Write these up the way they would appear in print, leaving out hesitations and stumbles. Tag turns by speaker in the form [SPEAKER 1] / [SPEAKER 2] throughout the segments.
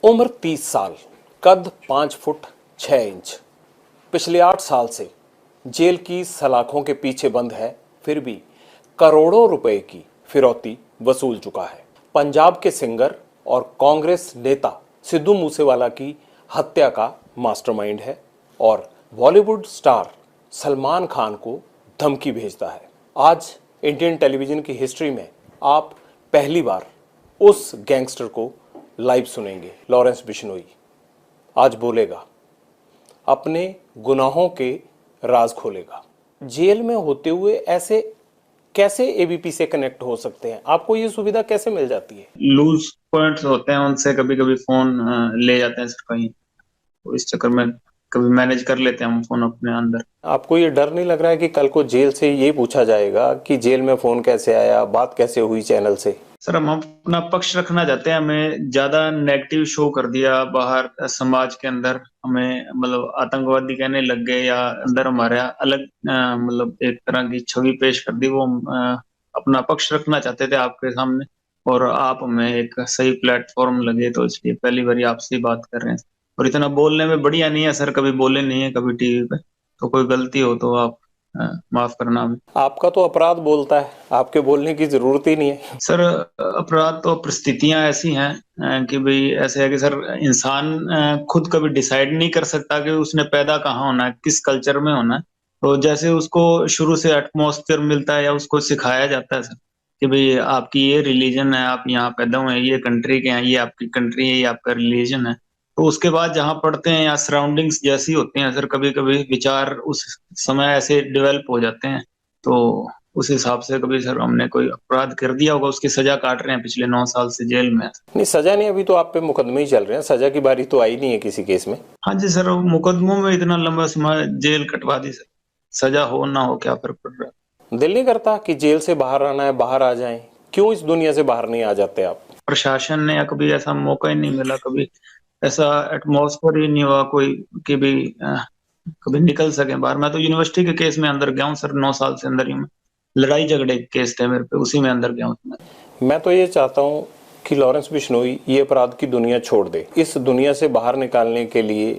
[SPEAKER 1] उम्र 30 साल, कद 5 फुट 6 इंच। पिछले 8 साल से जेल की सलाखों के पीछे बंद है, फिर भी करोड़ों रुपए की फिरौती वसूल चुका है। पंजाब के सिंगर और कांग्रेस नेता सिद्धू मूसेवाला की हत्या का मास्टरमाइंड है और बॉलीवुड स्टार सलमान खान को धमकी भेजता है। आज इंडियन टेलीविजन की हिस्ट्री में आप पहली बार उस गैंगस्टर को लाइव सुनेंगे। लॉरेंस बिश्नोई आज बोलेगा, अपने गुनाहों के राज खोलेगा। जेल में होते हुए ऐसे कैसे एबीपी से कनेक्ट हो सकते हैं? आपको ये सुविधा कैसे मिल जाती है?
[SPEAKER 2] लूज पॉइंट्स होते हैं, उनसे कभी कभी फोन ले जाते हैं सर कहीं, तो इस चक्कर में कभी मैनेज कर लेते हैं हम फोन अपने अंदर।
[SPEAKER 1] आपको ये डर नहीं लग रहा है कि कल को जेल से ये पूछा जाएगा कि जेल में फोन कैसे आया, बात कैसे हुई चैनल से?
[SPEAKER 2] सर हम अपना पक्ष रखना चाहते हैं, हमें ज्यादा नेगेटिव शो कर दिया बाहर समाज के अंदर, हमें मतलब आतंकवादी कहने लग गए या अंदर हमारे अलग मतलब एक तरह की छवि पेश कर दी। वो हम अपना पक्ष रखना चाहते थे आपके सामने, और आप हमें एक सही प्लेटफॉर्म लगे, तो इसलिए पहली बार आपसे ही बात कर रहे हैं। और इतना बोलने में बढ़िया नहीं है सर, कभी बोले नहीं है कभी टीवी पे, तो कोई गलती हो तो आप माफ करना हमें।
[SPEAKER 1] आपका तो अपराध बोलता है, आपके बोलने की जरूरत ही नहीं है।
[SPEAKER 2] सर अपराध तो परिस्थितियां ऐसी हैं कि भाई ऐसे है कि सर इंसान खुद कभी डिसाइड नहीं कर सकता कि उसने पैदा कहाँ होना है, किस कल्चर में होना है। तो जैसे उसको शुरू से एटमॉस्फेयर मिलता है या उसको सिखाया जाता है सर कि भाई आपकी ये रिलीजन है, आप यहाँ पैदा हुए हैं, ये कंट्री के हैं, ये आपकी कंट्री है, ये आपका रिलीजन है। तो उसके बाद जहाँ पढ़ते हैं या सराउंडिंग्स जैसी होती हैं सर, कभी कभी विचार उस समय ऐसे डेवलप हो जाते हैं। तो उस हिसाब से कभी सर हमने कोई अपराध कर दिया होगा, उसकी सजा काट रहे हैं पिछले 9 साल से जेल में।
[SPEAKER 1] नहीं, सजा नहीं, अभी तो आप पे मुकदमे ही चल रहे हैं, सजा की बारी तो आई नहीं है किसी केस में।
[SPEAKER 2] हाँ जी सर, मुकदमों में इतना लंबा समय जेल कटवा दी सर, सजा हो ना हो क्या फर्क पड़ रहा है।
[SPEAKER 1] दिल नहीं करता कि जेल से बाहर आना है, बाहर आ जाएं? क्यों इस दुनिया से बाहर नहीं आ जाते आप?
[SPEAKER 2] प्रशासन ने या कभी ऐसा मौका ही नहीं मिला, कभी ऐसा एटमॉस्फेयर ही नहीं हुआ कोई कि भी कभी निकल सके बाहर। मैं तो यूनिवर्सिटी के केस में अंदर गया हूँ सर, 9 साल से अंदर ही मैं, लड़ाई झगड़े के केस थे मेरे पे, उसी में अंदर गया हूँ मैं।
[SPEAKER 1] मैं तो ये चाहता हूँ कि लॉरेंस बिश्नोई ये अपराध की दुनिया छोड़ दे। इस दुनिया से बाहर निकालने के लिए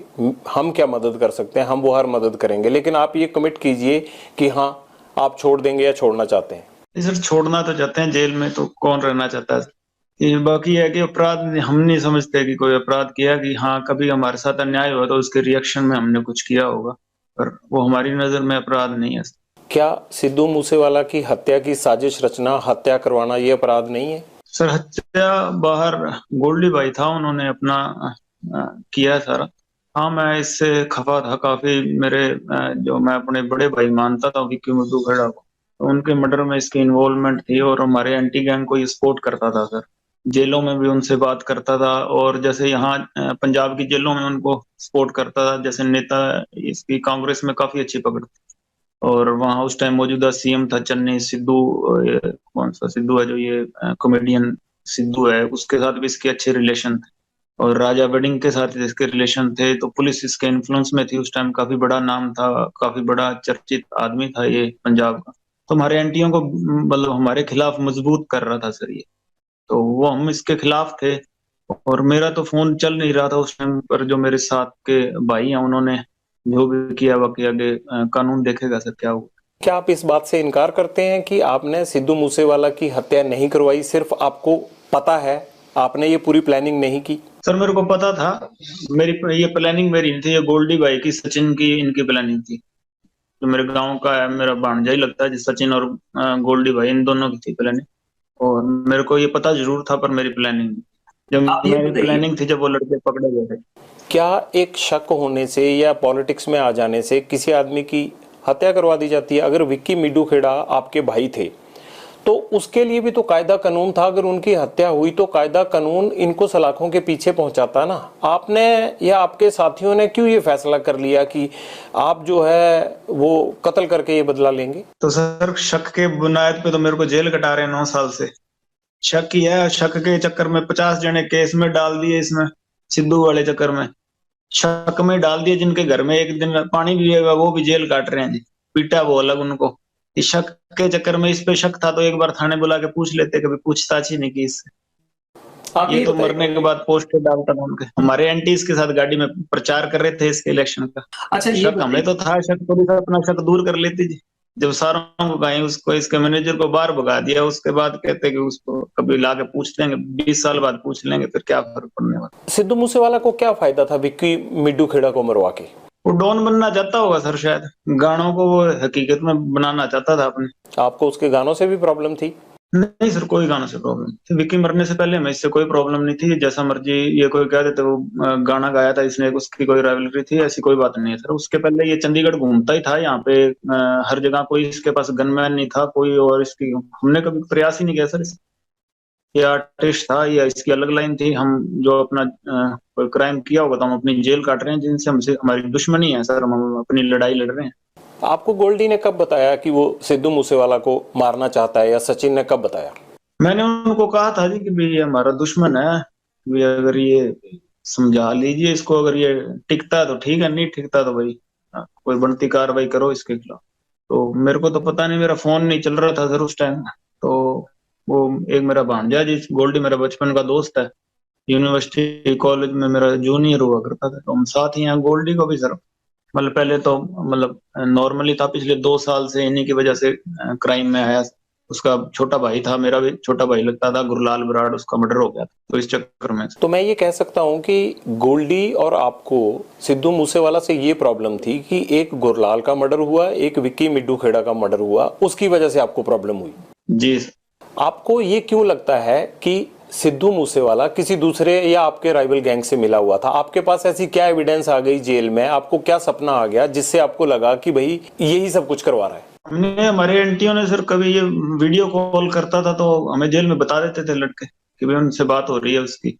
[SPEAKER 1] हम क्या मदद कर सकते हैं, हम वो हर मदद करेंगे, लेकिन आप ये कमिट कीजिए कि हाँ, आप छोड़ देंगे या छोड़ना चाहते हैं।
[SPEAKER 2] सर छोड़ना तो चाहते हैं, जेल में तो कौन रहना चाहता है। ये बाकी है कि अपराध हम नहीं समझते कि कोई अपराध किया, कि हाँ कभी हमारे साथ अन्याय हुआ तो उसके रिएक्शन में हमने कुछ किया होगा, पर वो हमारी नजर में अपराध नहीं है।
[SPEAKER 1] क्या सिद्धू मूसेवाला की हत्या की साजिश रचना, हत्या करवाना ये अपराध नहीं है?
[SPEAKER 2] सर हत्या बाहर गोल्डी भाई था, उन्होंने अपना किया सारा। हाँ मैं इससे खफा था काफी, मेरे जो मैं अपने बड़े भाई मानता था विक्की मुद्दू खेड़ा को, तो उनके मर्डर में इसकी इन्वॉल्वमेंट थी, और हमारे एंटी गैंग को ये सपोर्ट करता था सर। जेलों में भी उनसे बात करता था, और जैसे यहाँ पंजाब की जेलों में उनको सपोर्ट करता था, जैसे नेता इसकी कांग्रेस में काफी अच्छी पकड़ थी। और वहाँ उस टाइम मौजूदा सीएम था चन्नी सिद्धू, कौन सा सिद्धू है जो ये कॉमेडियन सिद्धू है, उसके साथ भी इसके अच्छे रिलेशन थे। और राजा वेडिंग के साथ इसके रिलेशन थे, तो पुलिस इसके इन्फ्लुएंस में थी उस टाइम, काफी बड़ा नाम था, काफी बड़ा चर्चित आदमी था ये पंजाब का। तो हमारे एंटियों को मतलब हमारे खिलाफ मजबूत कर रहा था सर ये, तो वो हम इसके खिलाफ थे। और मेरा तो फोन चल नहीं रहा था उस टाइम पर, जो मेरे साथ के भाई हैं उन्होंने जो भी किया, बाकी आगे कानून देखेगा सर क्या हुआ।
[SPEAKER 1] क्या आप इस बात से इनकार करते हैं कि आपने सिद्धू मूसेवाला की हत्या नहीं करवाई, सिर्फ आपको पता है, आपने ये पूरी प्लानिंग नहीं की?
[SPEAKER 2] सर मेरे को पता था, मेरी ये प्लानिंग मेरी नहीं थी, ये गोल्डी भाई की, सचिन की, इनकी प्लानिंग थी। जो मेरे गांव का है, मेरा भांजा ही लगता है, जो सचिन और गोल्डी भाई, इन दोनों की थी प्लानिंग। और मेरे को ये पता जरूर था, पर मेरी प्लानिंग नहीं। जब
[SPEAKER 1] आप ये
[SPEAKER 2] मेरी
[SPEAKER 1] बताइए,
[SPEAKER 2] प्लानिंग थी जब वो लड़के पकड़े गए थे।
[SPEAKER 1] क्या एक शक होने से या पॉलिटिक्स में आ जाने से किसी आदमी की हत्या करवा दी जाती है? अगर विक्की मिड्डू खेड़ा आपके भाई थे तो उसके लिए भी तो कायदा कानून था, अगर उनकी हत्या हुई तो कायदा कानून इनको सलाखों के पीछे पहुंचाता ना। आपने या आपके साथियों ने क्यों ये फैसला कर लिया कि आप जो है वो कत्ल करके ये बदला लेंगे?
[SPEAKER 2] तो सर शक के बुनियाद पे तो मेरे को जेल कटा रहे हैं 9 साल से। शक ही है, शक के चक्कर में 50 जने केस में डाल दिए, इसमें सिद्धू वाले चक्कर में शक में डाल दिए, जिनके घर में एक दिन पानी भी है वो भी जेल काट रहे हैं जी, पीटा वो अलग उनको। इस शक के चक्कर में, इस पे शक था तो एक बार थाने बुला के पूछ लेते, कभी पूछताछ ही नहीं की इससे।
[SPEAKER 1] आप
[SPEAKER 2] ये
[SPEAKER 1] ये
[SPEAKER 2] तो
[SPEAKER 1] बताइए।
[SPEAKER 2] मरने के बाद पोस्टर डालता था उनके, हमारे एंटी इसके साथ गाड़ी में प्रचार कर रहे थे इसके इलेक्शन का।
[SPEAKER 1] अच्छा ये
[SPEAKER 2] शक हमें
[SPEAKER 1] बताइए।
[SPEAKER 2] तो था, शक पुलिस अपना शक दूर कर लेती थी। जब सारों को कहीं उसको, इसके मैनेजर को बाहर भगा दिया, उसके बाद कहते कि उसको कभी लाके पूछ लेंगे, 20 साल बाद पूछ लेंगे, फिर क्या फर्क पड़ने वाला।
[SPEAKER 1] सिद्धू मूसेवाला को क्या फायदा था विक्की मिड्डू खेड़ा को मरवा के?
[SPEAKER 2] वो डॉन बनना चाहता होगा सर, शायद गानों को वो हकीकत में बनाना चाहता था अपने।
[SPEAKER 1] आपको उसके गानों से भी प्रॉब्लम थी?
[SPEAKER 2] नहीं सर, कोई गानों से प्रॉब्लम नहीं थी। विक्की मरने से पहले हमें इससे कोई प्रॉब्लम नहीं थी, जैसा मर्जी ये कोई कह देते वो गाना गाया था इसने, उसकी कोई राइवलरी थी, ऐसी कोई बात नहीं है सर। उसके पहले ये चंडीगढ़ घूमता ही था यहाँ पे, हर जगह कोई इसके पास गनमैन नहीं था कोई, और इसकी हमने कभी प्रयास ही नहीं किया सर ये आर्टिस्ट था या इसकी अलग लाइन थी। हम जो अपना कोई क्राइम किया होगा तो हम अपनी जेल काट रहे हैं, जिनसे हमसे हमारी दुश्मनी है सर, हम अपनी लड़ाई लड़ रहे हैं।
[SPEAKER 1] आपको गोल्डी ने कब बताया कि वो सिद्धू मूसेवाला को मारना चाहता है, या सचिन ने कब बताया?
[SPEAKER 2] मैंने उनको कहा था जी कि भाई ये हमारा दुश्मन है, भाई अगर ये समझा लीजिए इसको, अगर ये टिकता है तो ठीक है, नहीं टिकता तो भाई कोई बनती कार्रवाई करो इसके खिलाफ। तो मेरे को तो पता नहीं, मेरा फोन नहीं चल रहा था सर उस टाइम। तो वो एक मेरा भांजा जी, गोल्डी मेरा बचपन का दोस्त है, यूनिवर्सिटी कॉलेज में मेरा जूनियर हुआ करता था, तो हम साथ ही हैं। गोल्डी को भी सर मतलब पहले तो मतलब नॉर्मली था, पिछले 2 साल से इन्हीं की वजह से क्राइम में आया। उसका छोटा भाई था, मेरा भी छोटा भाई लगता था, गुरलाल बराड़, उसका मर्डर हो गया था, तो इस चक्कर में।
[SPEAKER 1] तो मैं ये कह सकता हूँ कि गोल्डी और आपको सिद्धू मूसेवाला से ये प्रॉब्लम थी कि एक गुरलाल का मर्डर हुआ, एक विक्की मिड्डू खेड़ा का मर्डर हुआ, उसकी वजह से आपको प्रॉब्लम हुई।
[SPEAKER 2] जी सर।
[SPEAKER 1] आपको ये क्यों लगता है कि सिद्धू मूसेवाला किसी दूसरे या आपके राइवल गैंग से मिला हुआ था? आपके पास ऐसी क्या एविडेंस आ गई जेल में, आपको क्या सपना आ गया जिससे आपको लगा कि भाई यही सब कुछ करवा रहा है?
[SPEAKER 2] हमने, हमारे एंटियों ने सर, कभी ये वीडियो कॉल करता था तो हमें जेल में बता देते थे लड़के कि भाई उनसे बात हो रही है उसकी।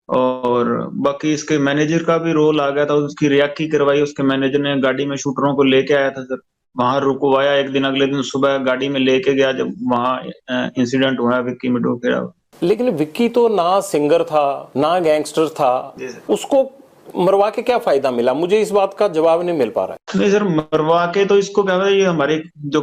[SPEAKER 2] और बाकी इसके मैनेजर का भी रोल आ गया था, उसकी रियाकी करवाई उसके मैनेजर ने, गाड़ी में शूटरों को लेके आया था सर, वहां रुकवाया एक दिन, अगले दिन सुबह गाड़ी में लेके गया जब वहां इंसिडेंट हुआ विक्की मिडो खेड़ा।
[SPEAKER 1] लेकिन विक्की तो ना सिंगर था ना गैंगस्टर था, उसको मरवा के क्या फायदा मिला? मुझे इस बात का जवाब नहीं मिल पा रहा है।
[SPEAKER 2] नहीं सर, मरवा के तो इसको क्या है, ये हमारे जो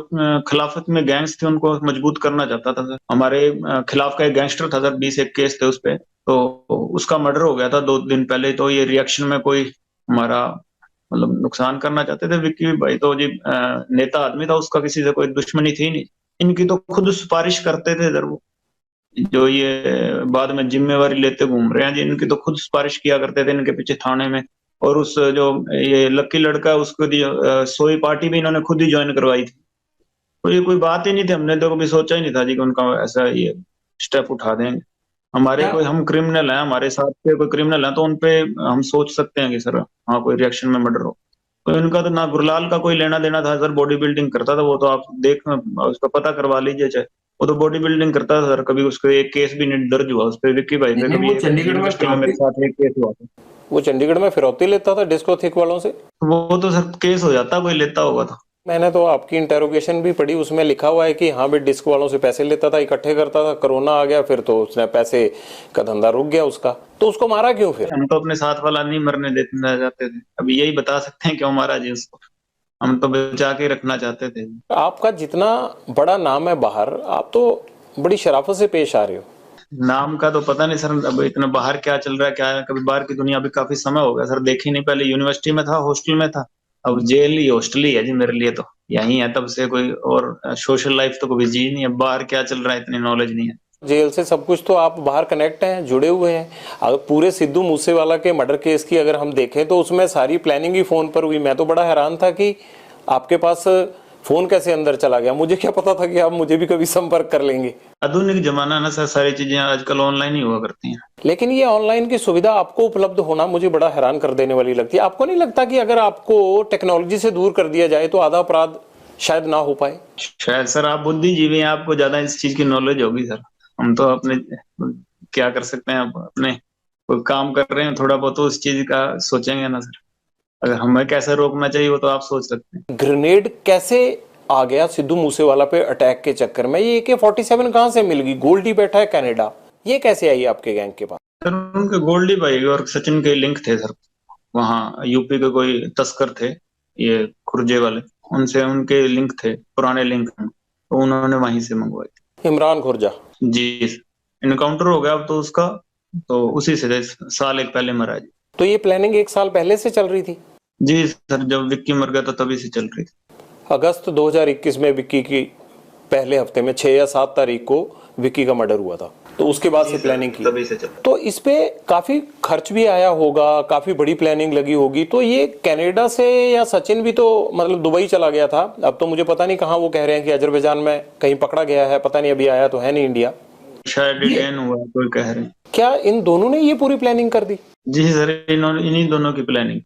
[SPEAKER 2] खिलाफत में गैंग्स थे उनको मजबूत करना चाहता था सर। हमारे खिलाफ का एक गैंगस्टर था सर, 20 एक केस थे उस पे, तो उसका मर्डर हो गया था 2 दिन पहले। तो ये रिएक्शन में कोई हमारा मतलब नुकसान करना चाहते थे। विक्की भाई तो जी नेता आदमी था, उसका किसी से कोई दुश्मनी थी नहीं। इनकी तो खुद सिफारिश करते थे सर वो, जो ये बाद में जिम्मेवारी लेते घूम रहे हैं जी, इनकी तो खुद सिफारिश किया करते थे इनके पीछे थाने में। और उस जो ये लक्की लड़का है उसको सोई पार्टी भी इन्होंने खुद ही ज्वाइन करवाई थी। तो ये कोई बात ही नहीं थी, हमने तो कभी सोचा ही नहीं था जी कि उनका ऐसा ये स्टेप उठा देंगे। हमारे कोई, हम क्रिमिनल हैं, हमारे साथ के कोई क्रिमिनल हैं तो उनपे हम सोच सकते हैं कि सर हाँ कोई रिएक्शन में मर्डर हो। तो इनका तो ना गुरलाल का कोई लेना देना था सर, बॉडी बिल्डिंग करता था वो, तो आप देख उसका पता करवा लीजिए चाहे, वो तो बॉडी बिल्डिंग करता था सर। कभी उसके एक केस भी नहीं दर्ज हुआ उस पर, विक्की भाई पे
[SPEAKER 3] नहीं,
[SPEAKER 2] कभी
[SPEAKER 3] वो चंडीगढ़ में
[SPEAKER 2] यूनिवर्सिटी में मेरे साथ एक केस हुआ था।
[SPEAKER 1] वो चंडीगढ़ में फिरौती लेता था डिस्को थिक वालों से?
[SPEAKER 2] वो तो सर केस हो जाता, कोई लेता होगा तो।
[SPEAKER 1] मैंने तो आपकी इंटेरोगेशन भी पढ़ी, उसमें लिखा हुआ है कि हाँ भाई डिस्क वालों से पैसे लेता था, इकट्ठे करता था, कोरोना आ गया फिर तो उसने पैसे का धंधा रुक गया उसका। तो उसको मारा क्यों फिर?
[SPEAKER 2] हम तो अपने साथ वाला नहीं मरने देते जाते थे, अब यही बता सकते हैं क्यों मारा जी उसको, हम तो बचा के रखना चाहते थे।
[SPEAKER 1] आपका जितना बड़ा नाम है बाहर, आप तो बड़ी शराफत से पेश आ रहे हो।
[SPEAKER 2] नाम का तो पता नहीं सर, अब इतना बाहर क्या चल रहा है क्या है, कभी बाहर की दुनिया भी काफी समय हो गया सर देखी नहीं। पहले यूनिवर्सिटी में था, हॉस्टल में था, अब जेल ही हॉस्टल ही है जी मेरे लिए तो, यही है तब से। कोई और सोशल लाइफ तो कभी जी नहीं है, बाहर क्या चल रहा है इतनी नॉलेज नहीं है।
[SPEAKER 1] जेल से सब कुछ तो आप बाहर कनेक्ट हैं, जुड़े हुए हैं। अगर पूरे सिद्धू मूसेवाला के मर्डर केस की अगर हम देखें तो उसमें सारी प्लानिंग ही फोन पर हुई। मैं तो बड़ा हैरान था कि आपके पास फोन कैसे अंदर चला गया, मुझे क्या पता था कि आप मुझे भी कभी संपर्क कर लेंगे।
[SPEAKER 2] आधुनिक जमाना ना सर, सारी चीजें आजकल ऑनलाइन ही हुआ करती हैं।
[SPEAKER 1] लेकिन ये ऑनलाइन की सुविधा आपको उपलब्ध होना मुझे बड़ा हैरान कर देने वाली लगती है। आपको नहीं लगता कि अगर आपको टेक्नोलॉजी से दूर कर दिया जाए तो आधा अपराध शायद ना हो पाए?
[SPEAKER 2] शायद सर आप बुद्धिजीवी हैं, आपको ज्यादा इस चीज की नॉलेज होगी सर। हम तो अपने क्या कर सकते हैं, अपने कोई काम कर रहे हैं थोड़ा बहुत तो उस चीज का सोचेंगे ना सर। अगर हमें कैसे रोकना चाहिए वो तो आप सोच सकते हैं।
[SPEAKER 1] ग्रेनेड कैसे आ गया सिद्धू मूसेवाला पे अटैक के चक्कर में? ये AK-47 कहां से मिल गई? गोल्डी बैठा है कनाडा, ये कैसे आई आपके गैंग के पास?
[SPEAKER 2] सर उनके गोल्डी भाई और सचिन के लिंक थे सर, वहाँ यूपी के कोई तस्कर थे ये खुर्जे वाले, उनसे उनके लिंक थे, पुराने लिंक, तो उन्होंने वहीं से मंगवाई थी।
[SPEAKER 1] इमरान खुर्जा?
[SPEAKER 2] जी, इनकाउंटर हो गया अब तो उसका, तो उसी से साल एक पहले मरा जी।
[SPEAKER 1] तो ये प्लानिंग 1 साल पहले से चल रही थी?
[SPEAKER 2] जी सर, जब विक्की मर गया तो तभी से चल रही थी।
[SPEAKER 1] अगस्त 2021 में विक्की की पहले हफ्ते में 6 या 7 तारीख को विक्की का मर्डर हुआ था, तो उसके बाद से प्लानिंग की।
[SPEAKER 2] तभी से चल।
[SPEAKER 1] तो इस पे काफी खर्च भी आया होगा, काफी बड़ी प्लानिंग लगी होगी। तो ये कनाडा से या सचिन भी तो मतलब दुबई चला गया था, अब तो मुझे पता नहीं कहाँ, वो कह रहे हैं कि अजरबैजान में कहीं पकड़ा गया है, पता नहीं, अभी आया तो है नहीं इंडिया,
[SPEAKER 2] शायद डिटेन हुआ कोई कह रहे हैं।
[SPEAKER 1] क्या इन दोनों ने ये पूरी प्लानिंग कर दी?
[SPEAKER 2] जी सर, इन्हीं दोनों की प्लानिंग।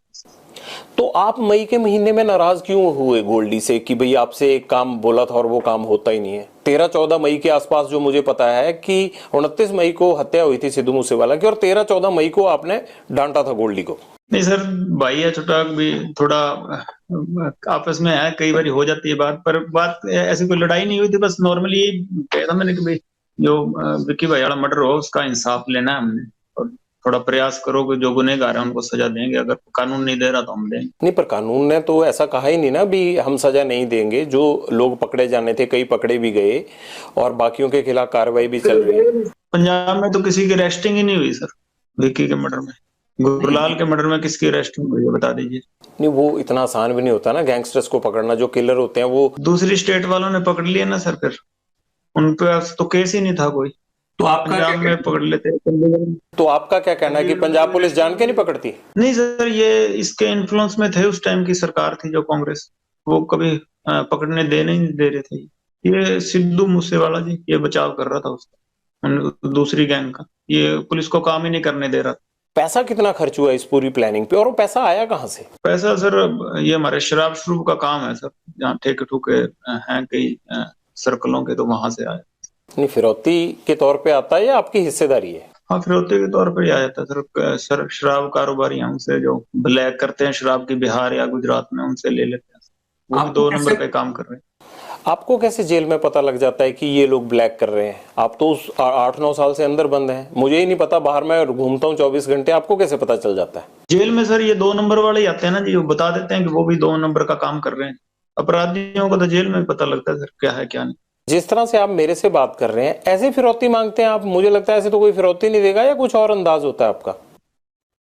[SPEAKER 1] तो आप मई के महीने में नाराज क्यों हुए गोल्डी से कि भाई आपसे एक काम बोला था और वो काम होता ही नहीं है? 13-14 मई के आसपास जो मुझे पता है कि 29 मई को हत्या हुई थी सिद्धू मूसेवाला की, और 13-14 मई को आपने डांटा था गोल्डी को।
[SPEAKER 2] नहीं सर, भाई है छोटा भी थोड़ा आपस में है, कई बार हो जाती है बात, पर बात ऐसी कोई लड़ाई नहीं हुई थी, बस नॉर्मली यही कहा था मैंने कि भाई जो विक्की भाई वाला मर्डर हो उसका इंसाफ लेना है हमने, और थोड़ा प्रयास करो कि जो गुनहगार है उनको सजा देंगे, अगर कानून नहीं दे रहा तो हम देंगे।
[SPEAKER 1] नहीं, पर कानून ने तो ऐसा कहा ही नहीं ना भी हम सजा नहीं देंगे। जो लोग पकड़े जाने थे कई पकड़े भी गए और बाकियों के खिलाफ कार्रवाई भी चल रही है।
[SPEAKER 2] पंजाब में तो किसी की अरेस्टिंग ही नहीं हुई सर, विक्की के मर्डर में। गुरलाल के मर्डर में किसकी अरेस्टिंग हुई है बता दीजिए।
[SPEAKER 1] नहीं, वो इतना आसान भी नहीं होता ना गैंगस्टर्स को पकड़ना, जो किलर होते हैं वो।
[SPEAKER 2] दूसरी स्टेट वालों ने पकड़ लिया ना सर, फिर उन पे तो केस ही नहीं था कोई,
[SPEAKER 1] तो आपका
[SPEAKER 2] पंजाब में पकड़ लेते।
[SPEAKER 1] तो आपका क्या कहना है कि पंजाब पुलिस जान के नहीं पकड़ती?
[SPEAKER 2] नहीं सर, ये इसके इन्फ्लुएंस में थे, उस टाइम की सरकार थी जो कांग्रेस, वो कभी पकड़ने दे नहीं दे रहे थे। ये सिद्धू मूसेवाला जी ये बचाव कर रहा था उसका, दूसरी गैंग का, ये पुलिस को काम ही नहीं करने दे रहा।
[SPEAKER 1] पैसा कितना खर्च हुआ इस पूरी प्लानिंग पे, और वो पैसा आया कहाँ से?
[SPEAKER 2] पैसा सर, ये हमारे शराब शुरू का काम है सर, जहाँ ठेके ठुके हैं कई सर्कलों के, तो वहां से आया।
[SPEAKER 1] नहीं, फिरौती के तौर पे आता है या आपकी हिस्सेदारी है?
[SPEAKER 2] हाँ, फिरौती के तौर पर ही आ जाता है सर। सर शराब कारोबारी हैं, उनसे जो ब्लैक करते हैं शराब की बिहार या गुजरात में, उनसे ले लेते हैं। वो भी 2 नंबर पे काम कर रहे हैं।
[SPEAKER 1] आपको कैसे जेल में पता लग जाता है कि ये लोग ब्लैक कर रहे हैं? आप तो उस 8-9 साल से अंदर बंद हैं, मुझे ही नहीं पता, बाहर मैं घूमता हूँ 24 घंटे, आपको कैसे पता चल जाता है?
[SPEAKER 2] जेल में सर ये 2 नंबर वाले ही आते हैं ना जी, वो बता देते हैं कि वो भी 2 नंबर का काम कर रहे हैं। अपराधियों को तो जेल में पता लगता है सर क्या है क्या नहीं।
[SPEAKER 1] जिस तरह से आप मेरे से बात कर रहे हैं, ऐसे फिरौती मांगते हैं आप? मुझे लगता है ऐसे तो कोई फिरौती नहीं देगा, या कुछ और अंदाज होता है आपका?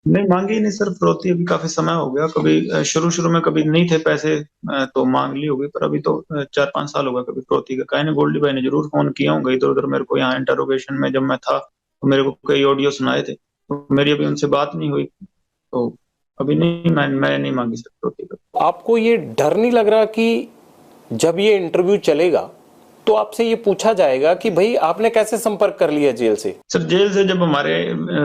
[SPEAKER 2] नहीं, मांगी नहीं सर फिरौती, अभी काफी समय हो गया। कभी शुरू में कभी नहीं थे पैसे तो मांग ली होगी, पर अभी तो 4-5 साल हो गए कभी फिरौती का कहीं नहीं। गोल्डी भाई ने जरूर फोन किया होगा इधर उधर मेरे को, यहाँ इंटरोगेशन में जब मैं था तो मेरे को कई ऑडियो सुनाए थे, तो मेरी अभी उनसे बात नहीं हुई, तो अभी नहीं, मैं नहीं मांगी सर फिरौती का।
[SPEAKER 1] आपको ये डर नहीं लग रहा कि जब ये इंटरव्यू चलेगा तो आपसे ये पूछा जाएगा कि भाई आपने कैसे संपर्क कर लिया जेल से?
[SPEAKER 2] सर जेल से जब हमारे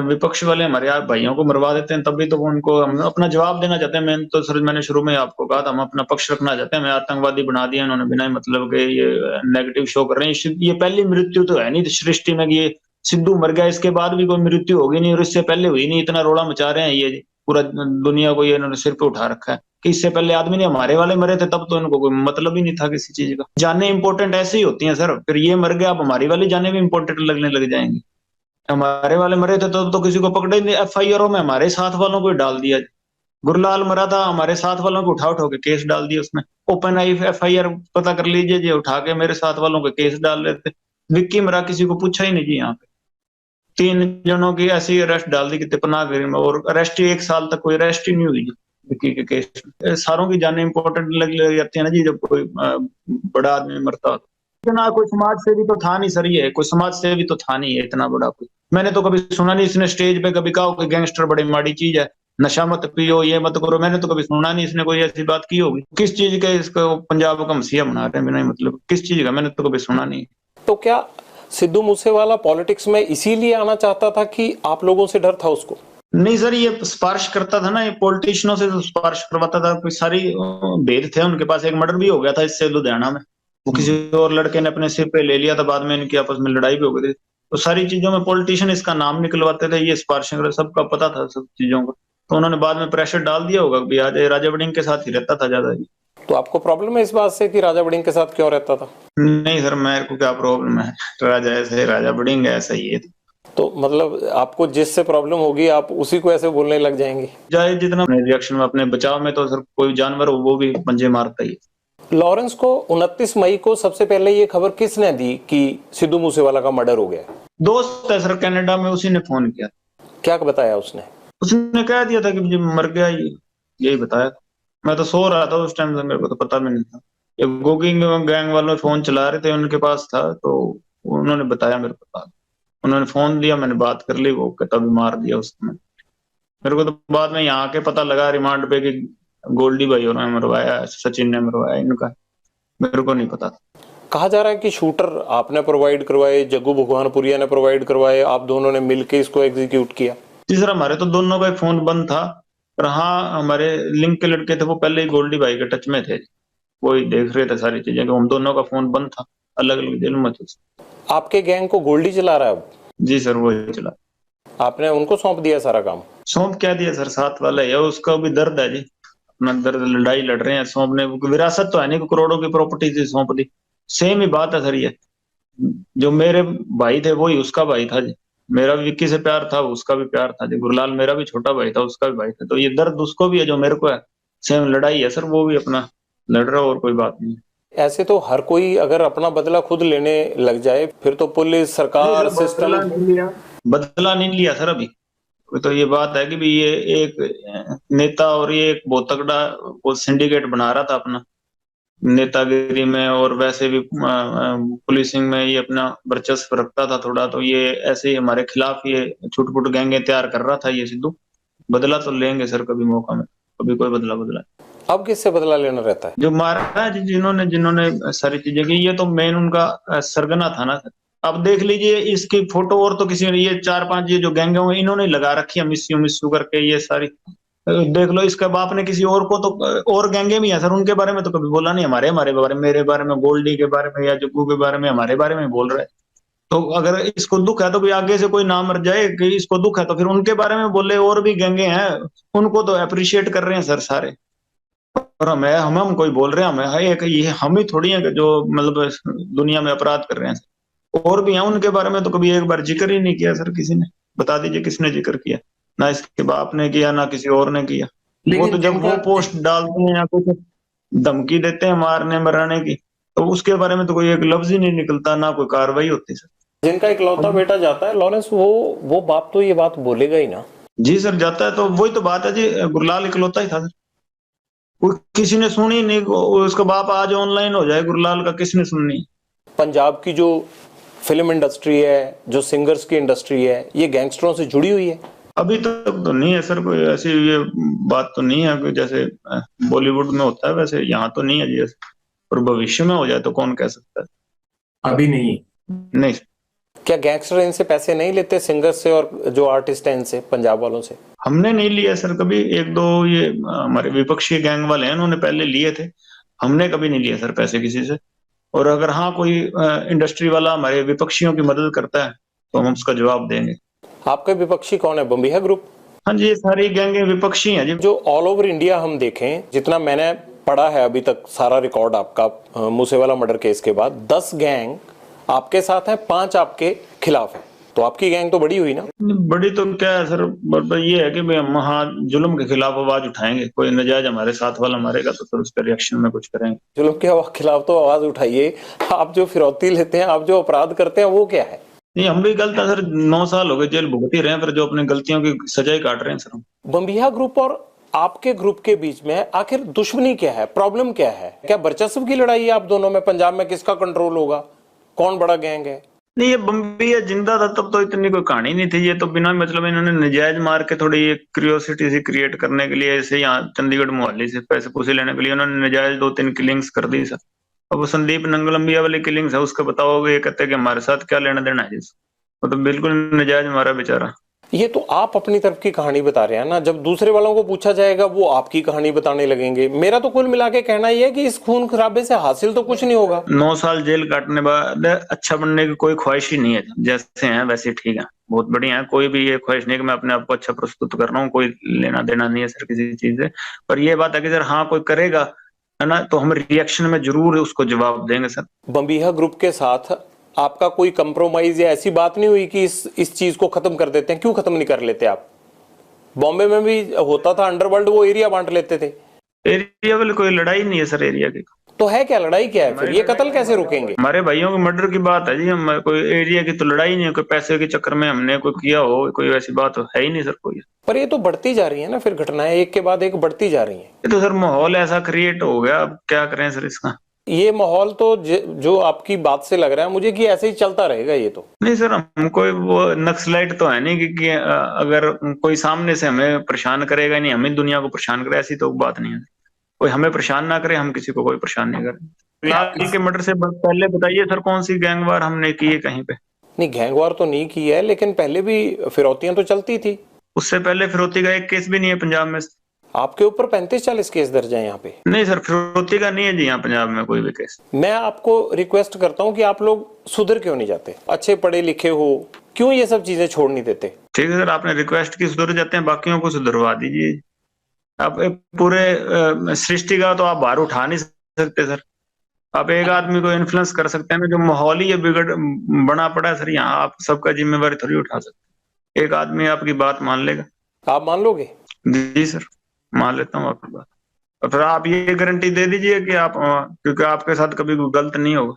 [SPEAKER 2] विपक्ष वाले हमारे भाइयों को मरवा देते हैं, तभी तो वो उनको हम अपना जवाब देना चाहते हैं। मैंने शुरू में आपको कहा था, हम अपना पक्ष रखना चाहते हैं। हमें आतंकवादी बना दिया इन्होंने बिना ही मतलब के, ये नेगेटिव शो कर रहे हैं। ये पहली मृत्यु तो है नहीं सृष्टि में कि ये सिद्धू मर गया, इसके बाद भी कोई मृत्यु होगी नहीं, और इससे पहले हुई नहीं। इतना रोड़ा मचा रहे हैं ये पूरा दुनिया को, ये इन्होंने सिर पे उठा रखा है कि इससे पहले आदमी नहीं, हमारे वाले मरे थे तब तो इनको कोई मतलब ही नहीं था किसी चीज का। जाने इंपॉर्टेंट ऐसी ही होती हैं सर, फिर ये मर गया अब हमारी वाली जाने भी इंपॉर्टेंट लगने लग जाएंगी। हमारे वाले मरे थे तो किसी को पकड़े नहीं, एफआईआर में हमारे साथ वालों को डाल दिया। गुरलाल मरा था, हमारे साथ वालों को उठा उठा के केस डाल दिया उसमें। ओपन आई एफआईआर पता कर लीजिए जी, उठा के मेरे साथ वालों के केस डाल रहे थे। विक्की मरा, किसी को पूछा ही नहीं जी। यहाँ पे 3 जनों की ऐसी अरेस्ट डाल दी कि तिपनागिरी में, और अरेस्ट ही 1 साल तक कोई अरेस्ट ही नहीं हुई विक्की के केस में। सारों की जाने इंपॉर्टेंट लग जाती है ना जी, जब कोई बड़ा आदमी मरता हो। इतना कोई समाज सेवी तो था नहीं सर, ये कोई समाज सेवी तो था नहीं है इतना बड़ा कोई। मैंने तो कभी सुना नहीं इसने स्टेज पे कभी कहा कि गैंगस्टर बड़ी माड़ी चीज है, नशा मत पियो, ये मत करो। मैंने तो कभी सुना नहीं इसने कोई ऐसी बात की होगी। किस चीज का इसको पंजाब का मसीहा बना रहे हैं बिना मतलब, किस चीज का, मैंने तो कभी सुना नहीं।
[SPEAKER 1] तो क्या सिद्धू मूसेवाला पॉलिटिक्स में इसीलिए आना चाहता था कि आप लोगों से डर था उसको?
[SPEAKER 2] नहीं सर, ये सिफारिश करता था ना, ये पॉलिटिशियनों से तो सिफारिश करवाता था। कोई सारी भेद थे उनके पास। एक मर्डर भी हो गया था इससे लुधियाना में, वो किसी और लड़के ने अपने सिर पे ले लिया था, बाद में इनकी आपस में लड़ाई भी हो गई थी। तो सारी चीजों में पॉलिटिशियन इसका नाम निकलवाते थे, ये सिफारिशें, सबका पता था सब चीजों का। तो उन्होंने बाद में प्रेशर डाल दिया होगा कि आज राजा वड़िंग के साथ ही रहता था ज्यादा।
[SPEAKER 1] तो आपको प्रॉब्लम है इस बात से कि राजा वड़िंग के साथ क्यों रहता था?
[SPEAKER 2] नहीं सर, मेरे को क्या प्रॉब्लम है, राजा ऐसे राजा वड़िंग ऐसा ही है।
[SPEAKER 1] तो मतलब आपको जिससे प्रॉब्लम होगी आप उसी को ऐसे बोलने लग जाएंगे?
[SPEAKER 2] चाहे जितना रिएक्शन में अपने बचाव में, तो सर कोई जानवर हो वो भी पंजे मारता ही है।
[SPEAKER 1] लॉरेंस को 29 मई को सबसे पहले ये खबर किसने दी कि सिद्धू मूसेवाला का मर्डर हो गया?
[SPEAKER 2] दोस्त है सर कनाडा में, उसी ने फोन किया।
[SPEAKER 1] क्या बताया उसने?
[SPEAKER 2] उसने कह दिया था कि मुझे मर गया, यही बताया। मैं तो सो रहा था उस टाइम से, मेरे को तो पता भी नहीं था। ये गोगिंग गैंग वाले फोन चला रहे थे, उनके पास था, तो उन्होंने बताया मेरे को। उन्होंने फोन दिया, मैंने बात कर ली, वो तभी मार दिया उसने। मेरे को तो बाद में यहाँ के पता लगा रिमांड पे कि गोल्डी भाई ने मरवाया, सचिन ने मरवाया इनका, मेरे को नहीं पता।
[SPEAKER 1] कहा जा रहा है कि शूटर आपने प्रोवाइड करवाए, जग्गू भगवानपुरिया ने प्रोवाइड करवाए, आप दोनों ने मिलके इसको एग्जीक्यूट किया।
[SPEAKER 2] तीसरा हमारे तो दोनों का फोन बंद था, पर हाँ हमारे लिंक के लड़के थे वो पहले ही गोल्डी भाई के टच में थे, वो ही देख रहे थे सारी चीजें। हम दोनों का फोन बंद था, अलग अलग जेल में थे।
[SPEAKER 1] आपके गैंग को गोल्डी चला रहा है अब?
[SPEAKER 2] जी सर, वही चला।
[SPEAKER 1] आपने उनको सौंप दिया सारा काम?
[SPEAKER 2] सौंप क्या दिया सर, साथ वाला है, उसका भी दर्द है जी, अपना दर्द, लड़ाई लड़ रहे हैं। सौंपने विरासत तो है नहीं, करोड़ों की प्रॉपर्टी थी, सौंप दी। सेम ही बात है सर, ये जो मेरे भाई थे वही उसका भाई था जी। मेरा भी विक्की से प्यार था, उसका भी प्यार था जी। गुरलाल मेरा भी छोटा भाई था, उसका भी भाई था, तो ये दर्द उसको भी है जो मेरे को है। सेम लड़ाई है सर, वो भी अपना लड़ रहा, और कोई बात नहीं।
[SPEAKER 1] ऐसे तो हर कोई अगर अपना बदला खुद लेने लग जाए फिर तो पुलिस, सरकार, सिस्टम।
[SPEAKER 2] बदला नहीं लिया सर अभी। तो ये बात है कि भी ये एक नेता और ये एक बहुत तगड़ा वो सिंडिकेट बना रहा था अपना, नेतागिरी में और वैसे भी पुलिसिंग में ये अपना वर्चस्व रखता था थोड़ा। तो ये ऐसे ही हमारे खिलाफ ये छुटपुट गैंगे तैयार कर रहा था ये सिद्धू। बदला तो लेंगे सर कभी मौका में, कभी कोई बदला।
[SPEAKER 1] अब किससे बदला लेना रहता है?
[SPEAKER 2] जो मारा है जिन्होंने जिन्होंने सारी चीजें की, ये तो मेन उनका सरगना था ना। अब देख लीजिए इसकी फोटो, और तो किसी ने, ये 4-5 ये जो गैंगे हुए इन्होंने लगा रखी है, मिस्यू करके ये सारी। देख लो इसके बाप ने किसी और को, तो और गैंगे भी है सर, उनके बारे में तो कभी बोला नहीं। हमारे हमारे बारे में, मेरे बारे में, गोल्डी के बारे में या जग्गू के बारे में, हमारे बारे में बोल रहे हैं। तो अगर इसको दुख है तो भी आगे से कोई ना मर जाए कि इसको दुख है, तो फिर उनके बारे में बोले। और भी गैंगे हैं, उनको तो अप्रिशिएट कर रहे हैं सर सारे। और हम कोई बोल रहे हैं, हमें है एक ये हम ही थोड़ी है जो मतलब दुनिया में अपराध कर रहे हैं। और भी हैं, उनके बारे में तो कभी एक बार जिक्र ही नहीं किया सर किसी ने। बता दीजिए किसने जिक्र किया? ना इसके बाप ने किया, ना किसी और ने किया। वो तो जब वो पोस्ट डालते हैं या कुछ धमकी देते हैं मारने मराने की, तो उसके बारे में तो कोई एक लफ्ज ही नहीं निकलता, ना कोई कार्रवाई होती सर।
[SPEAKER 1] जिनका इकलौता बेटा जाता है लॉरेंस, वो बाप तो ये बात बोलेगा ही ना।
[SPEAKER 2] जी सर, जाता है तो वही तो बात है जी। गुरलाल इकलौता ही था सर, किसी ने सुनी नहीं। उसका बाप आज ऑनलाइन हो जाए, गुरलाल का किसने सुननी?
[SPEAKER 1] पंजाब की जो फिल्म इंडस्ट्री है, जो सिंगर्स की इंडस्ट्री है, ये गैंगस्टरों से जुड़ी हुई है।
[SPEAKER 2] अभी तक तो नहीं है सर कोई ऐसी ये बात तो नहीं है कि जैसे बॉलीवुड में होता है वैसे यहाँ तो नहीं है जी। और भविष्य में हो जाए तो कौन कह सकता है।
[SPEAKER 3] अभी नहीं।
[SPEAKER 2] नहीं।
[SPEAKER 1] क्या गैंगस्टर इनसे पैसे नहीं लेते, सिंगर्स से और जो आर्टिस्ट हैं इनसे, पंजाब वालों से?
[SPEAKER 2] हमने नहीं लिया सर कभी। एक दो ये हमारे विपक्षी गैंग वाले हैं, उन्होंने पहले लिए थे। हमने कभी नहीं लिया सर पैसे किसी से। और अगर हाँ कोई इंडस्ट्री वाला हमारे विपक्षियों की मदद करता है तो हम उसका जवाब देंगे।
[SPEAKER 1] आपके विपक्षी कौन है? बम्बिहा ग्रुप?
[SPEAKER 2] हाँ जी, ये सारी गैंगे विपक्षी हैं जी।
[SPEAKER 1] जो ऑल ओवर इंडिया हम देखें, जितना मैंने पढ़ा है अभी तक सारा रिकॉर्ड आपका मूसेवाला मर्डर केस के बाद, 10 गैंग आपके साथ हैं, 5 आपके खिलाफ है। तो आपकी गैंग तो बड़ी हुई ना?
[SPEAKER 2] बड़ी तो क्या है सर, ये है कि हम हाँ जुल्म के खिलाफ आवाज उठाएंगे। कोई नजायज हमारे साथ वाला मारेगा तो फिर उसके रिएक्शन में कुछ करेंगे।
[SPEAKER 1] जुल्म के खिलाफ तो आवाज उठाइए। आप जो फिरौती लेते हैं, आप जो अपराध करते हैं, वो क्या है?
[SPEAKER 2] नहीं, हम भी गलत है सर। 9 साल हो गए जेल भुगत ही रहे हैं, फिर जो अपनी गलतियों की सजाई काट रहे हैं सर हम।
[SPEAKER 1] बम्बिहा ग्रुप और आपके ग्रुप के बीच में आखिर दुश्मनी क्या है, प्रॉब्लम क्या है? क्या वर्चस्व की लड़ाई है आप दोनों में? पंजाब में किसका कंट्रोल होगा, कौन बड़ा गैंग है?
[SPEAKER 2] नहीं, ये बम्बिया जिंदा था तब तो इतनी कोई कहानी नहीं थी। ये तो बिना मतलब इन्होंने नजायज मार के थोड़ी ये क्यूरियोसिटी सी क्रिएट करने के लिए, ऐसे यहाँ चंडीगढ़ मोहाली से पैसे पूसे लेने के लिए उन्होंने नजायज 2-3 किलिंग्स कर दी सर। अब वो संदीप नंगलंबिया वाली किलिंग्स है, उसका बताओगे, ये कहते हैं कि हमारे साथ क्या लेना देना है जिस, वो तो बिल्कुल नजायज मारा बेचारा।
[SPEAKER 1] ये तो आप अपनी तरफ की कहानी बता रहे हैं ना, जब दूसरे वालों को पूछा जाएगा वो आपकी कहानी बताने लगेंगे। मेरा तो कुल मिला के कहना ही है कि इस खून खराबे से हासिल तो कुछ नहीं होगा।
[SPEAKER 2] 9 साल जेल काटने बाद अच्छा बनने की कोई ख्वाहिश ही नहीं है। जैसे हैं वैसे ठीक है, बहुत बढ़िया है। कोई भी ये ख्वाहिश नहीं कि मैं अपने आप को अच्छा प्रस्तुत कर रहा हूँ, कोई लेना देना नहीं है सर किसी चीज से। पर ये बात है कि सर हाँ कोई करेगा है ना, तो हम रिएक्शन में जरूर उसको जवाब देंगे सर।
[SPEAKER 1] बम्बिहा ग्रुप के साथ आपका कोई कंप्रोमाइज या ऐसी बात नहीं हुई कि इस चीज को खत्म कर देते हैं? क्यों खत्म नहीं कर लेते आप? बॉम्बे में भी होता था अंडरवर्ल्ड, वो एरिया बांट लेते थे।
[SPEAKER 2] एरिया वाली कोई लड़ाई नहीं है सर एरिया की।
[SPEAKER 1] तो है क्या, लड़ाई क्या है फिर, ये कत्ल कैसे रोकेंगे?
[SPEAKER 2] हमारे भाइयों के मर्डर की बात है जी, हम कोई एरिया की तो लड़ाई नहीं है, कोई पैसे के चक्कर में हमने कोई किया हो, कोई वैसी बात है ही नहीं सर कोई।
[SPEAKER 1] पर ये तो बढ़ती जा रही है ना फिर घटनाएं, एक के बाद एक बढ़ती जा रही हैं।
[SPEAKER 2] ये तो सर माहौल ऐसा क्रिएट हो गया, अब क्या करें सर इसका।
[SPEAKER 1] ये माहौल तो जो आपकी बात से लग रहा है मुझे कि ऐसे ही चलता रहेगा ये तो।
[SPEAKER 2] नहीं सर, हम कोई वो नक्सलाइट तो है नहीं कि अगर कोई सामने से हमें परेशान करेगा नहीं, हमें दुनिया को परेशान करे, ऐसी तो बात नहीं है। कोई हमें परेशान ना करे, हम किसी को कोई परेशान नहीं करें। फिलहाल के मर्डर से पहले बताइए सर, कौन सी गैंगवार हमने की है कहीं पे?
[SPEAKER 1] नहीं, गैंगवार तो नहीं की है, लेकिन पहले भी फिरौतियां तो चलती थी।
[SPEAKER 2] उससे पहले फिरौती का एक केस भी नहीं है पंजाब में।
[SPEAKER 1] आपके ऊपर 35-40 केस दर्ज है यहाँ पे।
[SPEAKER 2] नहीं सर, फिरौती का नहीं है जी यहाँ पंजाब में कोई भी केस।
[SPEAKER 1] मैं आपको रिक्वेस्ट करता हूँ कि आप लोग सुधर क्यों नहीं जाते, अच्छे पढ़े लिखे हो, क्यों ये सब चीजें छोड़ नहीं देते?
[SPEAKER 2] ठीक है सर, आपने रिक्वेस्ट की, सुधर जाते हैं, बाकियों को सुधरवा दीजिए। आप पूरे सृष्टि का तो आप भार उठा नहीं सकते सर। आप एक आदमी को इन्फ्लुएंस कर सकते हैं ना, जो माहौल ही ये बिगड़ बना पड़ा है सर यहाँ, आप सबका जिम्मेवारी थोड़ी उठा सकते। एक आदमी आपकी बात मान लेगा?
[SPEAKER 1] आप मान लोगे?
[SPEAKER 2] जी सर, मान लेता हूँ आपकी बात। और फिर आप ये गारंटी दे दीजिए कि आप क्योंकि आपके साथ कभी कोई गलत नहीं होगा।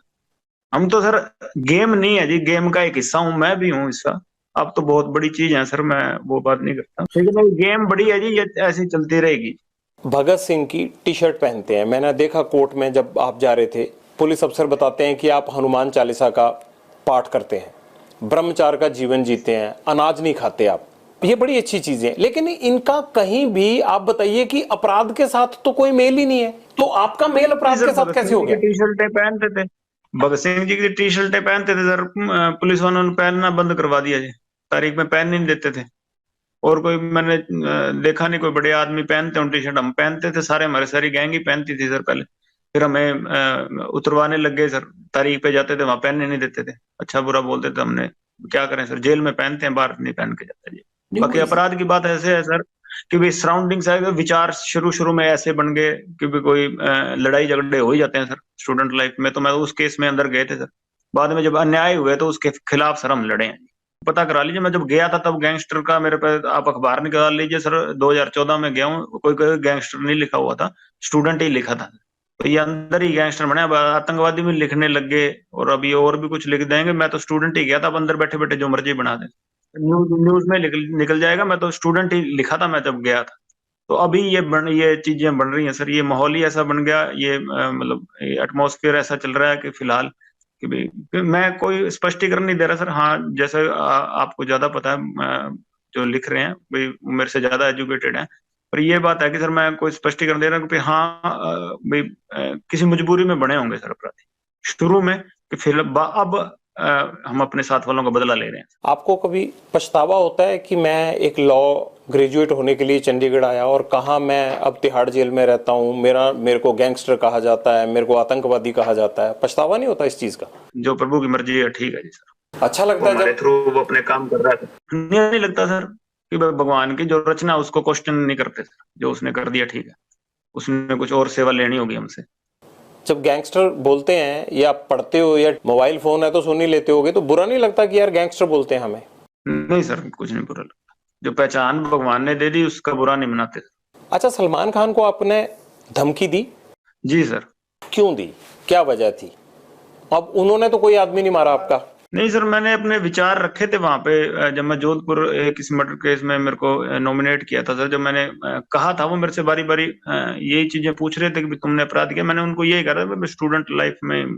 [SPEAKER 2] हम तो सर, गेम नहीं है जी, गेम का एक हिस्सा हूँ, मैं भी हूँ हिस्सा। अब तो बहुत बड़ी चीज है सर, मैं वो बात नहीं करता, लेकिन गेम बड़ी है जी, ये ऐसी चलती रहेगी।
[SPEAKER 1] भगत सिंह की टी शर्ट पहनते हैं, मैंने देखा कोर्ट में जब आप जा रहे थे, पुलिस अफसर बताते हैं कि आप हनुमान चालीसा का पाठ करते हैं, ब्रह्मचार्य का जीवन जीते हैं, अनाज नहीं खाते आप, ये बड़ी अच्छी चीजें हैं। लेकिन इनका कहीं भी आप बताइए कि अपराध के साथ तो कोई मेल ही नहीं है, तो आपका मेल अपराध के साथ कैसे हो गया?
[SPEAKER 2] टी शर्टें पहनते थे, भगत सिंह जी की टी शर्टें पहनते थे सर, पुलिस वालों ने पहनना बंद करवा दिया जी, तारीख में पहन नहीं देते थे। और कोई मैंने देखा नहीं कोई बड़े आदमी पहनते हैं टी शर्ट, हम पहनते थे सारे, हमारे सारी गैंग ही पहनती थी सर पहले। फिर हमें उतरवाने लग गए सर, तारीख पे जाते थे वहां पहनने नहीं देते थे, अच्छा बुरा बोलते थे। हमने क्या करें सर, जेल में पहनते हैं, बाहर नहीं पहन के जाते जी। बाकी अपराध की बात ऐसे है सर कि भाई सराउंडिंग से विचार शुरू शुरू में ऐसे बन गए कि भी कोई लड़ाई झगड़े हो ही जाते हैं सर स्टूडेंट लाइफ में। तो मैं उस केस में अंदर गए थे सर, बाद में जब अन्याय हुए तो उसके खिलाफ सर हम लड़े हैं। पता करा लीजिए, मैं जब गया था तब गैंगस्टर का मेरे पे आप अखबार निकाल लीजिए सर, 2014 में गया हूँ, कोई कोई गैंगस्टर नहीं लिखा हुआ था, स्टूडेंट ही लिखा था। तो ये अंदर ही गैंगस्टर बने, अब आतंकवादी भी लिखने लग गए और अभी और भी कुछ लिख देंगे। मैं तो स्टूडेंट ही गया था, अब अंदर बैठे बैठे जो मर्जी बना दे, न्यूज में निकल जाएगा। मैं तो स्टूडेंट ही लिखा था मैं जब गया था। तो अभी ये चीजें बन रही हैं सर, ये माहौल ही ऐसा बन गया, ये मतलब एटमॉस्फेयर ऐसा चल रहा है कि फिलहाल कि भाई मैं कोई स्पष्टीकरण नहीं दे रहा सर। हाँ, जैसे आपको ज्यादा पता है, जो लिख रहे हैं भाई मेरे से ज्यादा एजुकेटेड हैं, पर ये बात है कि सर मैं कोई स्पष्टीकरण दे रहा हूँ कि हाँ भाई किसी मजबूरी में बने होंगे सर अपराधी शुरू में, कि फिर अब हम अपने साथ वालों का बदला ले रहे हैं।
[SPEAKER 1] आपको कभी पछतावा होता है कि मैं एक लॉ ग्रेजुएट होने के लिए चंडीगढ़ आया और कहा मैं अब तिहाड़ जेल में रहता हूँ, मेरे को गैंगस्टर कहा जाता है, मेरे को आतंकवादी कहा जाता है, पछतावा नहीं होता इस चीज का?
[SPEAKER 2] जो प्रभु की मर्जी है, ठीक है जी सर।
[SPEAKER 1] अच्छा लगता है
[SPEAKER 2] हमारे थ्रू वो अपने काम कर रहा है, नहीं लगता सर कि भगवान की जो रचना उसको क्वेश्चन नहीं करते सर, जो उसने कर दिया ठीक है, उसने कुछ और सेवा लेनी होगी हमसे।
[SPEAKER 1] जब गैंगस्टर बोलते हैं या पढ़ते हो या मोबाइल फोन है तो सुन ही लेते होगे, तो बुरा नहीं लगता कि यार गैंगस्टर बोलते हैं हमें?
[SPEAKER 2] नहीं सर, कुछ नहीं बुरा लगता, जो पहचान भगवान ने दे दी उसका बुरा नहीं मनाते।
[SPEAKER 1] अच्छा, सलमान खान को आपने धमकी दी?
[SPEAKER 2] जी सर।
[SPEAKER 1] क्यों दी, क्या वजह थी? अब उन्होंने तो कोई आदमी नहीं मारा आपका।
[SPEAKER 2] नहीं सर, मैंने अपने विचार रखे थे वहां पे, जब मैं जोधपुर किसी मर्डर केस में मेरे को नॉमिनेट किया था सर, जब मैंने कहा था, वो मेरे से बारी बारी यही चीजें पूछ रहे थे कि तुमने अपराध किया। मैंने उनको यही कहा था, स्टूडेंट लाइफ में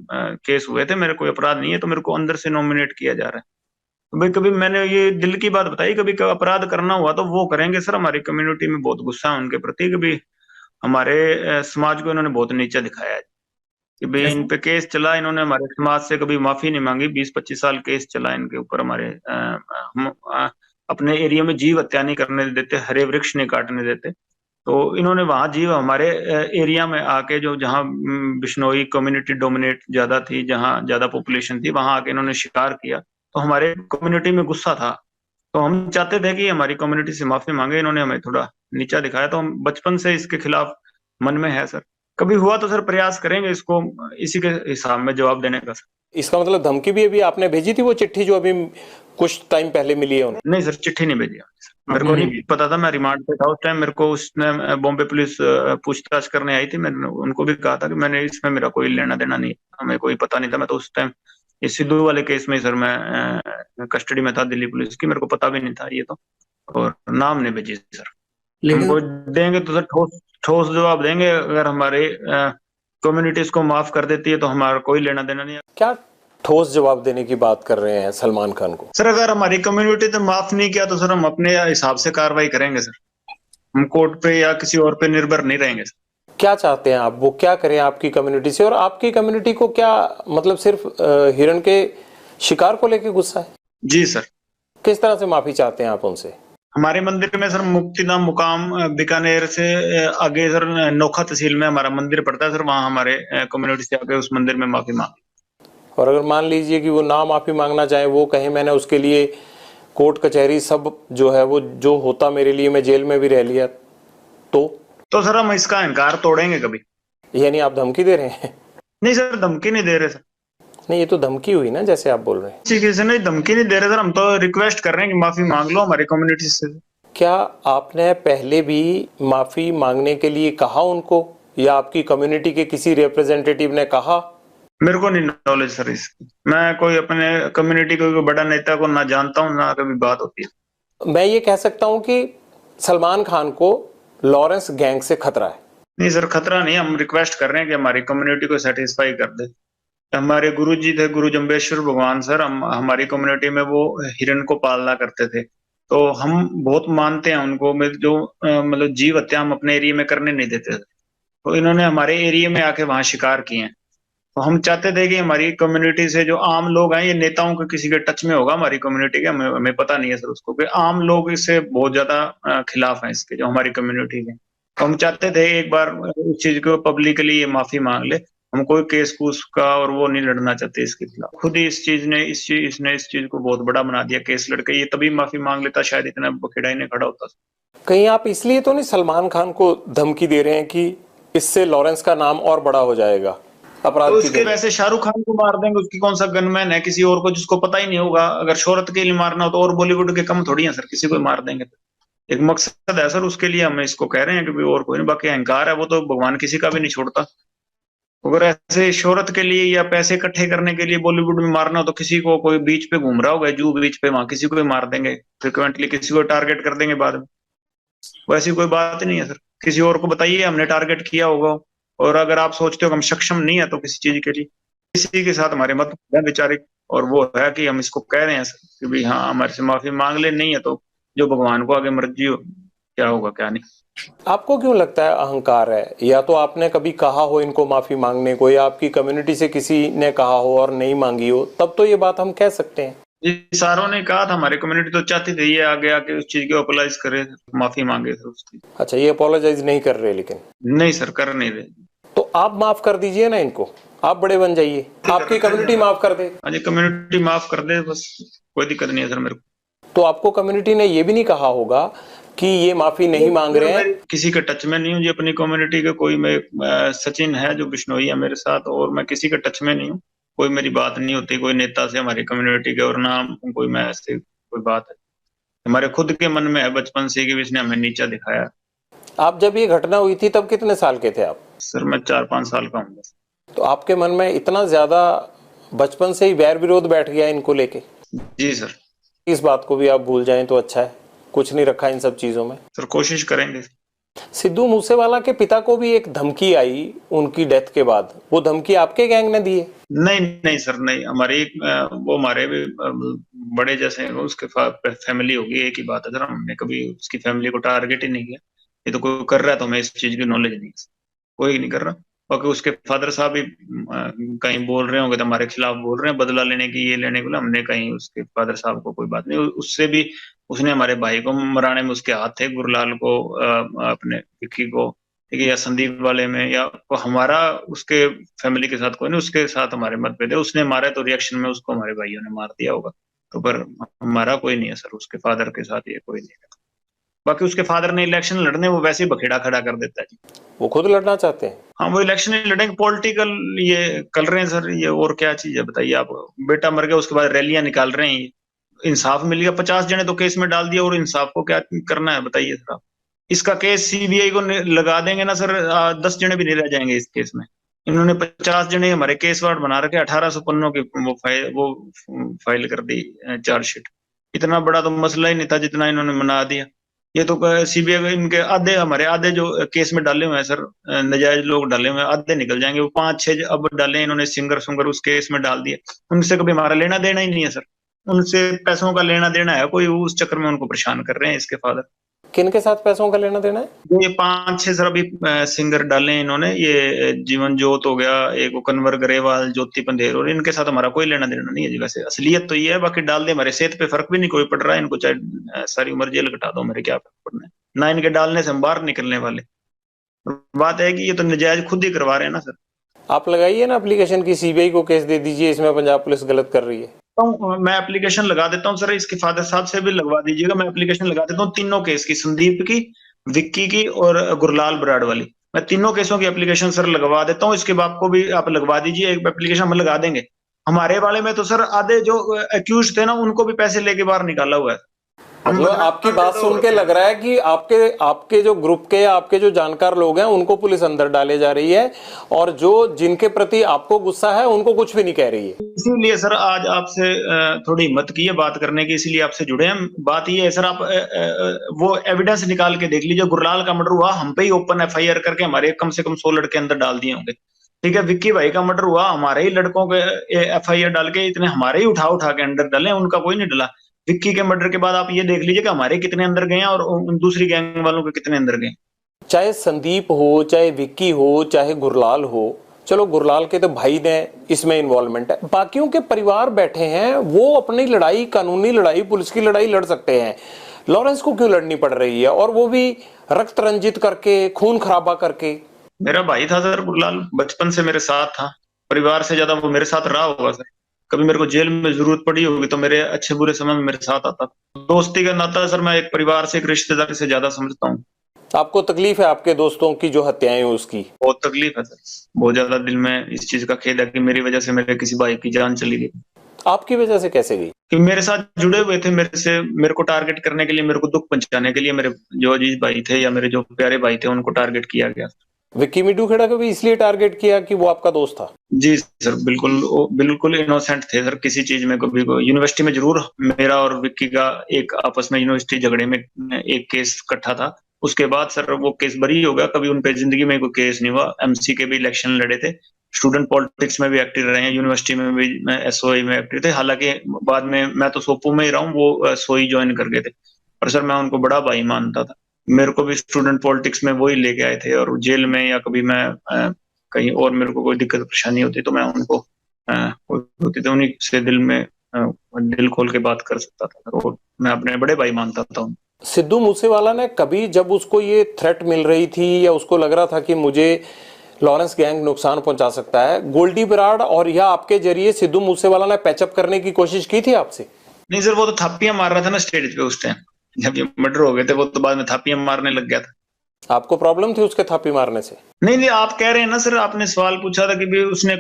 [SPEAKER 2] केस हुए थे, मेरे कोई अपराध नहीं है, तो मेरे को अंदर से नॉमिनेट किया जा रहा है। तो भाई कभी मैंने ये दिल की बात बताई, कभी अपराध करना हुआ तो वो करेंगे सर। हमारी कम्युनिटी में बहुत गुस्सा है उनके प्रति, कभी हमारे समाज को इन्होंने बहुत नीचा दिखाया है कि भाई इन पे केस चला, इन्होंने हमारे समाज से कभी माफी नहीं मांगी। 20-25 साल केस चला इनके ऊपर हमारे। हम अपने एरिया में जीव हत्या नहीं करने देते, हरे वृक्ष नहीं काटने देते, तो इन्होंने वहां जीव हमारे एरिया में आके, जो जहाँ बिश्नोई कम्युनिटी डोमिनेट ज्यादा थी, जहाँ ज्यादा पॉपुलेशन थी, वहां आके इन्होंने शिकार किया। तो हमारे कम्युनिटी में गुस्सा था, तो हम चाहते थे कि हमारी कम्युनिटी से माफी मांगे। इन्होंने हमें थोड़ा नीचा दिखाया, तो हम बचपन से इसके खिलाफ मन में है सर। कभी हुआ तो सर प्रयास करेंगे इसको इसी के हिसाब में जवाब देने का सर।
[SPEAKER 1] इसका मतलब धमकी भी अभी आपने भेजी थी, वो चिट्ठी जो अभी कुछ टाइम पहले मिली है उन्हें?
[SPEAKER 2] नहीं सर, चिट्ठी नहीं भेजी मेरे को नहीं पता था, मैं रिमांड पे था उस टाइम। मेरे को उसने बॉम्बे पुलिस पूछताछ करने आई थी, मैंने उनको भी कहा था कि मैंने इसमें मेरा कोई लेना देना नहीं, हमें कोई पता नहीं था। मैं तो उस टाइम इस सिद्धू वाले केस में सर मैं कस्टडी में था दिल्ली पुलिस की, मेरे को पता भी नहीं था ये तो। और नाम नहीं भेजी सर। हमको देंगे तो सर ठोस ठोस जवाब देंगे। अगर हमारे कम्युनिटीज को माफ कर देती है तो हमारा कोई लेना देना नहीं है।
[SPEAKER 1] क्या ठोस जवाब देने की बात कर रहे हैं सलमान खान को?
[SPEAKER 2] सर अगर हमारी कम्युनिटी ने माफ नहीं किया तो सर हम अपने हिसाब से कार्रवाई करेंगे सर। हम कोर्ट पे या किसी और पे निर्भर नहीं रहेंगे सर।
[SPEAKER 1] क्या चाहते हैं आप, वो क्या करें आपकी कम्युनिटी से? और आपकी कम्युनिटी को क्या मतलब सिर्फ हिरण के शिकार को लेके गुस्सा है?
[SPEAKER 2] जी सर।
[SPEAKER 1] किस तरह से माफी चाहते हैं आप उनसे?
[SPEAKER 2] हमारे मंदिर में सर मुक्तिधाम मुकाम बीकानेर से आगे सर नोखा तहसील में हमारा मंदिर पड़ता है सर, वहाँ हमारे कम्युनिटी से आके उस मंदिर में माफी मांगी।
[SPEAKER 1] और अगर मान लीजिए कि वो ना माफी मांगना चाहे, वो कहे मैंने उसके लिए कोर्ट कचहरी सब जो है वो जो होता मेरे लिए, मैं जेल में भी रह लिया, तो
[SPEAKER 2] सर हम इसका अहंकार तोड़ेंगे कभी।
[SPEAKER 1] यानी आप धमकी दे रहे हैं?
[SPEAKER 2] नहीं सर, धमकी नहीं दे रहे सर।
[SPEAKER 1] नहीं, ये तो धमकी हुई ना, जैसे आप बोल रहे हैं।
[SPEAKER 2] किसी से नहीं धमकी नहीं दे रहे सर, हम तो रिक्वेस्ट कर रहे हैं कि माफी मांग लो हमारी कम्युनिटी से।
[SPEAKER 1] क्या आपने पहले भी माफी मांगने के लिए कहा उनको, या आपकी कम्युनिटी के किसी रिप्रेजेंटेटिव ने कहा?
[SPEAKER 2] मेरे को नहीं नॉलेज सर इसकी। मैं कोई अपने कम्युनिटी को कोई बड़ा नेता को ना जानता हूँ ना कभी बात होती है।
[SPEAKER 1] मैं ये कह सकता हूँ कि सलमान खान को लॉरेंस गैंग से खतरा है।
[SPEAKER 2] नहीं सर, खतरा नहीं, हम रिक्वेस्ट कर रहे हैं कि हमारी कम्युनिटी को सेटिस्फाई कर दे। हमारे गुरु जी थे, गुरु जम्बेश्वर भगवान सर, हम हमारी कम्युनिटी में वो हिरण को पालना करते थे, तो हम बहुत मानते हैं उनको। जो मतलब जीव हत्या हम अपने एरिया में करने नहीं देते थे, तो इन्होंने हमारे एरिया में आके वहां शिकार किए हैं। तो हम चाहते थे कि हमारी कम्युनिटी से जो आम लोग हैं, ये नेताओं के किसी के टच में होगा हमारी कम्युनिटी के, हमें पता नहीं है सर उसको, कि आम लोग इससे बहुत ज्यादा खिलाफ हैं इसके, जो हमारी कम्युनिटी के। तो हम चाहते थे एक बार इस चीज को पब्लिकली ये माफी मांग ले। हम कोई केस कूस का और वो नहीं लड़ना चाहते इसके खिलाफ। खुद ही इस चीज ने इसने इस चीज को बहुत बड़ा बना दिया केस लड़के। ये तभी माफी मांग लेता, शायद इतना बखेड़ा ही नहीं खड़ा होता।
[SPEAKER 1] कहीं आप इसलिए तो नहीं सलमान खान को धमकी दे रहे हैं कि इससे लॉरेंस का नाम और बड़ा हो जाएगा अपराध
[SPEAKER 2] तो
[SPEAKER 1] की
[SPEAKER 2] उसके वैसे शाहरुख खान को मार देंगे, उसकी कौन सा गनमैन है किसी और को जिसको पता ही नहीं होगा। अगर शोहरत के लिए मारना हो तो और बॉलीवुड के कम थोड़ी है सर, किसी को मार देंगे। एक मकसद है सर, उसके लिए हम इसको कह रहे हैं कि और कोई नहीं। बाकी अहंकार है वो तो भगवान किसी का भी नहीं छोड़ता। अगर ऐसे शोहरत के लिए या पैसे इकट्ठे करने के लिए बॉलीवुड में मारना हो तो किसी को, कोई बीच पे घूम रहा होगा जू बीच पे, वहां किसी को भी मार देंगे फ्रिक्वेंटली, किसी को टारगेट कर देंगे बाद में। वैसी कोई बात नहीं है सर। किसी और को बताइए हमने टारगेट किया होगा, और अगर आप सोचते हो कि हम सक्षम नहीं है तो किसी चीज के लिए, किसी के साथ हमारे मत है वैचारिक, और वो है कि हम इसको कह रहे हैं सर कि भाई हाँ हमारे से माफी मांग ले, नहीं है तो जो भगवान को आगे मर्जी हो, क्या होगा क्या नहीं।
[SPEAKER 1] आपको क्यों लगता है अहंकार है? या तो आपने कभी कहा हो इनको माफी मांगने को, या आपकी कम्युनिटी से किसी ने कहा हो और नहीं मांगी हो, तब तो ये बात हम कह सकते हैं।
[SPEAKER 2] जी सारों ने कहा था, हमारी कम्युनिटी तो चाहती थी ये आगे आके उस चीज को अपोलाइज करे, माफी मांगे थे उसकी।
[SPEAKER 1] अच्छा, ये अपोलोजाइज नहीं कर रहे लेकिन?
[SPEAKER 2] नहीं सर, कर नहीं रहे।
[SPEAKER 1] तो आप माफ कर दीजिए ना इनको, आप बड़े बन जाइए, आपकी कम्युनिटी माफ कर दे।
[SPEAKER 2] हाँ जी, कम्युनिटी माफ कर दे बस, कोई दिक्कत नहीं है सर मेरे को।
[SPEAKER 1] तो आपको कम्युनिटी ने ये भी नहीं कहा होगा कि ये माफी नहीं मांग रहे हैं?
[SPEAKER 2] किसी के टच में नहीं हूँ जी अपनी कम्युनिटी के। कोई मैं सचिन है जो बिश्नोई है मेरे साथ, और मैं किसी के टच में नहीं हूँ। कोई मेरी बात नहीं होती कोई नेता से हमारी कम्युनिटी के, और ना कोई मैं ऐसे कोई बात है। हमारे खुद के मन में है बचपन से कि इसने हमें नीचा दिखाया।
[SPEAKER 1] आप जब ये घटना हुई थी तब कितने साल के थे आप?
[SPEAKER 2] सर मैं 4-5 साल का हूँ।
[SPEAKER 1] तो आपके मन में इतना ज्यादा बचपन से ही वैर विरोध बैठ गया इनको लेके?
[SPEAKER 2] जी सर।
[SPEAKER 1] इस बात को भी आप भूल जाएं तो अच्छा है, कुछ नहीं रखा इन सब चीजों में।
[SPEAKER 2] सर कोशिश करेंगे।
[SPEAKER 1] सिद्धू मूसेवाला के पिता को भी एक धमकी आई उनकी डेथ के बाद, वो धमकी आपके गैंग ने दी है?
[SPEAKER 2] नहीं नहीं सर, नहीं। हमारी वो हमारे भी बड़े जैसे उसके फैमिली होगी, एक ही बात है सर। हमने कभी उसकी फैमिली को टारगेट ही नहीं किया। ये तो कोई कर रहा है तो हमें इस चीज की नॉलेज नहीं है, कोई नहीं कर रहा। बाकी उसके फादर साहब भी कहीं बोल रहे होंगे तो हमारे खिलाफ बोल रहे हैं, बदला लेने की, ये लेने के। हमने कहीं उसके फादर साहब को कोई बात नहीं। उससे भी उसने हमारे भाई को मराने में उसके हाथ थे, गुरलाल को, अपने विक्की को, ठीक है, या संदीप वाले में, या हमारा उसके फैमिली के साथ कोई नहीं। उसके साथ हमारे मतभेद है, उसने मारा तो रिएक्शन में उसको हमारे भाइयों ने मार दिया होगा। तो पर हमारा कोई नहीं है सर उसके फादर के साथ, ये कोई नहीं है। बाकी उसके फादर ने इलेक्शन लड़ने, वो वैसे ही बखेड़ा खड़ा कर देता है जी।
[SPEAKER 1] वो खुद लड़ना चाहते हैं?
[SPEAKER 2] हाँ, वो इलेक्शन ही लड़ेंगे, पॉलिटिकल ये कर रहे हैं सर। ये और क्या चीज है बताइए आप? बेटा मर गया उसके बाद रैलियां निकाल रहे हैं, इंसाफ मिल गया, 50 जने तो केस में डाल दिया और इंसाफ को क्या करना है बताइए सर आप। इसका केस सीबीआई को लगा देंगे ना सर, 10 जने भी नहीं रह जाएंगे इस केस में। इन्होंने 50 जने हमारे केस वार्ड बना रखे, 1800 पन्नों की वो फाइल कर दी चार्जशीट। इतना बड़ा तो मसला ही नहीं था जितना इन्होंने बना दिया। ये तो सीबीआई इनके आधे, हमारे आधे जो केस में डाले हुए हैं सर, नजायज लोग डाले हुए हैं, आधे निकल जाएंगे। वो 5-6 अब डाले इन्होंने, सिंगर सुंगर उस केस में डाल दिए। उनसे कभी हमारा लेना देना ही नहीं है सर, उनसे पैसों का लेना देना है कोई, उस चक्कर में उनको परेशान कर रहे हैं इसके फादर।
[SPEAKER 1] किन के साथ पैसों का लेना देना है?
[SPEAKER 2] ये 5-6 सर अभी सिंगर डाले इन्होंने, ये जीवन जोत हो गया, एक वो कन्वर ग्रेवाल, ज्योति पंधेर, और इनके साथ हमारा कोई लेना देना नहीं है जी। वैसे असलियत तो ये है, बाकी डाल दे, हमारे सेहत पे फर्क भी नहीं कोई पड़ रहा है इनको, चाहे सारी उम्र जेल कटा दो, मेरे क्या फर्क पड़ना है ना। इनके डालने से हम बाहर निकलने वाले। बात है कि ये तो नजायज खुद ही करवा रहे हैं ना सर।
[SPEAKER 1] आप लगाइए ना एप्लीकेशन की, सीबीआई को केस दे दीजिए, इसमें पंजाब पुलिस गलत कर रही है।
[SPEAKER 2] तो मैं एप्लीकेशन लगा देता हूँ सर, इसके फादर साहब से भी लगवा दीजिएगा। मैं एप्लीकेशन लगा देता हूँ तीनों केस की, संदीप की, विक्की की और गुरलाल बराड़ वाली। मैं तीनों केसों की एप्लीकेशन सर लगवा देता हूँ। इसके बाप को भी आप लगवा दीजिए, एक एप्लीकेशन हम लगा देंगे। हमारे वाले में तो सर आधे जो अक्यूज थे ना, उनको भी पैसे लेके बाहर निकाला हुआ है।
[SPEAKER 1] मतलब आपकी बात सुन के लग रहा है कि आपके आपके जो ग्रुप के, आपके जो जानकार लोग हैं, उनको पुलिस अंदर डाले जा रही है, और जो जिनके प्रति आपको गुस्सा है उनको कुछ भी नहीं कह रही है।
[SPEAKER 2] इसीलिए सर आज आपसे थोड़ी हिम्मत की है बात करने की, इसीलिए आपसे जुड़े हैं। बात ये है सर, आप वो एविडेंस निकाल के देख लीजिए। गुरलाल का मर्डर हुआ, हम पे ही ओपन एफआईआर करके हमारे कम से कम 100 लड़के अंदर डाल दिए होंगे। ठीक है, विक्की भाई का मर्डर हुआ, हमारे ही लड़कों के एफआईआर डाल के इतने हमारे ही उठा उठा के अंदर डाले, उनका कोई नहीं डला। विक्की के मर्डर के बाद आप ये देख लीजिए कि हमारे कितने अंदर गए हैं और दूसरी गैंग वालों के कितने अंदर गए।
[SPEAKER 1] चाहे संदीप हो, चाहे विक्की हो, चाहे गुरलाल हो, चलो गुरलाल के तो भाई ने इसमें इन्वॉल्वमेंट है, बाकियों के परिवार बैठे हैं, वो अपनी लड़ाई, कानूनी लड़ाई, पुलिस की लड़ाई लड़ सकते हैं। लॉरेंस को क्यों लड़नी पड़ रही है, और वो भी रक्त रंजित करके, खून खराबा करके?
[SPEAKER 2] मेरा भाई था सर गुरलाल, बचपन से मेरे साथ था, परिवार से ज्यादा वो मेरे साथ रहा होगा सर। कभी मेरे को जेल में जरूरत पड़ी होगी तो मेरे अच्छे बुरे समय में मेरे साथ आता। दोस्ती का नाता सर मैं एक परिवार से, एक रिश्तेदार से ज्यादा समझता हूँ।
[SPEAKER 1] आपको तकलीफ है आपके दोस्तों की जो हत्याएं हुई उसकी?
[SPEAKER 2] बहुत तकलीफ है सर, बहुत ज्यादा दिल में इस चीज का खेद है कि मेरी वजह से मेरे किसी भाई की जान चली गई।
[SPEAKER 1] आपकी वजह से कैसे गई?
[SPEAKER 2] कि मेरे साथ जुड़े हुए थे, मेरे को टारगेट करने के लिए, मेरे को दुख पहुंचाने के लिए, मेरे जो अजीज भाई थे या मेरे जो प्यारे भाई थे उनको टारगेट किया गया।
[SPEAKER 1] विक्की मिड्डू खेड़ा को भी इसलिए टारगेट किया कि वो आपका दोस्त था?
[SPEAKER 2] जी सर, बिल्कुल इनोसेंट थे सर किसी चीज में। कभी यूनिवर्सिटी में जरूर मेरा और विक्की का एक आपस में यूनिवर्सिटी झगड़े में एक केस इकट्ठा था, उसके बाद सर वो केस बरी हो गया। कभी उन पे जिंदगी में कोई केस नहीं हुआ। एमसी के भी इलेक्शन लड़े थे, स्टूडेंट पॉलिटिक्स में भी एक्टिव रहे हैं, यूनिवर्सिटी में भी एसओई में एक्टिव थे। हालांकि बाद में मैं तो सोपू में ही रहा हूँ, वो सोई ज्वाइन कर गए थे, पर सर मैं उनको बड़ा भाई मानता था। मेरे को भी स्टूडेंट पॉलिटिक्स में वही लेके आए थे, और जेल में या कभी मैं कहीं और मेरे को कोई दिक्कत परेशानी होती तो मैं उनको होती तो उन्हीं से दिल खोल के बात कर सकता था, और मैं अपने बड़े भाई मानता था उनको।
[SPEAKER 1] सिद्धू मूसेवाला ने कभी, जब उसको ये थ्रेट मिल रही थी या उसको लग रहा था कि मुझे लॉरेंस गैंग नुकसान पहुंचा सकता है, गोल्डी बराड़ और या आपके जरिए सिद्धू मूसेवाला ने पैचअप करने की कोशिश की थी आपसे?
[SPEAKER 2] नहीं सर, वो तो थापियां मार रहा था ना स्टेज पे उस टाइम, जब ये मर्डर हो गए थे वो तो बाद में थापियां मारने लग गया था।
[SPEAKER 1] आपको प्रॉब्लम थी उसके थापी मारने से?
[SPEAKER 2] नहीं, आप कह रहे हैं ना सर, आपने सवाल पूछा था कि भी उसने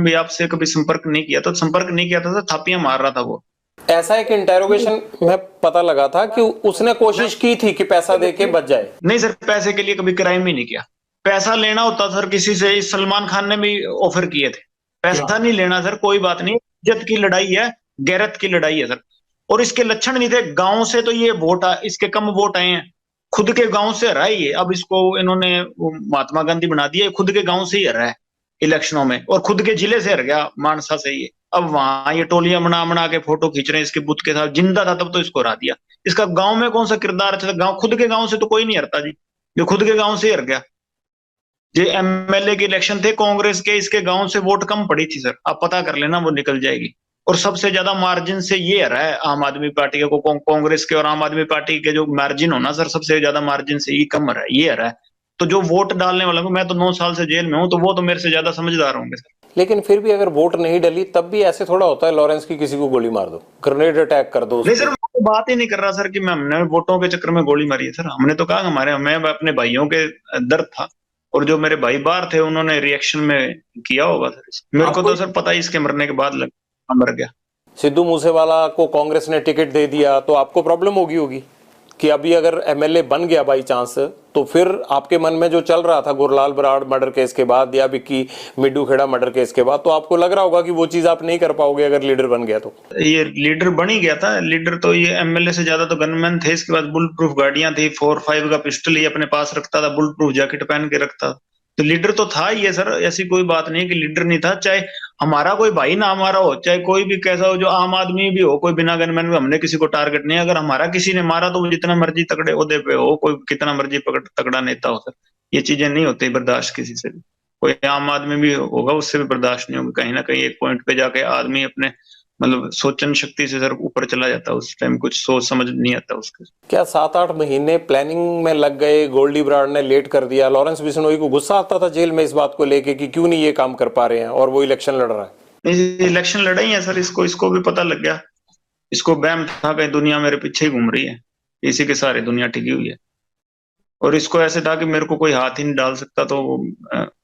[SPEAKER 2] भी आपसे कभी संपर्क नहीं किया, तो संपर्क नहीं किया था सर, थापियां मार रहा था वो।
[SPEAKER 1] ऐसा एक इंटेरोगेशन में पता लगा था कि उसने कोशिश की थी कि पैसा देके बच जाए।
[SPEAKER 2] नहीं सर, पैसे के लिए कभी क्राइम ही नहीं किया। पैसा लेना होता सर किसी से, सलमान खान ने भी ऑफर किए थे। पैसा नहीं लेना सर, कोई बात नहीं, इज्जत की लड़ाई है, गैरत की लड़ाई है सर। और इसके लक्षण नहीं थे गांव से, तो ये वोट इसके कम वोट आए हैं, खुद के गांव से हरा ही है। अब इसको इन्होंने महात्मा गांधी बना दिया, खुद के गांव से ही हरा है इलेक्शनों में, और खुद के जिले से हर गया, मानसा से ही। अब वहां ये टोलियां बना के फोटो खींच रहे हैं इसके बुत के साथ। जिंदा था तब तो इसको हरा दिया। इसका गांव में कौन सा किरदार अच्छा था? गांव, खुद के गांव से तो कोई नहीं हरता जी, जो खुद के गांव से हर गया। ये एमएलए के इलेक्शन थे कांग्रेस के, इसके गांव से वोट कम पड़ी थी सर, आप पता कर लेना, वो निकल जाएगी। और सबसे ज्यादा मार्जिन से ये हरा है आम आदमी पार्टी को, कांग्रेस के और आम आदमी पार्टी के जो मार्जिन हो ना सर, सबसे ज्यादा मार्जिन से ये कम हरा है, ये हरा है। तो जो वोट डालने वाला, मैं तो 9 साल से जेल में हूं, तो वो तो मेरे से ज्यादा समझदार होंगे सर।
[SPEAKER 1] लेकिन फिर भी अगर वोट नहीं डली तब भी ऐसे थोड़ा होता है लॉरेंस की किसी को गोली मार दो, ग्रेनेड अटैक कर दो।
[SPEAKER 2] नहीं सर, मैं बात ही नहीं कर रहा सर कि हमने वोटों के चक्कर में गोली मारी है सर। हमने तो कहा मैं अपने भाइयों के दर्द था, और जो मेरे भाई बाहर थे उन्होंने रिएक्शन में किया होगा सर। मेरे को तो सर पता ही इसके मरने के बाद मर गया।
[SPEAKER 1] सिद्धू मूसेवाला को कांग्रेस ने टिकट दे दिया तो आपको प्रॉब्लम होगी कि अभी अगर एमएलए बन गया बाई चांस, तो फिर आपके मन में जो चल रहा था गुरलाल बराड़ मर्डर केस के बाद या विक्की मिड्डू खेड़ा मर्डर केस के बाद, तो आपको लग रहा होगा कि वो चीज आप नहीं कर पाओगे अगर लीडर बन गया तो।
[SPEAKER 2] ये लीडर बन ही गया था। लीडर तो ये एमएलए से ज्यादा तो गनमैन थे। इसके बाद बुलेट प्रूफ गाड़ियां थी, 4-5 का पिस्टल ही अपने पास रखता था, बुलेट प्रूफ जैकेट पहन के रखता था। तो लीडर तो था ही है सर, ऐसी कोई बात नहीं कि लीडर नहीं था। चाहे हमारा कोई भाई ना हमारा हो, चाहे कोई भी कैसा हो, जो आम आदमी भी हो, कोई बिना गनमैन में, हमने किसी को टारगेट नहीं। अगर हमारा किसी ने मारा तो वो जितना मर्जी तगड़े ओहदे पे हो, कोई कितना मर्जी तगड़ा नेता हो सर, ये चीजें नहीं होती बर्दाश्त किसी से भी। कोई आम आदमी भी होगा उससे भी बर्दाश्त नहीं होगी। कहीं ना कहीं एक पॉइंट पे जाके आदमी अपने मतलब सोचन शक्ति से सर ऊपर चला जाता है। उस टाइम कुछ सोच समझ नहीं आता उसके।
[SPEAKER 1] क्या 7-8 महीने प्लानिंग में लग गए, गोल्डी बराड़ ने लेट कर दिया, लॉरेंस बिश्नोई को गुस्सा आता था जेल में इस बात को लेके कि क्यों नहीं ये काम कर पा रहे हैं, और वो इलेक्शन लड़ रहा है।
[SPEAKER 2] इलेक्शन लड़ाई है सर, इसको भी पता लग गया। इसको बैम था कहीं दुनिया मेरे पीछे ही घूम रही है, इसी के सारे दुनिया टिकी हुई है। और इसको ऐसे था कि मेरे को कोई हाथ ही नहीं डाल सकता। तो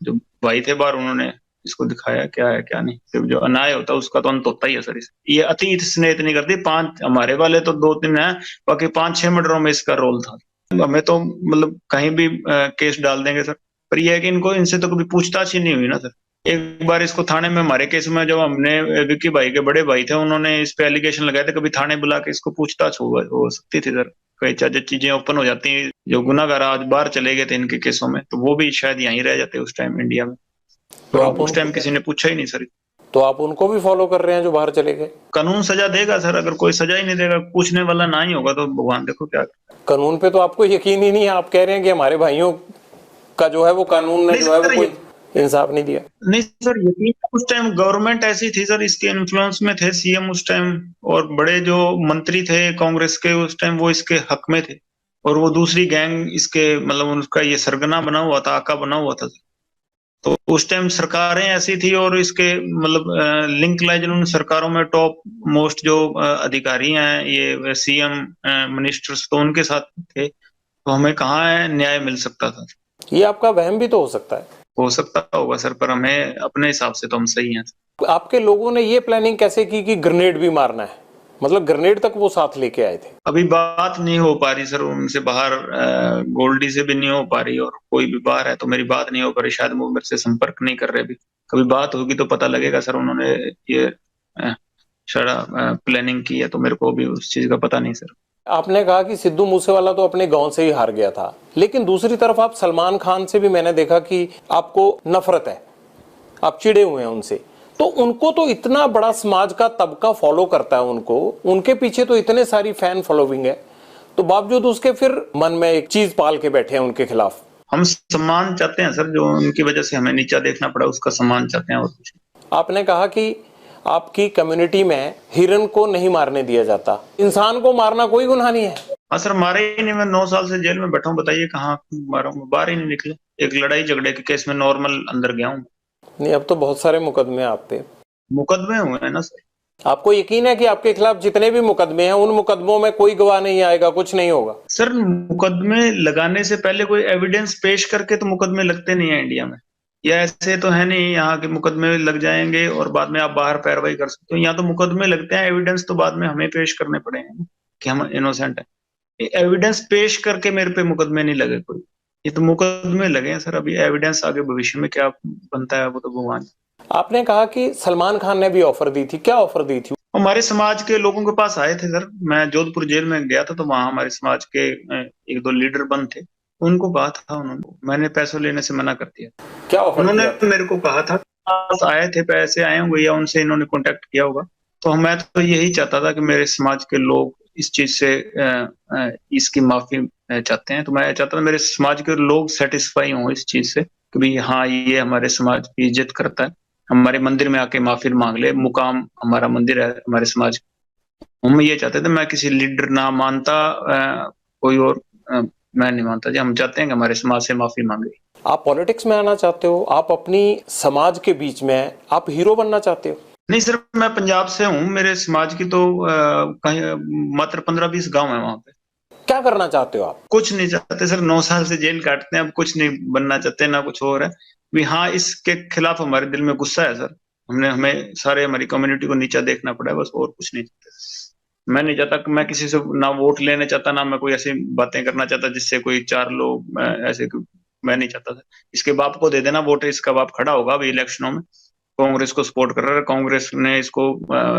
[SPEAKER 2] जो भाई थे बाहर, उन्होंने इसको दिखाया क्या है क्या नहीं। सिर्फ जो अन्याय होता है उसका तो अंत होता ही है सर। ये अतीत स्नेह नहीं करती। 5 हमारे वाले तो 2-3 है, बाकी 5-6 मर्डरों में इसका रोल था। हमें तो मतलब कहीं भी केस डाल देंगे सर। पर यह है कि इनसे तो कभी पूछताछ ही नहीं हुई ना सर। एक बार इसको थाने में, हमारे केस में जब हमने, विक्की भाई के बड़े भाई थे, उन्होंने इस पे एलिगेशन लगाए थे, कभी थाने बुला के इसको पूछताछ हो सकती थी सर। कई चीजें ओपन हो जाती हैं। जो गुनाहगार आज बाहर चले गए थे इनके केसों में, तो वो भी शायद यहीं रह जाते उस टाइम इंडिया में।
[SPEAKER 1] तो
[SPEAKER 2] और
[SPEAKER 1] आप
[SPEAKER 2] उस टाइम किसी ने पूछा ही नहीं सर।
[SPEAKER 1] तो आप उनको भी फॉलो कर रहे हैं जो बाहर चले गए?
[SPEAKER 2] कानून सजा देगा सर। अगर कोई सजा ही नहीं देगा, पूछने वाला ना ही होगा, तो भगवान देखो क्या।
[SPEAKER 1] कानून पे तो आपको यकीन ही नहीं है। आप कह रहे हैं कि हमारे भाइयों का जो है वो कानून ने जो है वो कोई इंसाफ नहीं दिया।
[SPEAKER 2] नहीं सर, यकीन उस टाइम गवर्नमेंट ऐसी थी सर, इसके इन्फ्लुएंस में थे सीएम उस टाइम, और बड़े जो मंत्री थे कांग्रेस के उस टाइम, वो इसके हक में थे। और वो दूसरी गैंग इसके मतलब उनका ये सरगना बना हुआ था, आका बना हुआ था। तो उस टाइम सरकारें ऐसी थी, और इसके मतलब लिंक लाए जिन सरकारों में टॉप मोस्ट जो अधिकारी हैं, ये सीएम मिनिस्टर्स, तो उनके साथ थे। तो हमें कहाँ है न्याय मिल सकता था।
[SPEAKER 1] ये आपका वहम भी तो हो सकता है।
[SPEAKER 2] हो सकता होगा सर, पर हमें अपने हिसाब से तो हम सही हैं।
[SPEAKER 1] आपके लोगों ने ये प्लानिंग कैसे की कि ग्रेनेड भी मारना है? मतलब ग्रेनेड तक वो साथ लेके आए थे।
[SPEAKER 2] अभी बात नहीं हो पा रही सर उनसे बाहर, गोल्डी से भी नहीं हो पा रही, और कोई भी बाहर है तो मेरी बात नहीं हो पा रही। शायद वो मेरे से संपर्क नहीं कर रहे अभी। कभी बात होगी तो पता लगेगा सर। उन्होंने ये शायद प्लानिंग की है, तो मेरे को भी उस चीज का पता नहीं सर।
[SPEAKER 1] आपने कहा कि सिद्धू मूसेवाला तो अपने गांव से ही हार गया था, लेकिन दूसरी तरफ आप सलमान खान से भी मैंने देखा कि आपको नफरत है, आप चिढ़े हुए हैं उनसे। तो उनको तो इतना बड़ा समाज का तबका फॉलो करता है उनको, उनके पीछे तो इतने सारी फैन फॉलोइंग है, तो बावजूद उसके फिर मन में एक चीज पाल के बैठे हैं उनके खिलाफ।
[SPEAKER 2] हम सम्मान चाहते हैं सर, जो उनकी वजह से हमें नीचा देखना पड़ा, उसका सम्मान चाहते हैं और कुछ।
[SPEAKER 1] आपने कहा कि आपकी कम्युनिटी में हिरन को नहीं मारने दिया जाता, इंसान को मारना कोई गुनाह नहीं है।
[SPEAKER 2] हाँ सर, मारे ही नहीं। मैं 9 साल से जेल में बैठा हूँ, बताइए कहाँ मारा हूँ? बाहर ही नहीं निकले। एक लड़ाई झगड़े के केस में नॉर्मल अंदर गया हूँ।
[SPEAKER 1] नहीं, अब तो बहुत सारे मुकदमे आप पे।
[SPEAKER 2] मुकदमे हुए हैं ना सर।
[SPEAKER 1] आपको यकीन है कि आपके खिलाफ जितने भी मुकदमे हैं, उन मुकदमों में कोई गवाह नहीं आएगा, कुछ नहीं होगा?
[SPEAKER 2] सर, मुकदमे लगाने से पहले कोई एविडेंस पेश करके तो मुकदमे लगते नहीं है इंडिया में। या ऐसे तो है नहीं यहाँ के मुकदमे लग जाएंगे और बाद में आप बाहर पैरवाई कर सकते हो। यहाँ तो मुकदमे लगते हैं, एविडेंस तो बाद में हमें पेश करने पड़ेंगे कि हम इनोसेंट हैं। एविडेंस पेश करके मेरे पे मुकदमे नहीं लगे कोई, ये तो मुकदमे लगे हैं सर। अभी एविडेंस आगे भविष्य में क्या बनता है वो तो भगवान। आपने
[SPEAKER 1] कहा कि सलमान खान ने भी ऑफर दी थी, क्या ऑफर दी थी?
[SPEAKER 2] हमारे समाज के लोगों के पास आए थे सर। मैं जोधपुर जेल में गया था, तो वहां हमारे समाज के 1-2 लीडर बंद थे। उनको कहा था उन्होंने, मैंने पैसों लेने से मना कर दिया।
[SPEAKER 1] क्या ऑफर?
[SPEAKER 2] उन्होंने मेरे को कहा था पास आए थे, पैसे आए होंगे या उनसे इन्होंने कांटेक्ट किया होगा। तो मैं तो यही चाहता था कि मेरे समाज के लोग इस चीज से इसकी माफी चाहते हैं। तो मैं चाहता था मेरे समाज के लोग सेटिस्फाई हों इस चीज से कि भाई हाँ, ये हमारे समाज की इज्जत करता है, हमारे मंदिर में आके माफी मांग ले। मुकाम हमारा मंदिर है हमारे समाज। हम ये चाहते थे। मैं किसी लीडर ना मानता, कोई और मैं नहीं मानता जी। हम चाहते हैं कि हमारे समाज से माफी मांगे।
[SPEAKER 1] आप पॉलिटिक्स में आना चाहते हो, आप अपनी समाज के बीच में आप हीरो बनना चाहते हो?
[SPEAKER 2] नहीं सर, मैं पंजाब से हूँ। मेरे समाज की तो कहीं मात्र 15-20 गांव है वहां पे।
[SPEAKER 1] क्या करना चाहते हो आप?
[SPEAKER 2] कुछ नहीं चाहते सर। 9 साल से जेल काटते हैं, अब कुछ नहीं बनना चाहते, ना कुछ और है भी। हाँ, इसके खिलाफ हमारे दिल में गुस्सा है सर। हमें सारे हमारी कम्युनिटी को नीचा देखना पड़ा है बस, और कुछ नहीं चाहते। मैं नहीं चाहता कि मैं किसी से ना वोट लेने चाहता, ना मैं कोई ऐसी बातें करना चाहता जिससे कोई चार लोग ऐसे मैं नहीं चाहता था। इसके बाप को दे देना वोट, इसका बाप खड़ा होगा अभी इलेक्शनों में, कांग्रेस को सपोर्ट कर रहा है, कांग्रेस ने इसको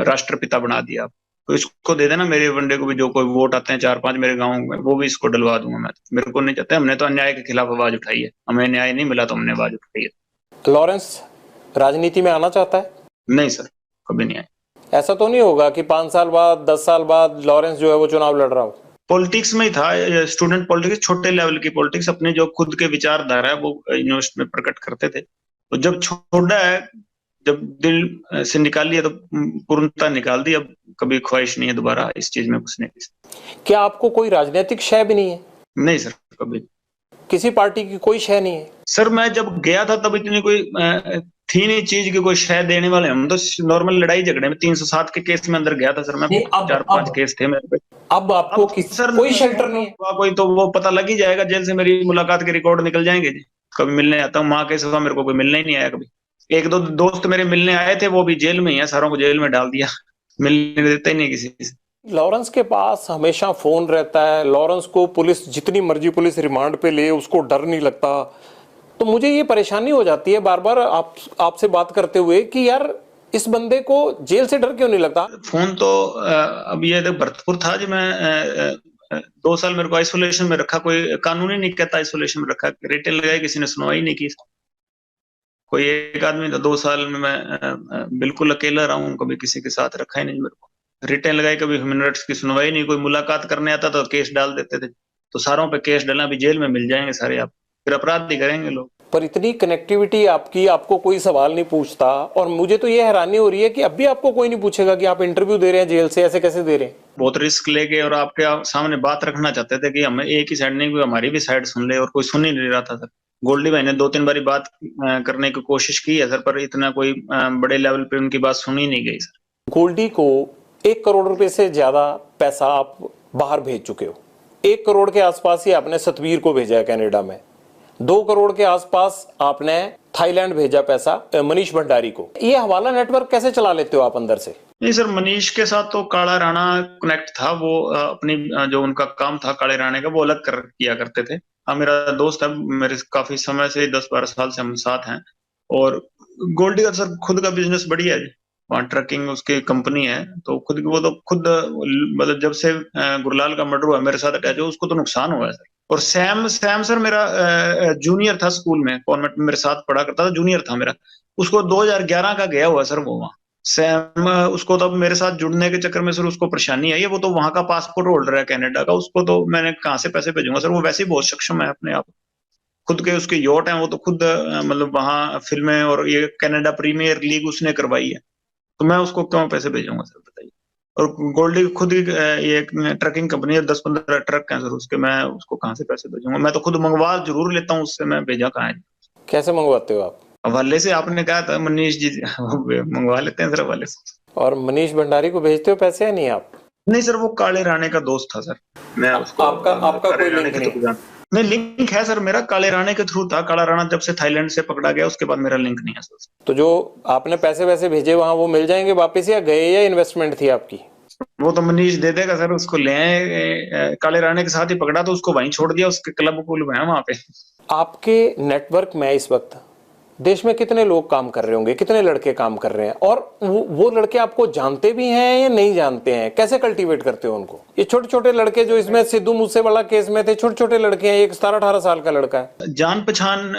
[SPEAKER 2] राष्ट्रपिता बना दिया, तो इसको दे देना मेरे वनडे को भी। जो कोई वोट आते हैं 4-5 मेरे गांव में, वो भी इसको डलवा दूंगा मैं। मेरे को नहीं चाहते, हमने तो अन्याय के खिलाफ आवाज उठाई है, हमें न्याय नहीं मिला तो हमने आवाज उठाई है।
[SPEAKER 1] लॉरेंस राजनीति में आना चाहता है?
[SPEAKER 2] नहीं सर, कभी नहीं आए।
[SPEAKER 1] ऐसा तो नहीं होगा कि 5 साल बाद 10 साल बाद लॉरेंस जो है वो चुनाव लड़ रहा हो?
[SPEAKER 2] पॉलिटिक्स में ही था, स्टूडेंट पॉलिटिक्स, छोटे लेवल की पॉलिटिक्स, अपने जो खुद के विचारधारा है वो यूनिवर्सिटी में प्रकट करते थे। तो जब छोड़ा है, जब दिल से निकाल लिया तो पूर्णता निकाल दी। अब कभी ख्वाहिश नहीं है दोबारा इस चीज में घुसने की।
[SPEAKER 1] क्या आपको कोई राजनीतिक शय भी नहीं है?
[SPEAKER 2] नहीं सर, कभी
[SPEAKER 1] किसी पार्टी की कोई शय नहीं है?
[SPEAKER 2] सर, मैं जब गया था तब इतनी कोई थी नहीं चीज की कोई शय देने वाले। हम तो नॉर्मल लड़ाई झगड़े में 307 के केस में अंदर गया था सर मैं। 4-5 केस थे मेरे पे।
[SPEAKER 1] अब आपको
[SPEAKER 2] सर
[SPEAKER 1] कोई शेल्टर नहीं है?
[SPEAKER 2] कोई तो वो पता लग ही जाएगा, जेल से मेरी मुलाकात के रिकॉर्ड निकल जाएंगे जी। कभी मिलने आता हूँ, माँ के सिवा मेरे को कोई मिलने ही नहीं आया कभी। 1-2 दोस्त मेरे मिलने आए थे, वो भी जेल में ही है, सारों को जेल में डाल दिया, मिलने देते ही नहीं किसी से।
[SPEAKER 1] लॉरेंस के पास हमेशा फोन रहता है, लॉरेंस को पुलिस जितनी मर्जी पुलिस रिमांड पे ले उसको डर नहीं लगता। तो मुझे ये परेशानी हो जाती है बार बार आपसे बात करते हुए कि यार इस बंदे को जेल से डर क्यों नहीं लगता?
[SPEAKER 2] फोन तो अब ये भरतपुर था जी, मैं 2 साल मेरे को आइसोलेशन में रखा। कोई कानूनी नहीं कहता आइसोलेशन में रखा, रिटेन लगाई, किसी ने सुनवाई नहीं की। कोई एक आदमी था, 2 साल में मैं बिल्कुल अकेला रहा हूँ, कभी किसी के साथ रखा ही नहीं मेरे को। रिटेन लगाई, कभी ह्यूमन राइट्स की सुनवाई नहीं। कोई मुलाकात करने आता तो केस डाल देते थे, तो सारों पे केस डालना, अभी जेल में मिल जाएंगे सारे, आप फिर अपराध भी करेंगे लोग।
[SPEAKER 1] पर इतनी कनेक्टिविटी आपकी, आपको कोई सवाल नहीं पूछता। और मुझे तो ये हैरानी हो रही है कि अभी आपको कोई नहीं पूछेगा कि आप इंटरव्यू दे रहे हैं जेल से, ऐसे कैसे दे रहे हैं?
[SPEAKER 2] बहुत रिस्क लेके और आपके सामने बात रखना चाहते थे कि हमें एक ही साइड नहीं, कोई हमारी भी साइड सुन ले, और कोई सुन ही नहीं रहा था सर। गोल्डी भाई ने 2-3 बारी बात करने की कोशिश की है सर, पर इतना कोई बड़े लेवल पे उनकी बात सुनी नहीं गई सर।
[SPEAKER 1] गोल्डी को 1 करोड़ रुपए से ज्यादा पैसा आप बाहर भेज चुके हो। 1 करोड़ के आसपास ही आपने सतवीर को भेजा है कनाडा में। 2 करोड़ के आसपास आपने थाईलैंड भेजा पैसा मनीष भंडारी को। ये हवाला नेटवर्क कैसे चला लेते हो आप अंदर से?
[SPEAKER 2] नहीं सर, मनीष के साथ तो काला राणा कनेक्ट था। वो अपनी जो उनका काम था काले राणे का, वो अलग किया करते थे। हाँ, मेरा दोस्त है, मेरे काफी समय से 10-12 साल से हम साथ हैं। और गोल्डी का सर खुद का बिजनेस बढ़िया है जी, वहाँ ट्रकिंग उसकी कंपनी है, तो खुद वो तो खुद मतलब जब से गुरलाल का मर्डर हुआ मेरे साथ अटैच हो, उसको तो नुकसान हुआ है सर। और सैम सर मेरा जूनियर था स्कूल में, कॉन्वेंट में मेरे साथ पढ़ा करता था, जूनियर था मेरा। उसको 2011 का गया हुआ सर वो वहाँ। सैम उसको तो अब मेरे साथ जुड़ने के चक्कर में सर उसको परेशानी आई है। वो तो वहां का पासपोर्ट होल्डर है कनाडा का, उसको तो मैंने कहाँ से पैसे भेजूंगा सर। वो वैसे ही बहुत सक्षम है अपने आप, खुद के उसके यॉट हैं, वो तो खुद मतलब वहां फिल्में और ये कनाडा प्रीमियर लीग उसने करवाई है, तो मैं उसको क्यों पैसे भेजूंगा सर, बताइए। और गोल्डी खुद ही ये ट्रकिंग कंपनी है, 10-15 ट्रक हैं सर उसके, मैं उसको कहाँ से पैसे भेजूंगा। मैं तो खुद मंगवा जरूर लेता हूँ उससे, मैं भेजा कहाँ है।
[SPEAKER 1] कैसे मंगवाते हो आप?
[SPEAKER 2] हवाले से, आपने कहा था मनीष जी मंगवा लेते हैं सर हवाले से।
[SPEAKER 1] और मनीष भंडारी को भेजते हो पैसे या नहीं आप?
[SPEAKER 2] नहीं सर, वो काले राणे का दोस्त था सर। मैं उसको
[SPEAKER 1] आपका कोई लिंक नहीं?
[SPEAKER 2] नहीं, लिंक है सर मेरा, काले राणे के थ्रू था। काला राणा जब से थाईलैंड से पकड़ा गया उसके बाद मेरा लिंक नहीं है सर।
[SPEAKER 1] तो जो आपने पैसे वैसे भेजे वहां, वो मिल जाएंगे वापस या गए, या इन्वेस्टमेंट थी आपकी?
[SPEAKER 2] वो तो मनीष दे देगा सर, उसको ले आए, काले राणे के साथ ही पकड़ा तो उसको वहीं छोड़ दिया, उसके क्लब कुल में वहां पे।
[SPEAKER 1] आपके नेटवर्क में इस वक्त देश में कितने लोग काम कर रहे होंगे, कितने लड़के काम कर रहे हैं? और वो लड़के आपको जानते भी हैं या नहीं जानते हैं? कैसे कल्टीवेट करते हो उनको? ये छोटे छोटे लड़के जो इसमें सिद्धू मूसेवाला केस में थे, छोटे छोटे लड़के हैं, एक 17-18 साल का लड़का है।
[SPEAKER 2] जान पहचान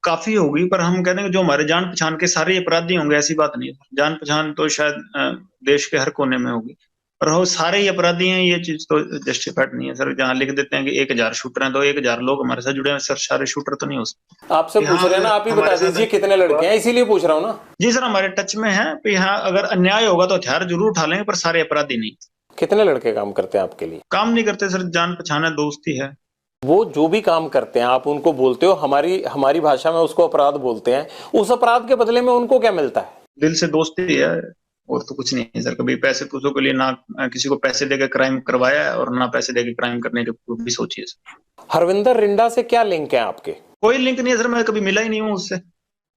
[SPEAKER 2] काफी होगी, पर हम कहते हैं जो हमारे जान पहचान के सारे अपराधी होंगे ऐसी बात नहीं है। जान पहचान तो शायद देश के हर कोने में होगी, और वो सारे ही अपराधी हैं, ये चीज तो जस्टिफाइड नहीं है सर। जहाँ लिख देते हैं कि 1000 शूटर हैं, तो 1000 लोग हमारे साथ जुड़े हैं सर, सारे शूटर तो नहीं हो सकते।
[SPEAKER 1] आपसे पूछ रहे हैं ना, आप ही बता दीजिए कितने लड़के हैं, इसीलिए पूछ रहा हूँ ना।
[SPEAKER 2] जी सर, हमारे टच में है, यहाँ अगर अन्याय होगा तो हथियार जरूर उठा लेंगे, पर सारे अपराधी नहीं।
[SPEAKER 1] कितने लड़के काम करते हैं आपके लिए?
[SPEAKER 2] काम नहीं करते सर, जान पहचान है, दोस्ती है।
[SPEAKER 1] वो जो भी काम करते हैं आप उनको बोलते हो, हमारी भाषा में उसको अपराध बोलते हैं। उस अपराध के बदले में उनको क्या मिलता है?
[SPEAKER 2] दिल से दोस्ती है, और तो कुछ नहीं है सर। कभी पैसे पूछो के लिए ना किसी को पैसे देकर क्राइम करवाया है, और ना पैसे देकर क्राइम करने की भी सोचिए सर।
[SPEAKER 1] हरविंदर रिंडा से क्या लिंक है आपके?
[SPEAKER 2] कोई लिंक नहीं है सर, मैं कभी मिला ही नहीं हूँ उससे।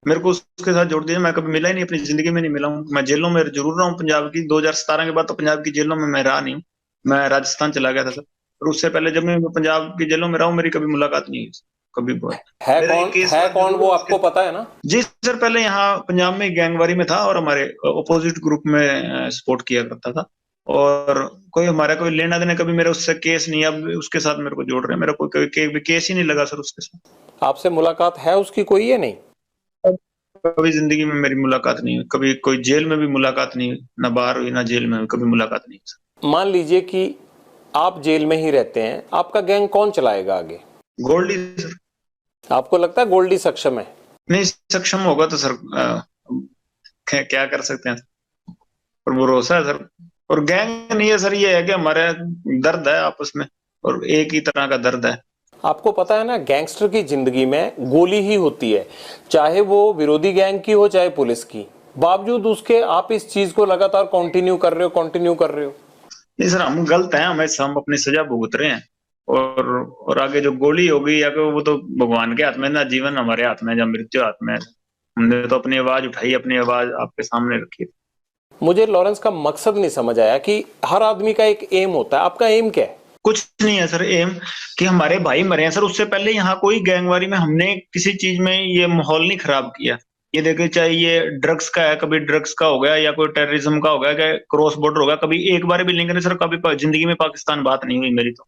[SPEAKER 2] मेरे को उसके साथ जोड़ दीजिए, मैं कभी मिला ही नहीं, अपनी जिंदगी में नहीं मिला हूँ। मैं जेलों में जरूर रहा हूँ पंजाब की, 2017 के बाद तो पंजाब की जेलों में मैं रहा नहीं हूँ। मैं राजस्थान चला गया था सर, और उससे पहले जब मैं पंजाब की जेलों में रहा हूँ, मेरी कभी मुलाकात नहीं हुई कभी बहुत। मेरा एक केस
[SPEAKER 1] है
[SPEAKER 2] हुआ
[SPEAKER 1] कौन
[SPEAKER 2] जरूर
[SPEAKER 1] वो
[SPEAKER 2] उसके।
[SPEAKER 1] आपको पता है ना?
[SPEAKER 2] जी सर, पहले यहाँ पंजाब में गैंगवारी में था और हमारे अपोजिट ग्रुप में सपोर्ट किया करता था, और कोई हमारा कोई लेना देना कभी मेरा उससे केस नहीं, अब उसके साथ मेरे को जोड़ रहे हैं, मेरा कोई केस ही नहीं लगा सर उसके साथ।
[SPEAKER 1] आपसे मुलाकात है उसकी कोई या नहीं?
[SPEAKER 2] कभी जिंदगी में मेरी मुलाकात नहीं हुई, कभी कोई जेल में भी मुलाकात नहीं हुई, ना बाहर हुई ना जेल में हुई, कभी मुलाकात नहीं हुई।
[SPEAKER 1] मान लीजिए कि आप जेल में ही रहते हैं, आपका गैंग कौन चलाएगा आगे?
[SPEAKER 2] गोल्डी सर।
[SPEAKER 1] आपको लगता है गोल्डी सक्षम है?
[SPEAKER 2] नहीं सक्षम होगा तो सर क्या कर सकते हैं, और भरोसा है सर। और गैंग नहीं है सर, ये है कि हमारे दर्द है आपस में, और एक ही तरह का दर्द है।
[SPEAKER 1] आपको पता है ना, गैंगस्टर की जिंदगी में गोली ही होती है, चाहे वो विरोधी गैंग की हो चाहे पुलिस की। बावजूद उसके आप इस चीज को लगातार कंटिन्यू कर रहे हो।
[SPEAKER 2] नहीं सर, हम गलत हैं, हम अपनी सजा भुगत रहे हैं, और आगे जो गोली होगी या वो तो भगवान के हाथ में ना, जीवन हमारे हाथ में या मृत्यु हाथ में है। हमने तो अपनी आवाज उठाई, अपनी आवाज आपके सामने रखी।
[SPEAKER 1] मुझे लॉरेंस का मकसद नहीं समझ आया कि हर आदमी का एक एम होता है, आपका एम क्या है?
[SPEAKER 2] कुछ नहीं है सर एम, कि हमारे भाई मरे हैं सर। उससे पहले यहाँ कोई गैंगवारी में हमने किसी चीज में ये माहौल नहीं खराब किया। ये देखे, चाहे ये ड्रग्स का है, कभी ड्रग्स का हो गया, या कोई टेररिज्म का हो गया, क्या क्रॉस बॉर्डर हो गया, कभी एक बार भी लिंक नहीं सर, कभी जिंदगी में पाकिस्तान बात नहीं हुई मेरी तो।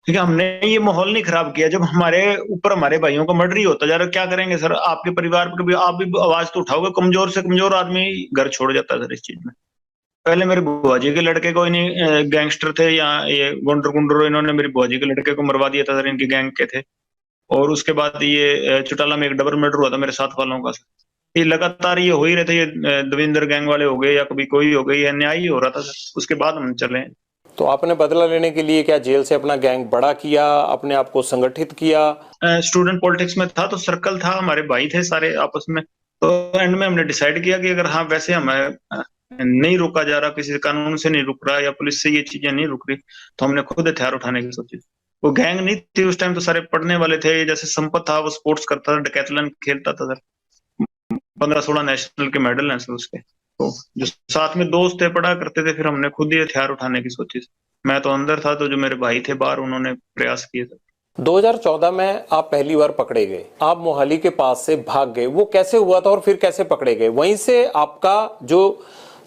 [SPEAKER 2] ठीक है, हमने ये माहौल नहीं खराब किया। जब हमारे ऊपर हमारे भाइयों का मर्डर ही होता जा रहा है, क्या करेंगे सर? आपके परिवार पर कभी आप भी आवाज तो उठाओगे? कमजोर से कमजोर आदमी घर छोड़ जाता है सर इस चीज में। पहले मेरे बुआ जी के लड़के को इन्हीं गैंगस्टर थे, या ये गुंडर गुंडर, इन्होंने मेरी बुआ जी के लड़के को मरवा दिया था सर, इनके गैंग के थे। और उसके बाद ये चौटाला में एक डबल मर्डर हुआ था मेरे साथ वालों का सर। ये लगातार ये हो ही रहे थे, ये दविंदर गैंग वाले हो गए या कभी कोई हो गई, अन्याय ही हो रहा था सर। उसके बाद हम चले।
[SPEAKER 1] तो आपने बदला लेने के लिए क्या जेल से अपना गैंग बड़ा किया, अपने आप को संगठित किया?
[SPEAKER 2] स्टूडेंट पॉलिटिक्स में था तो सर्कल था, हमारे भाई थे सारे आपस में। तो एंड में हमने डिसाइड किया कि अगर हाँ वैसे हमें नहीं रोका जा रहा, किसी कानून से नहीं रुक रहा, या पुलिस से ये चीजें नहीं रुक रही, तो हमने खुद हथियार उठाने की सोची। वो गैंग नहीं थी उस टाइम, तो सारे पढ़ने वाले थे। जैसे संपत था, वो स्पोर्ट्स करता था, डेकैथलॉन खेलता था सर, 15-16 नेशनल के मेडल हैं सर उसके। तो जो साथ में दोस्त थे पढ़ा करते थे, फिर हमने खुद ही हथियार उठाने की सोची। मैं तो अंदर था, तो जो मेरे भाई थे बाहर, उन्होंने प्रयास किए थे।
[SPEAKER 1] 2014 में आप पहली बार पकड़े गए, आप मोहाली के पास से भाग गए, वो कैसे हुआ था और फिर कैसे पकड़े गए? वहीं से आपका जो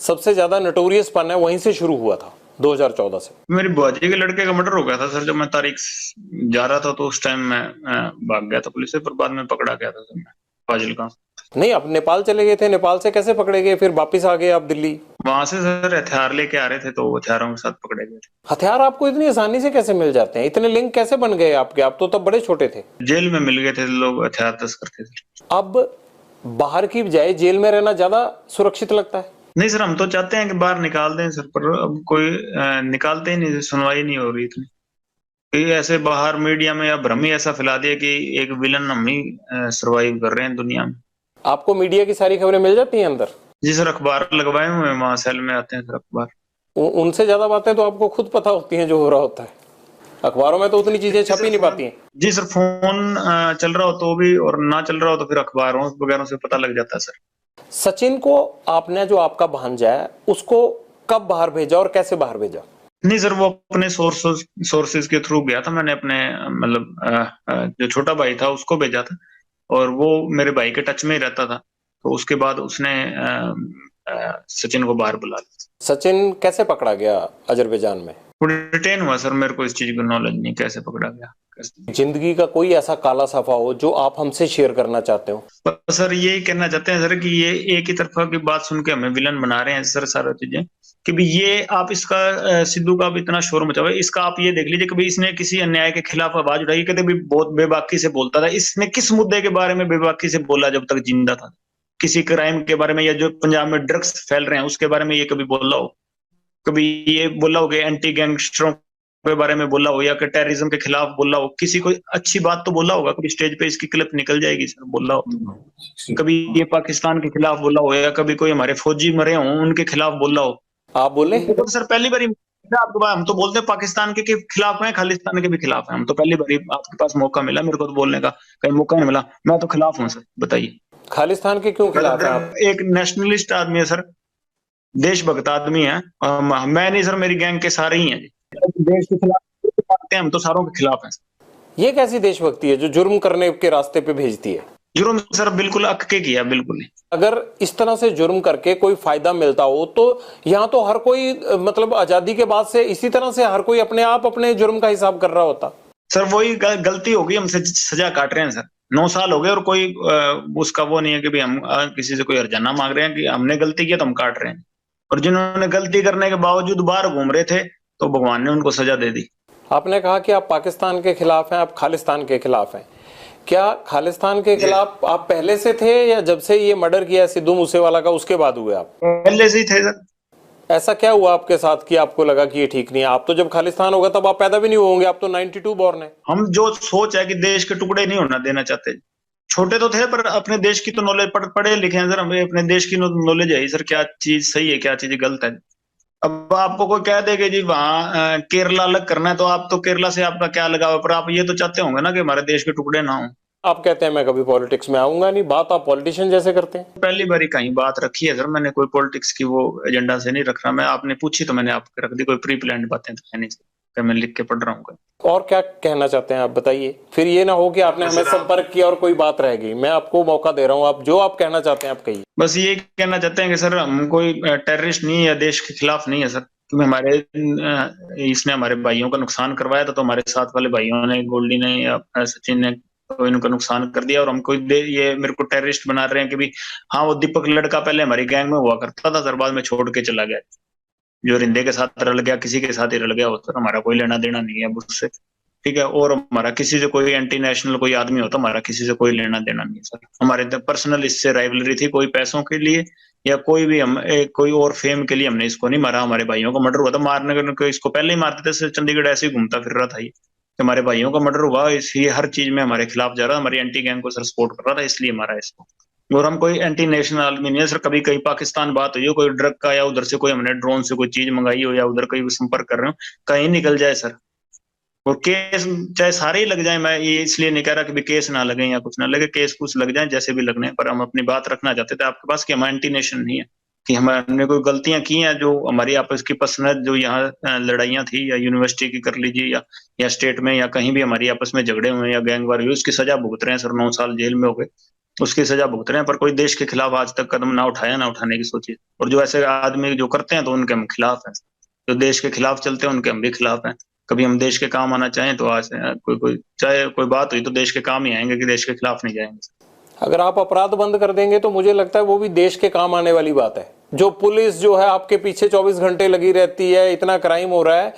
[SPEAKER 1] सबसे ज्यादा नटोरियस पन है वहीं से शुरू हुआ था 2014 से।
[SPEAKER 2] मेरी बुआ जी के लड़के का मर्डर हो गया था सर, जब मैं तारीख जा रहा था, तो उस टाइम मैं भाग गया था पुलिस से, पर बाद में पकड़ा गया था सर मैं फाजिलका।
[SPEAKER 1] नहीं, आप नेपाल चले गए थे, नेपाल से कैसे पकड़े गए, फिर वापिस आ गए आप दिल्ली?
[SPEAKER 2] वहां से सर हथियार लेके आ रहे थे, तो हथियारों के साथ पकड़े गए थे।
[SPEAKER 1] हथियार आपको इतनी आसानी से कैसे मिल जाते हैं? इतने लिंक कैसे बन गए आपके? आप तो तब बड़े छोटे थे।
[SPEAKER 2] जेल में मिल गए थे लोग, हथियार तस्कर थे सर।
[SPEAKER 1] अब बाहर की बजाय जेल में रहना ज्यादा सुरक्षित लगता है?
[SPEAKER 2] नहीं सर, हम तो चाहते हैं कि बाहर निकाल दें सर, पर अब कोई निकालते ही नहीं, सुनवाई नहीं हो रही इतनी। ये ऐसे बाहर मीडिया में या भ्रम ही ऐसा फैला दिया कि एक विलन हम ही सरवाइव कर रहे हैं दुनिया में।
[SPEAKER 1] आपको मीडिया की सारी खबरें मिल जाती हैं अंदर?
[SPEAKER 2] जी सर, अखबार लगवाए हुए हैं, वहां सेल में आते हैं सर अखबार।
[SPEAKER 1] उनसे ज्यादा बातें तो आपको खुद पता होती हैं जो हो रहा होता है, अखबारों में तो उतनी चीजें छप ही नहीं पाती हैं।
[SPEAKER 2] जी सर, फोन चल रहा हो तो भी, और ना चल रहा हो तो फिर अखबारों वगैरह से पता लग जाता है सर।
[SPEAKER 1] सचिन को आपने, जो आपका भांजा है, उसको कब बाहर भेजा और कैसे बाहर भेजा?
[SPEAKER 2] नहीं सर, वो अपने सोर्सेज के थ्रू गया था। मैंने अपने मतलब जो छोटा भाई था उसको भेजा था, और वो मेरे भाई के टच में ही रहता था। तो उसके बाद उसने सचिन को बाहर बुला लिया।
[SPEAKER 1] सचिन कैसे पकड़ा गया अजरबैजान में?
[SPEAKER 2] वो डिटेन हुआ सर, मेरे को इस चीज की नॉलेज नहीं, कैसे पकड़ा गया कैसे।
[SPEAKER 1] जिंदगी का कोई ऐसा काला सफा हो जो आप हमसे शेयर करना चाहते हो?
[SPEAKER 2] पर सर यही कहना चाहते हैं सर कि ये एक ही तरफा की बात सुन के हमें विलन बना रहे हैं सर सारा चीजें, कि भी ये आप इसका सिद्धू का भी इतना शोर मचा हुआ है, इसका आप ये देख लीजिए कि इसने किसी अन्याय के खिलाफ आवाज उठाई, कहते भी बहुत बेबाकी से बोलता था। इसने किस मुद्दे के बारे में बेबाकी से बोला जब तक जिंदा था? किसी क्राइम के बारे में, या जो पंजाब में ड्रग्स फैल रहे हैं उसके बारे में ये कभी बोला हो? कभी ये बोला हो कि एंटी गैंगस्टरों के बारे में बोला हो, या कि टेररिज्म के खिलाफ बोला हो? किसी को अच्छी बात तो बोला होगा, कभी स्टेज पे इसकी क्लिप निकल जाएगी सर, बोला हो? कभी ये पाकिस्तान के खिलाफ बोला हो, या कभी कोई हमारे फौजी मरे हों उनके खिलाफ बोला हो?
[SPEAKER 1] आप बोले?
[SPEAKER 2] तो सर पहली बार आपके पास, हम तो बोलते हैं पाकिस्तान के खिलाफ हैं, खालिस्तान के भी खिलाफ हैं। हम तो पहली बार आपके पास मौका मिला, मेरे को तो बोलने का कहीं मौका नहीं मिला। मैं तो खिलाफ हूँ सर, बताइए।
[SPEAKER 1] खालिस्तान के क्यों खिलाफ हैं आप?
[SPEAKER 2] एक नेशनलिस्ट आदमी है सर, देशभक्त आदमी है। मैं नहीं सर, मेरी गैंग के सारे ही हैं जी। देश के खिलाफ हम तो सारों के खिलाफ हैं।
[SPEAKER 1] ये कैसी देशभक्ति है जो जुर्म करने के रास्ते पे भेजती है?
[SPEAKER 2] जुर्म सर बिल्कुल अक के किया, बिल्कुल ही।
[SPEAKER 1] अगर इस तरह से जुर्म करके कोई फायदा मिलता हो तो यहाँ तो हर कोई मतलब आजादी के बाद से इसी तरह से हर कोई अपने आप अपने जुर्म का हिसाब कर रहा होता।
[SPEAKER 2] सर वही गलती होगी, हमसे सजा काट रहे हैं सर। 9 साल हो गए और कोई उसका वो नहीं है कि भी हम किसी से कोई हर्जाना मांग रहे हैं कि हमने गलती किया तो हम काट रहे हैं। और जिन्होंने गलती करने के बावजूद बाहर घूम रहे थे तो भगवान ने उनको सजा दे दी।
[SPEAKER 1] आपने कहा कि आप पाकिस्तान के खिलाफ हैं, आप खालिस्तान के खिलाफ हैं। क्या खालिस्तान के खिलाफ आप पहले से थे या जब से ये मर्डर किया सिद्धू मूसेवाला का उसके बाद हुए आप?
[SPEAKER 2] पहले से ही थे सर।
[SPEAKER 1] ऐसा क्या हुआ आपके साथ कि आपको लगा कि ये ठीक नहीं है? आप तो जब खालिस्तान होगा तब आप पैदा भी नहीं होंगे, आप तो 92 बॉर्न है।
[SPEAKER 2] हम जो सोच है कि देश के टुकड़े नहीं होना देना चाहते। छोटे तो थे पर अपने देश की तो नॉलेज, पढ़े लिखे हैं सर, हमें अपने देश की नॉलेज है सर, क्या चीज सही है क्या चीज गलत है। अब आपको कोई कह देगा जी वहां केरला अलग करना है तो आप तो केरला से आपका क्या लगाव है, पर आप ये तो चाहते होंगे ना कि हमारे देश के टुकड़े ना हो।
[SPEAKER 1] आप कहते हैं मैं कभी पॉलिटिक्स में आऊंगा नहीं, बात आप पॉलिटिशियन जैसे करते हैं।
[SPEAKER 2] पहली बार कहीं बात रखी है सर, मैंने कोई पॉलिटिक्स की वो एजेंडा से नहीं रख रहा। मैं आपने पूछी तो मैंने आपको रख दी, कोई प्री प्लान्ड बातें तो है नहीं सर, मैं लिख के पढ़ रहा हूँ।
[SPEAKER 1] और क्या कहना चाहते हैं आप बताइए, फिर ये ना हो कि आपने हमें संपर्क किया और कोई बात रह गई। मैं आपको मौका दे रहा हूँ, आप जो आप कहना चाहते हैं आप कहिए।
[SPEAKER 2] बस ये कहना चाहते हैं कि सर हम कोई टेररिस्ट नहीं है या देश के खिलाफ नहीं है सर। हमारे इसने हमारे भाइयों का नुकसान करवाया था तो हमारे साथ वाले भाइयों ने, गोल्डी ने या सचिन ने, तो इनका नुकसान कर दिया और हमको ये मेरे को टेररिस्ट बना रहे हैं कि भी हाँ वो दीपक लड़का पहले हमारी गैंग में हुआ करता था सर, बाद में छोड़ के चला गया। जो रिंदे के साथ रल गया, किसी के साथ ही रल गया हो सर, हमारा कोई लेना देना नहीं है उससे, ठीक है। और हमारा किसी से कोई एंटी नेशनल कोई आदमी हो तो हमारा किसी से कोई लेना देना नहीं है सर। हमारे पर्सनल इससे राइवलरी थी, कोई पैसों के लिए या कोई भी हम कोई और फेम के लिए हमने इसको नहीं मारा। हमारे भाइयों का मर्डर हुआ था, मारने को इसको पहले ही मारते थे सर, चंडीगढ़ ऐसे ही घूमता फिर रहा था ये। हमारे भाइयों का मर्डर हुआ, इसलिए हर चीज में हमारे खिलाफ जा रहा, हमारी एंटी गैंग को सर सपोर्ट कर रहा था, इसलिए मारा इसको। और हम कोई एंटी नेशनल आदमी नहीं है सर। कभी कहीं पाकिस्तान बात हुई हो कोई ड्रग का या उधर से कोई हमने ड्रोन से कोई चीज मंगाई हो या उधर कहीं संपर्क कर रहे हो, कहीं निकल जाए सर और केस चाहे सारे ही लग जाए, मैं ये इसलिए नहीं कह रहा कि भी केस ना लगे या कुछ ना लगे, केस कुछ लग जाए जैसे भी लगने, पर हम अपनी बात रखना चाहते थे आपके पास कि हम एंटी नेशन नहीं है, कि हमने कोई गलतियां की हैं जो हमारी आपस की पर्सनल जो यहाँ लड़ाइयां थी या यूनिवर्सिटी की कर लीजिए या स्टेट में या कहीं भी हमारी आपस में झगड़े हुए या गैंगवार हुए, उसकी सजा भुगत रहे हैं सर। 9 साल जेल में हो गए, उसकी सजा भुगत रहे हैं, पर कोई देश के खिलाफ आज तक कदम ना उठाया, ना उठाने की सोची। और जो ऐसे आदमी जो करते हैं तो उनके हम खिलाफ हैं, जो देश के खिलाफ चलते हैं उनके हम भी खिलाफ हैं। कभी हम देश के काम आना चाहें तो आज कोई चाहे कोई बात हुई तो देश के काम ही आएंगे, कि देश के खिलाफ नहीं जाएंगे।
[SPEAKER 1] अगर आप अपराध बंद कर देंगे तो मुझे लगता है वो भी देश के काम आने वाली बात है। जो पुलिस जो है आपके पीछे 24 घंटे लगी रहती है, इतना क्राइम हो रहा है,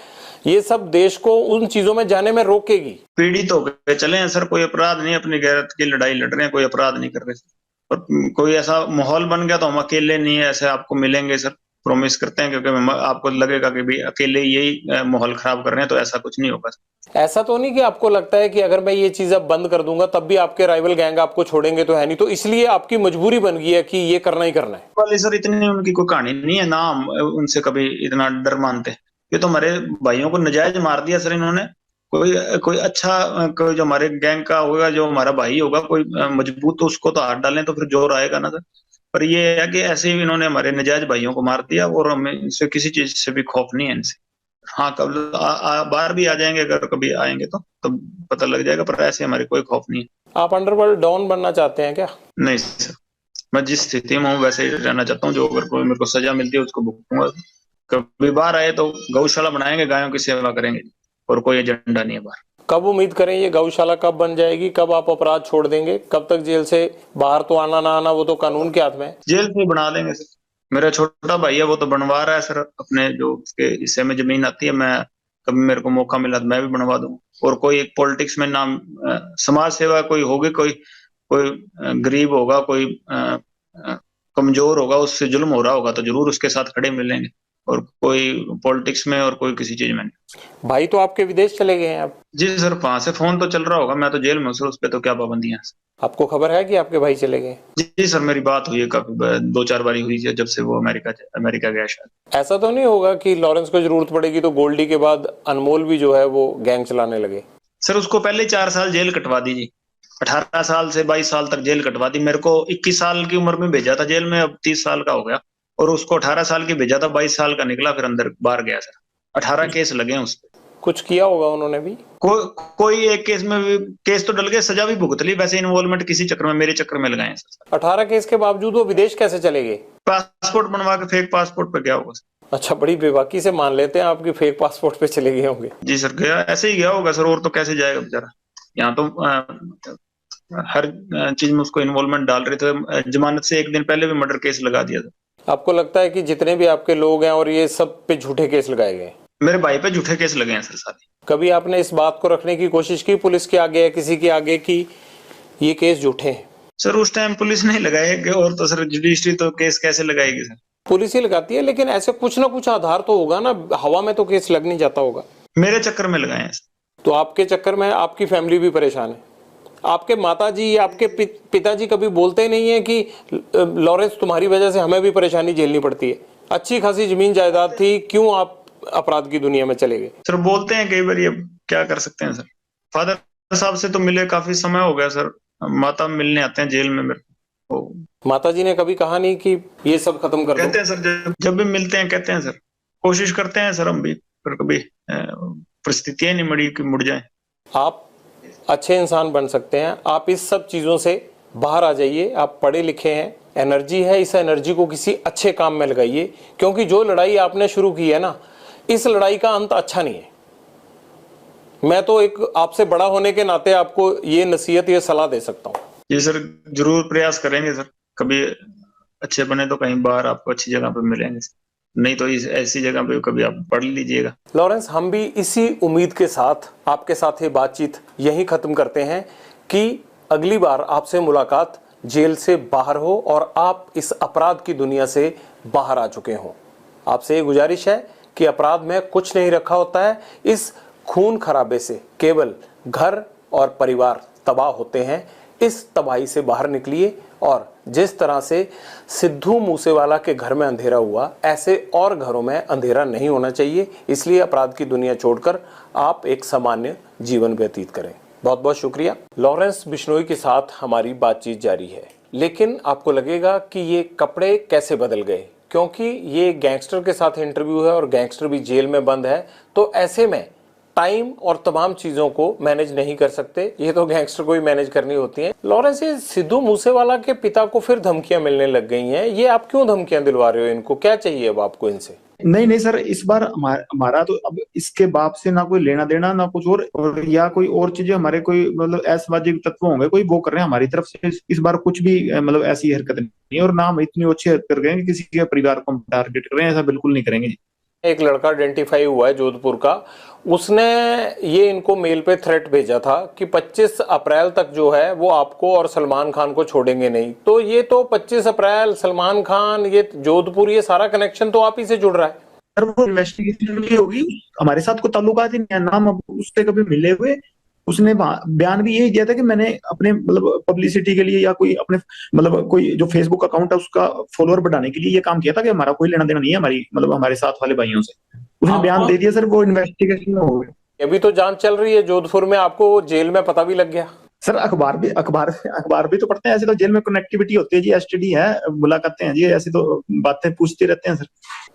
[SPEAKER 1] ये सब देश को उन चीजों में जाने में रोकेगी।
[SPEAKER 2] पीड़ित हो गए चले हैं सर, कोई अपराध नहीं, अपनी गैरत की लड़ाई लड़ रहे हैं, कोई अपराध नहीं कर रहे सर। और कोई ऐसा माहौल बन गया तो हम अकेले नहीं है, ऐसे आपको मिलेंगे सर, प्रॉमिस करते हैं, क्योंकि आपको लगेगा कि भी अकेले यही माहौल खराब कर रहे हैं, तो ऐसा कुछ नहीं होगा।
[SPEAKER 1] ऐसा तो नहीं कि आपको लगता है कि अगर मैं ये चीज अब बंद कर दूंगा तब भी आपके राइवल गैंग आपको छोड़ेंगे तो है नहीं, तो इसलिए आपकी मजबूरी बन गई है कि ये करना ही करना है?
[SPEAKER 2] वाले सर इतनी उनकी कोई कहानी नहीं है ना, हम उनसे कभी इतना डर मानते। ये तो हमारे भाइयों को नजायज मार दिया सर इन्होंने। कोई अच्छा कोई जो हमारे गैंग का होगा, जो हमारा भाई होगा कोई मजबूत, तो उसको तो हाथ डालें तो फिर जोर आएगा ना सर। पर ये है कि ऐसे ही इन्होंने हमारे नजायज भाइयों को मार दिया और हमें इनसे किसी चीज से भी खौफ नहीं है इनसे। हाँ कब बाहर भी आ जाएंगे, अगर कभी आएंगे तो पता लग जाएगा, पर ऐसे हमारे कोई खौफ नहीं है।
[SPEAKER 1] आप अंडरवर्ल्ड डॉन बनना चाहते हैं क्या?
[SPEAKER 2] नहीं सर, मैं जिस स्थिति में हूँ वैसे ही रहना चाहता हूँ। जो अगर कोई मेरे को सजा मिलती है उसको भुगतूंगा। कभी बाहर आए तो गौशाला बनाएंगे, गायों की सेवा करेंगे, और कोई एजेंडा नहीं है बाहर।
[SPEAKER 1] कब उम्मीद करें ये गौशाला कब बन जाएगी, कब आप अपराध छोड़ देंगे, कब तक जेल से बाहर तो आना ना आना वो तो कानून के हाथ में है।
[SPEAKER 2] जेल से बना देंगे सर। मेरा छोटा भाई है वो तो बनवा रहा है सर, अपने जो उसके हिस्से में जमीन आती है, मैं कभी मेरे को मौका मिला तो मैं भी बनवा दूंगा। और कोई एक पॉलिटिक्स में नाम समाज सेवा कोई होगी, कोई गरीब होगा, कोई कमजोर होगा, उससे जुल्म हो रहा होगा तो जरूर उसके साथ खड़े मिलेंगे, और कोई पॉलिटिक्स में और कोई किसी चीज में नहीं।
[SPEAKER 1] भाई तो आपके विदेश चले गए हैं अब?
[SPEAKER 2] जी सर, वहां से फोन तो चल रहा होगा, मैं तो जेल में हूँ, उस पर तो क्या पाबंदियां।
[SPEAKER 1] आपको खबर है कि आपके भाई चले गए?
[SPEAKER 2] जी सर, मेरी बात हुई है काफी 2-4 बारी हुई है जब से वो अमेरिका गया। शायद
[SPEAKER 1] ऐसा तो नहीं होगा कि लॉरेंस को जरूरत पड़ेगी तो गोल्डी के बाद अनमोल भी जो है वो गैंग चलाने लगे?
[SPEAKER 2] सर उसको पहले 4 साल जेल कटवा दीजिए, 18 साल से 22 साल तक जेल कटवा दी। मेरे को 21 साल की उम्र में भेजा था जेल में, अब 30 साल का हो गया। और उसको 18 साल की भेजा था, 22 साल का निकला, फिर अंदर बाहर गया सर। 18 केस लगे हैं उस पे।
[SPEAKER 1] कुछ किया होगा उन्होंने भी?
[SPEAKER 2] कोई एक केस में भी, केस तो डल गए, सजा भी भुगत ली। वैसे इन्वॉल्वमेंट किसी चक्कर में, मेरे चक्कर में लगाए हैं सर।
[SPEAKER 1] 18 केस के बावजूद वो विदेश कैसे चले गए?
[SPEAKER 2] पासपोर्ट बनवा के फेक पासपोर्ट पे गया होगा सर।
[SPEAKER 1] अच्छा, बड़ी बेबाकी से मान लेते हैं आपकी फेक पासपोर्ट पे चले गए होंगे।
[SPEAKER 2] जी सर, गया ऐसे ही गया होगा सर, और तो कैसे जाएगा बेचारा। यहाँ तो हर चीज में उसको इन्वॉल्वमेंट डाल रहे थे। जमानत से एक दिन पहले भी मर्डर केस लगा दिया था।
[SPEAKER 1] आपको लगता है कि जितने भी आपके लोग हैं और ये सब पे झूठे केस लगाए गए?
[SPEAKER 2] मेरे भाई पे झूठे केस लगे हैं सर सारे।
[SPEAKER 1] कभी आपने इस बात को रखने की कोशिश की पुलिस के आगे या किसी के आगे कि ये केस झूठे हैं?
[SPEAKER 2] सर उस टाइम पुलिस नहीं लगाएगी, और तो सर जुडिशरी तो केस कैसे लगाएगी सर?
[SPEAKER 1] पुलिस ही लगाती है, लेकिन ऐसे कुछ ना कुछ आधार तो होगा ना, हवा में तो केस लग नहीं जाता होगा।
[SPEAKER 2] मेरे चक्कर में लगाए हैं सर।
[SPEAKER 1] तो आपके चक्कर में आपकी फैमिली भी परेशान है। आपके माताजी या आपके पिताजी कभी बोलते नहीं है कि लॉरेंस तुम्हारी वजह से हमें भी परेशानी झेलनी पड़ती है, अच्छी खासी जमीन जायदाद थी, क्यों आप अपराध की दुनिया में चले गए?
[SPEAKER 2] सर बोलते हैं कई बार, ये क्या कर सकते हैं सर। फादर साहब से तो मिले काफी समय हो गया सर। माता मिलने आते हैं जेल में मेरे को।
[SPEAKER 1] माताजी ने कभी कहा नहीं कि ये सब खत्म कर दो?
[SPEAKER 2] कहते हैं सर, जब भी मिलते हैं कहते हैं सर, कोशिश करते हैं सर हम भी, पर कभी परिस्थितियां नहीं मड़ी कि मुड़ जाए।
[SPEAKER 1] आप अच्छे इंसान बन सकते हैं, आप इस सब चीज़ों से बाहर आ जाइए। आप पढ़े लिखे हैं, एनर्जी है, इस एनर्जी को किसी अच्छे काम में लगाइए, क्योंकि जो लड़ाई आपने शुरू की है ना, इस लड़ाई का अंत अच्छा नहीं है। मैं तो एक आपसे बड़ा होने के नाते आपको ये नसीहत, ये सलाह दे सकता हूँ।
[SPEAKER 2] जी सर, जरूर प्रयास करेंगे सर। कभी अच्छे बने तो कहीं बाहर आपको अच्छी जगह पे मिलेंगे, नहीं तो इस ऐसी जगह पे कभी आप पढ़ लीजिएगा।
[SPEAKER 1] लॉरेंस, हम भी इसी उम्मीद के साथ आपके साथ ये बातचीत यहीं ख़त्म करते हैं कि अगली बार आपसे मुलाकात जेल से बाहर हो और आप इस अपराध की दुनिया से बाहर आ चुके हों। आपसे ये गुजारिश है कि अपराध में कुछ नहीं रखा होता है, इस खून खराबे से केवल घर और परिवार तबाह होते हैं। इस तबाही से बाहर निकलिए और जिस तरह से सिद्धू मूसेवाला के घर में अंधेरा हुआ, ऐसे और घरों में अंधेरा नहीं होना चाहिए। इसलिए अपराध की दुनिया छोड़कर आप एक सामान्य जीवन व्यतीत करें। बहुत बहुत शुक्रिया। लॉरेंस बिश्नोई के साथ हमारी बातचीत जारी है, लेकिन आपको लगेगा कि ये कपड़े कैसे बदल गए, क्योंकि ये गैंगस्टर के साथ इंटरव्यू है और गैंगस्टर भी जेल में बंद है, तो ऐसे में टाइम और तमाम चीज़ों को मैनेज नहीं कर सकते। ये तो गैंगस्टर को ही मैनेज करनी होती हैं। लॉरेंस, ये सिद्धू मूसेवाला के पिता को फिर धमकियां मिलने लग गई हैं, ये आप क्यों धमकियां दिलवा रहे हो इनको? क्या चाहिए अब आपको इनसे?
[SPEAKER 3] नहीं सर, इस बार हमारा तो अब इसके बाप से ना कोई लेना देना ना कुछ और या कोई और चीजें, हमारे कोई मतलब असामाजिक तत्व होंगे कोई वो कर रहे हैं हमारी तरफ से। इस बार कुछ भी मतलब ऐसी हरकत नहीं है, और ना हम इतनी अच्छी हरकत कर रहे हैं कि किसी के परिवार को हम टारगेट कर रहे हैं, ऐसा बिल्कुल नहीं करेंगे।
[SPEAKER 1] एक लड़का आइडेंटिफाई हुआ है जोधपुर का, उसने ये इनको मेल पे थ्रेट भेजा था कि 25 अप्रैल तक जो है वो आपको और सलमान खान को छोड़ेंगे नहीं। तो ये तो 25 अप्रैल, सलमान खान, ये जोधपुर, ये सारा कनेक्शन तो आप ही से जुड़ रहा है।
[SPEAKER 3] सर वो इन्वेस्टिगेशन की होगी, हमारे साथ कोई ताल्लुकात ही नहीं है, नाम अब उससे कभी मिले हुए। उसने बयान भी यही दिया था कि मैंने अपने मतलब पब्लिसिटी के लिए या कोई अपने मतलब कोई जो फेसबुक अकाउंट है उसका फॉलोअर बढ़ाने के लिए ये काम किया था, कि हमारा कोई लेना देना नहीं है हमारी मतलब हमारे साथ वाले भाइयों से। उसने बयान दे दिया सर, वो इन्वेस्टिगेशन में हो गया।
[SPEAKER 1] अभी तो जांच चल रही है जोधपुर में, आपको जेल में पता भी लग गया।
[SPEAKER 3] सर अखबार भी तो पढ़ते हैं। ऐसे तो जेल में कनेक्टिविटी होती है जी, एसटीडी है, मुलाकातें हैं जी, ऐसी तो बातें पूछते रहते हैं सर।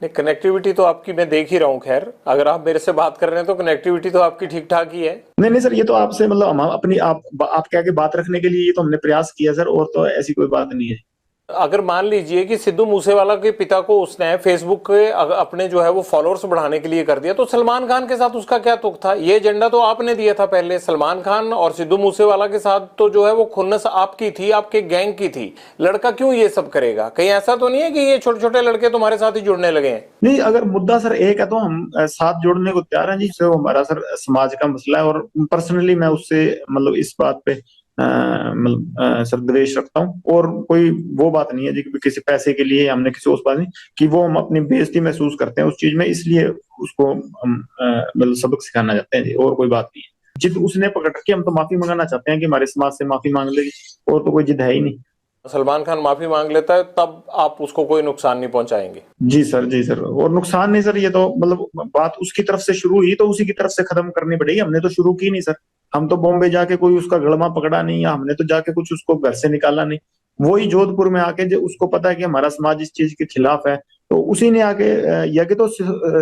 [SPEAKER 1] नहीं, कनेक्टिविटी तो आपकी मैं देख ही रहा हूँ। खैर, अगर आप मेरे से बात कर रहे हैं तो कनेक्टिविटी तो आपकी ठीक ठाक ही है।
[SPEAKER 3] नहीं सर, ये तो आपसे मतलब हम अपनी आपके आगे बात रखने के लिए ये तो हमने प्रयास किया सर, और तो ऐसी कोई बात नहीं है।
[SPEAKER 1] अगर मान लीजिए कि सिद्धू मूसेवाला के पिता को उसने फेसबुक के अपने जो है वो फॉलोअर्स बढ़ाने के लिए कर दिया, तो सलमान खान के साथ उसका क्या तुक था? ये एजेंडा तो आपने दिया था पहले। सलमान खान और सिद्धू मूसेवाला के साथ तो जो है वो खुन्नस आपकी थी, आपके गैंग की थी। लड़का क्यों ये सब करेगा? कहीं ऐसा तो नहीं है कि ये छोटे छोटे लड़के तुम्हारे साथ ही जुड़ने लगे हैं?
[SPEAKER 3] नहीं, अगर मुद्दा सर एक है तो हम साथ जोड़ने को तैयार हैं जी। वो हमारा सर समाज का मसला है, और पर्सनली मैं उससे मतलब इस बात पे मतलब सर द्वेष रखता हूँ, और कोई वो बात नहीं है जी कि किसी पैसे के लिए हमने किसी उस बात नहीं कि वो हम अपनी बेइज्जती महसूस करते हैं उस चीज में, इसलिए उसको हम मतलब सबक सिखाना चाहते हैं जी, और कोई बात नहीं है। जिद उसने पकड़ के हम तो माफी मंगाना चाहते हैं कि हमारे समाज से माफी मांग लेगी, और तो कोई जिद है ही नहीं।
[SPEAKER 1] सलमान खान माफी मांग लेता है तब आप उसको कोई नुकसान नहीं पहुंचाएंगे?
[SPEAKER 3] जी सर, जी सर। और नुकसान नहीं सर, ये तो मतलब बात उसकी तरफ से शुरू हुई तो उसी की तरफ से खत्म करनी पड़ेगी। हमने तो शुरू की नहीं सर। हम तो बॉम्बे जाके कोई उसका गड़मा पकड़ा नहीं, या हमने तो जाके कुछ उसको घर से निकाला नहीं। वही जोधपुर में आके, जो उसको पता है कि हमारा समाज इस चीज के खिलाफ है, तो उसी ने आके यज्ञ तो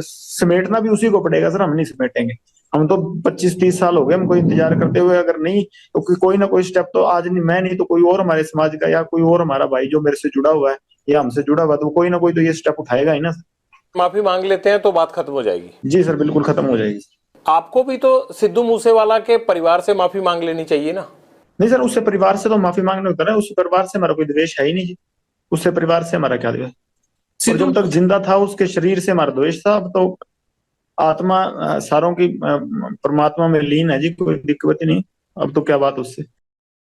[SPEAKER 3] समेटना भी उसी को पड़ेगा सर, हम नहीं समेटेंगे। हम तो 25-30 साल हो गए हमको इंतजार करते हुए, अगर नहीं तो कोई ना कोई स्टेप तो आज नहीं, मैं नहीं तो कोई और हमारे समाज का या कोई और हमारा भाई जो मेरे से जुड़ा हुआ है या हमसे जुड़ा हुआ, तो कोई ना कोई तो ये स्टेप उठाएगा ही ना सर।
[SPEAKER 1] माफी मांग लेते हैं तो बात खत्म हो जाएगी?
[SPEAKER 3] जी सर, बिल्कुल खत्म हो जाएगी।
[SPEAKER 1] आपको भी तो सिद्धू मूसेवाला के परिवार से माफी मांग लेनी चाहिए ना?
[SPEAKER 3] नहीं सर, उससे परिवार से तो माफी मांगने होता है, उससे परिवार से हमारा कोई द्वेष है ही नहीं जी। उससे परिवार से हमारा क्या द्वेष। और
[SPEAKER 1] सिद्धू
[SPEAKER 3] जब तक जिंदा था उसके शरीर से हमारा द्वेष था। अब तो आत्मा सारों की परमात्मा में लीन है जी, कोई दिक्कत ही नहीं। अब तो क्या बात उससे।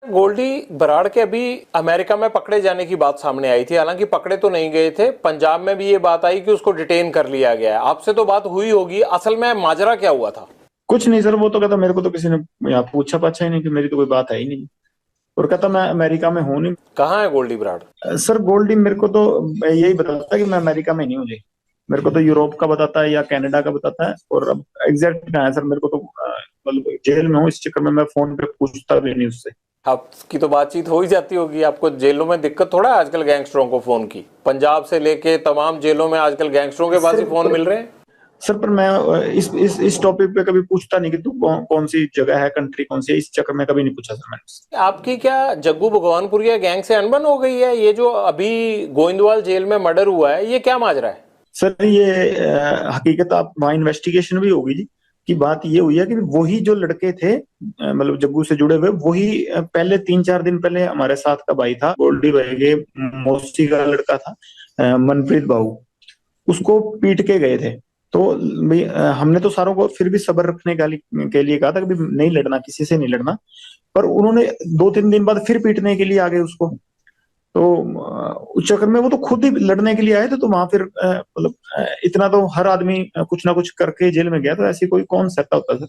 [SPEAKER 1] गोल्डी बराड़ के अभी अमेरिका में पकड़े जाने की बात सामने आई थी, हालांकि पकड़े तो नहीं गए थे। पंजाब में भी ये बात आई कि उसको डिटेन कर लिया गया है। आपसे तो बात हुई होगी, असल में माजरा क्या हुआ था?
[SPEAKER 3] कुछ नहीं सर, वो तो कहता मेरे को तो किसी ने यहाँ पूछा पाछा ही नहीं, कि मेरी तो कोई बात है ही नहीं। और कहता मैं अमेरिका में हूँ नहीं।
[SPEAKER 1] कहाँ है गोल्डी बराड़?
[SPEAKER 3] सर गोल्डी मेरे को तो यही बताता है कि मैं अमेरिका में नहीं हूँ जी। मेरे को तो यूरोप का बताता है या कनाडा का बताता है। और अब एग्जैक्ट कहाँ है सर, मेरे को तो मतलब जेल में हूँ, इस चक्कर में मैं फोन पे पूछता भी नहीं उससे।
[SPEAKER 1] आपकी तो बातचीत हो ही जाती होगी। आपको जेलों में दिक्कत थोड़ा है आजकल गैंगस्टरों को फोन की? पंजाब से लेके तमाम जेलों में आजकल गैंगस्टरों के पास ही फोन मिल रहे हैं।
[SPEAKER 3] सर पर मैं इस टॉपिक पे कभी पूछता नहीं कि तू कौन सी जगह है, कंट्री कौन सी है, इस चक्कर में कभी नहीं पूछा सर मैंने उससे।
[SPEAKER 1] आपकी क्या जग्गू भगवानपुरिया गैंग से अनबन हो गई है? ये जो अभी गोविंदवाल जेल में मर्डर हुआ है, ये क्या माजरा है?
[SPEAKER 3] सर ये हकीकत आप वहाँ इन्वेस्टिगेशन भी होगी जी। कि बात ये हुई है कि वही जो लड़के थे मतलब जग्गू से जुड़े हुए, वही पहले 3-4 दिन पहले हमारे साथ का भाई था, गोल्डी भाई के मौसी का लड़का था, मनप्रीत बाबू, उसको पीट के गए थे। तो भाई हमने तो सारों को फिर भी सब्र रखने के लिए कहा था कि भाई नहीं लड़ना, किसी से नहीं लड़ना। पर उन्होंने 2-3 दिन बाद फिर पीटने के लिए आ गए उसको। तो उस चक्कर में वो तो खुद ही लड़ने के लिए आए थे। तो वहां फिर मतलब इतना तो हर आदमी कुछ ना कुछ करके जेल में गया। तो ऐसी कोई कौन सहता होता सर।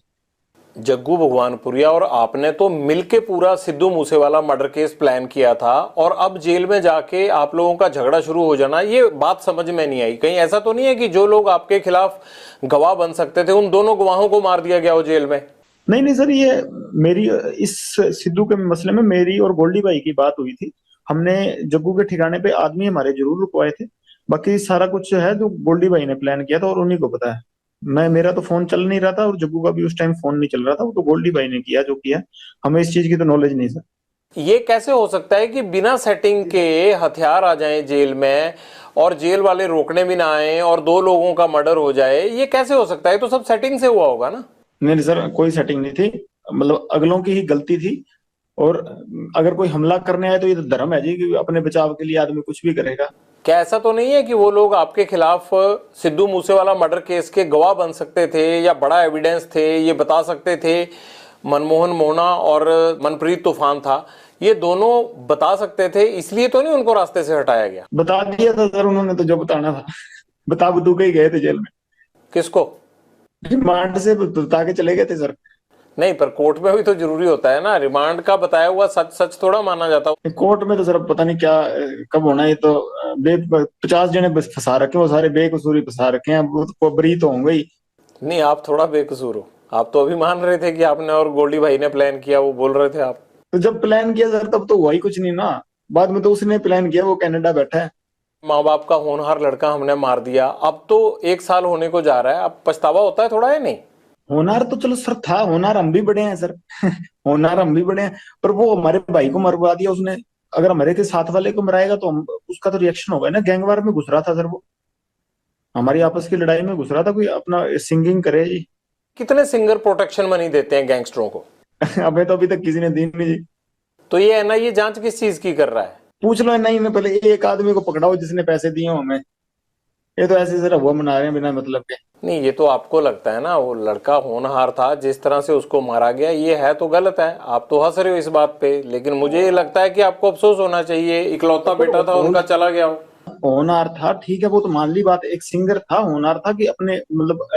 [SPEAKER 1] जग्गू भगवानपुरिया और आपने तो मिलके पूरा Sidhu Moosewala murder case plan किया था, और अब जेल में जाके आप लोगों का झगड़ा शुरू हो जाना, ये बात समझ में नहीं आई। कहीं ऐसा तो नहीं है कि जो लोग आपके खिलाफ गवाह बन सकते थे उन दोनों गवाहों को मार दिया गया हो जेल में?
[SPEAKER 3] नहीं नहीं सर, ये मेरी इस सिद्धू के मसले में मेरी और गोल्डी भाई की बात हुई थी। हमने जग्गू के ठिकाने पे आदमी हमारे जरूर रुकवाए थे। बाकी सारा कुछ है जो गोल्डी भाई ने प्लान किया था और उन्हीं को पता है। मेरा तो फोन चल नहीं रहा था और जग्गू का भी उस टाइम फोन नहीं चल रहा था। वो तो गोल्डी भाई ने किया जो किया। हमें इस चीज की तो नॉलेज नहीं सर।
[SPEAKER 1] ये कैसे हो सकता है कि बिना सेटिंग के हथियार आ जाएं जेल में और जेल वाले रोकने भी ना आए और दो लोगों का मर्डर हो जाए? ये कैसे हो सकता है? तो सब सेटिंग से हुआ होगा ना?
[SPEAKER 3] नहीं सर, कोई सेटिंग नहीं थी। मतलब अगलों की ही गलती थी। और अगर कोई हमला करने आए तो ये तो धर्म है जी, कि अपने बचाव के लिए आदमी कुछ भी करेगा।
[SPEAKER 1] क्या ऐसा तो नहीं है कि वो लोग आपके खिलाफ सिद्धू मूसेवाला मर्डर केस के गवाह बन सकते थे या बड़ा एविडेंस थे, ये बता सकते थे? मनमोहन मोहना और मनप्रीत तूफान था, ये दोनों बता सकते थे, इसलिए तो नहीं उनको रास्ते से हटाया गया?
[SPEAKER 3] बता दिया था सर उन्होंने तो जो बताना था। बता बतू के ही गए थे जेल में।
[SPEAKER 1] किसको?
[SPEAKER 3] रिमांड से बता के चले गए थे सर।
[SPEAKER 1] नहीं, पर कोर्ट में भी तो जरूरी होता है ना, रिमांड का बताया हुआ सच सच थोड़ा माना जाता।
[SPEAKER 3] कोर्ट में तो सर पता नहीं क्या कब होना है। ये तो 50 जने बस फंसा रखे, वो सारे बेकसूरी फंसा रखे हैं। वो बरी तो होंगे ही।
[SPEAKER 1] नहीं, आप थोड़ा बेकसूर हो। आप तो अभी मान रहे थे कि आपने और गोल्डी भाई ने प्लान किया, वो बोल रहे थे आप।
[SPEAKER 3] तो जब प्लान किया सर तब तो हुआ ही कुछ नहीं ना। बाद में तो उसने प्लान किया, वो कनाडा बैठा है।
[SPEAKER 1] माँ बाप का होनहार लड़का हमने मार दिया, अब तो 1 साल होने को जा रहा है, अब पछतावा होता है थोड़ा, है नहीं?
[SPEAKER 3] होनार तो चलो सर था, होनार हम भी बड़े हैं सर। होनार हम भी बड़े हैं। पर वो हमारे भाई को मरवा दिया उसने। अगर हमारे के साथ वाले को मराएगा तो उसका तो रिएक्शन होगा ना। गैंगवार में घुस रहा था सर वो। हमारी आपस की लड़ाई में घुस रहा था। कोई अपना सिंगिंग करे जी।
[SPEAKER 1] कितने सिंगर प्रोटेक्शन मनी देते हैं गैंगस्टरों को?
[SPEAKER 3] हमें तो अभी तक किसी ने दी नहीं जी।
[SPEAKER 1] तो ये एनआईए जांच किस चीज की कर रहा है?
[SPEAKER 3] पूछ लो नहीं में पहले एक आदमी को पकड़ाओ जिसने पैसे दिए हो हमें। ये तो ऐसे जरा हुआ मना रहे हैं बिना मतलब के।
[SPEAKER 1] नहीं, ये तो आपको लगता है ना, वो लड़का होनहार था, जिस तरह से उसको मारा गया ये है तो गलत है। आप तो हंस रहे हो इस बात पे, लेकिन मुझे ये लगता है कि आपको अफसोस होना चाहिए। इकलौता बेटा था उनका, चला गया हो।
[SPEAKER 3] होनहार था ठीक है, वो तो मान ली बात। एक सिंगर था, होनहार था कि अपने मतलब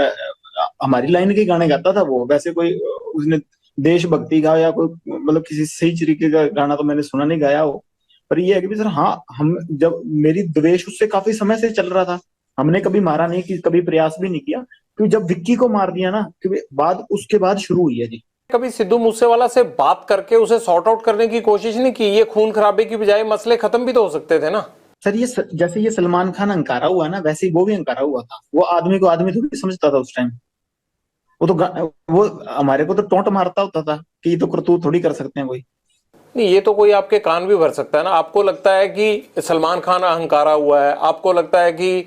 [SPEAKER 3] हमारी लाइन के गाने गाता था वो। वैसे कोई उसने देशभक्ति का या कोई मतलब किसी सही तरीके का गाना तो मैंने सुना नहीं गाया हो। पर ये है कि भी सर, हाँ, हम जब मेरी द्वेष उससे काफी समय से चल रहा था, हमने कभी मारा नहीं, कि कभी प्रयास भी नहीं किया, क्योंकि जब विक्की को मार दिया ना, क्योंकि बाद उसके बाद शुरू हुई है जी।
[SPEAKER 1] कभी सिद्धू मूसेवाला से बात करके उसे सॉर्ट आउट करने की कोशिश नहीं की? ये खून खराबे की बजाय मसले खत्म भी तो हो सकते थे ना।
[SPEAKER 3] सर जैसे ये सलमान खान अंकारा हुआ ना, वैसे ही वो भी अंकारा हुआ था। वो आदमी को आदमी थोड़ी समझता था उस टाइम। वो तो वो हमारे को तो टोंट मारता होता था कि ये तो करतूत थोड़ी कर सकते हैं कोई।
[SPEAKER 1] नहीं, ये तो कोई आपके कान भी भर सकता है ना। आपको लगता है कि सलमान खान अहंकारा हुआ है, आपको लगता है कि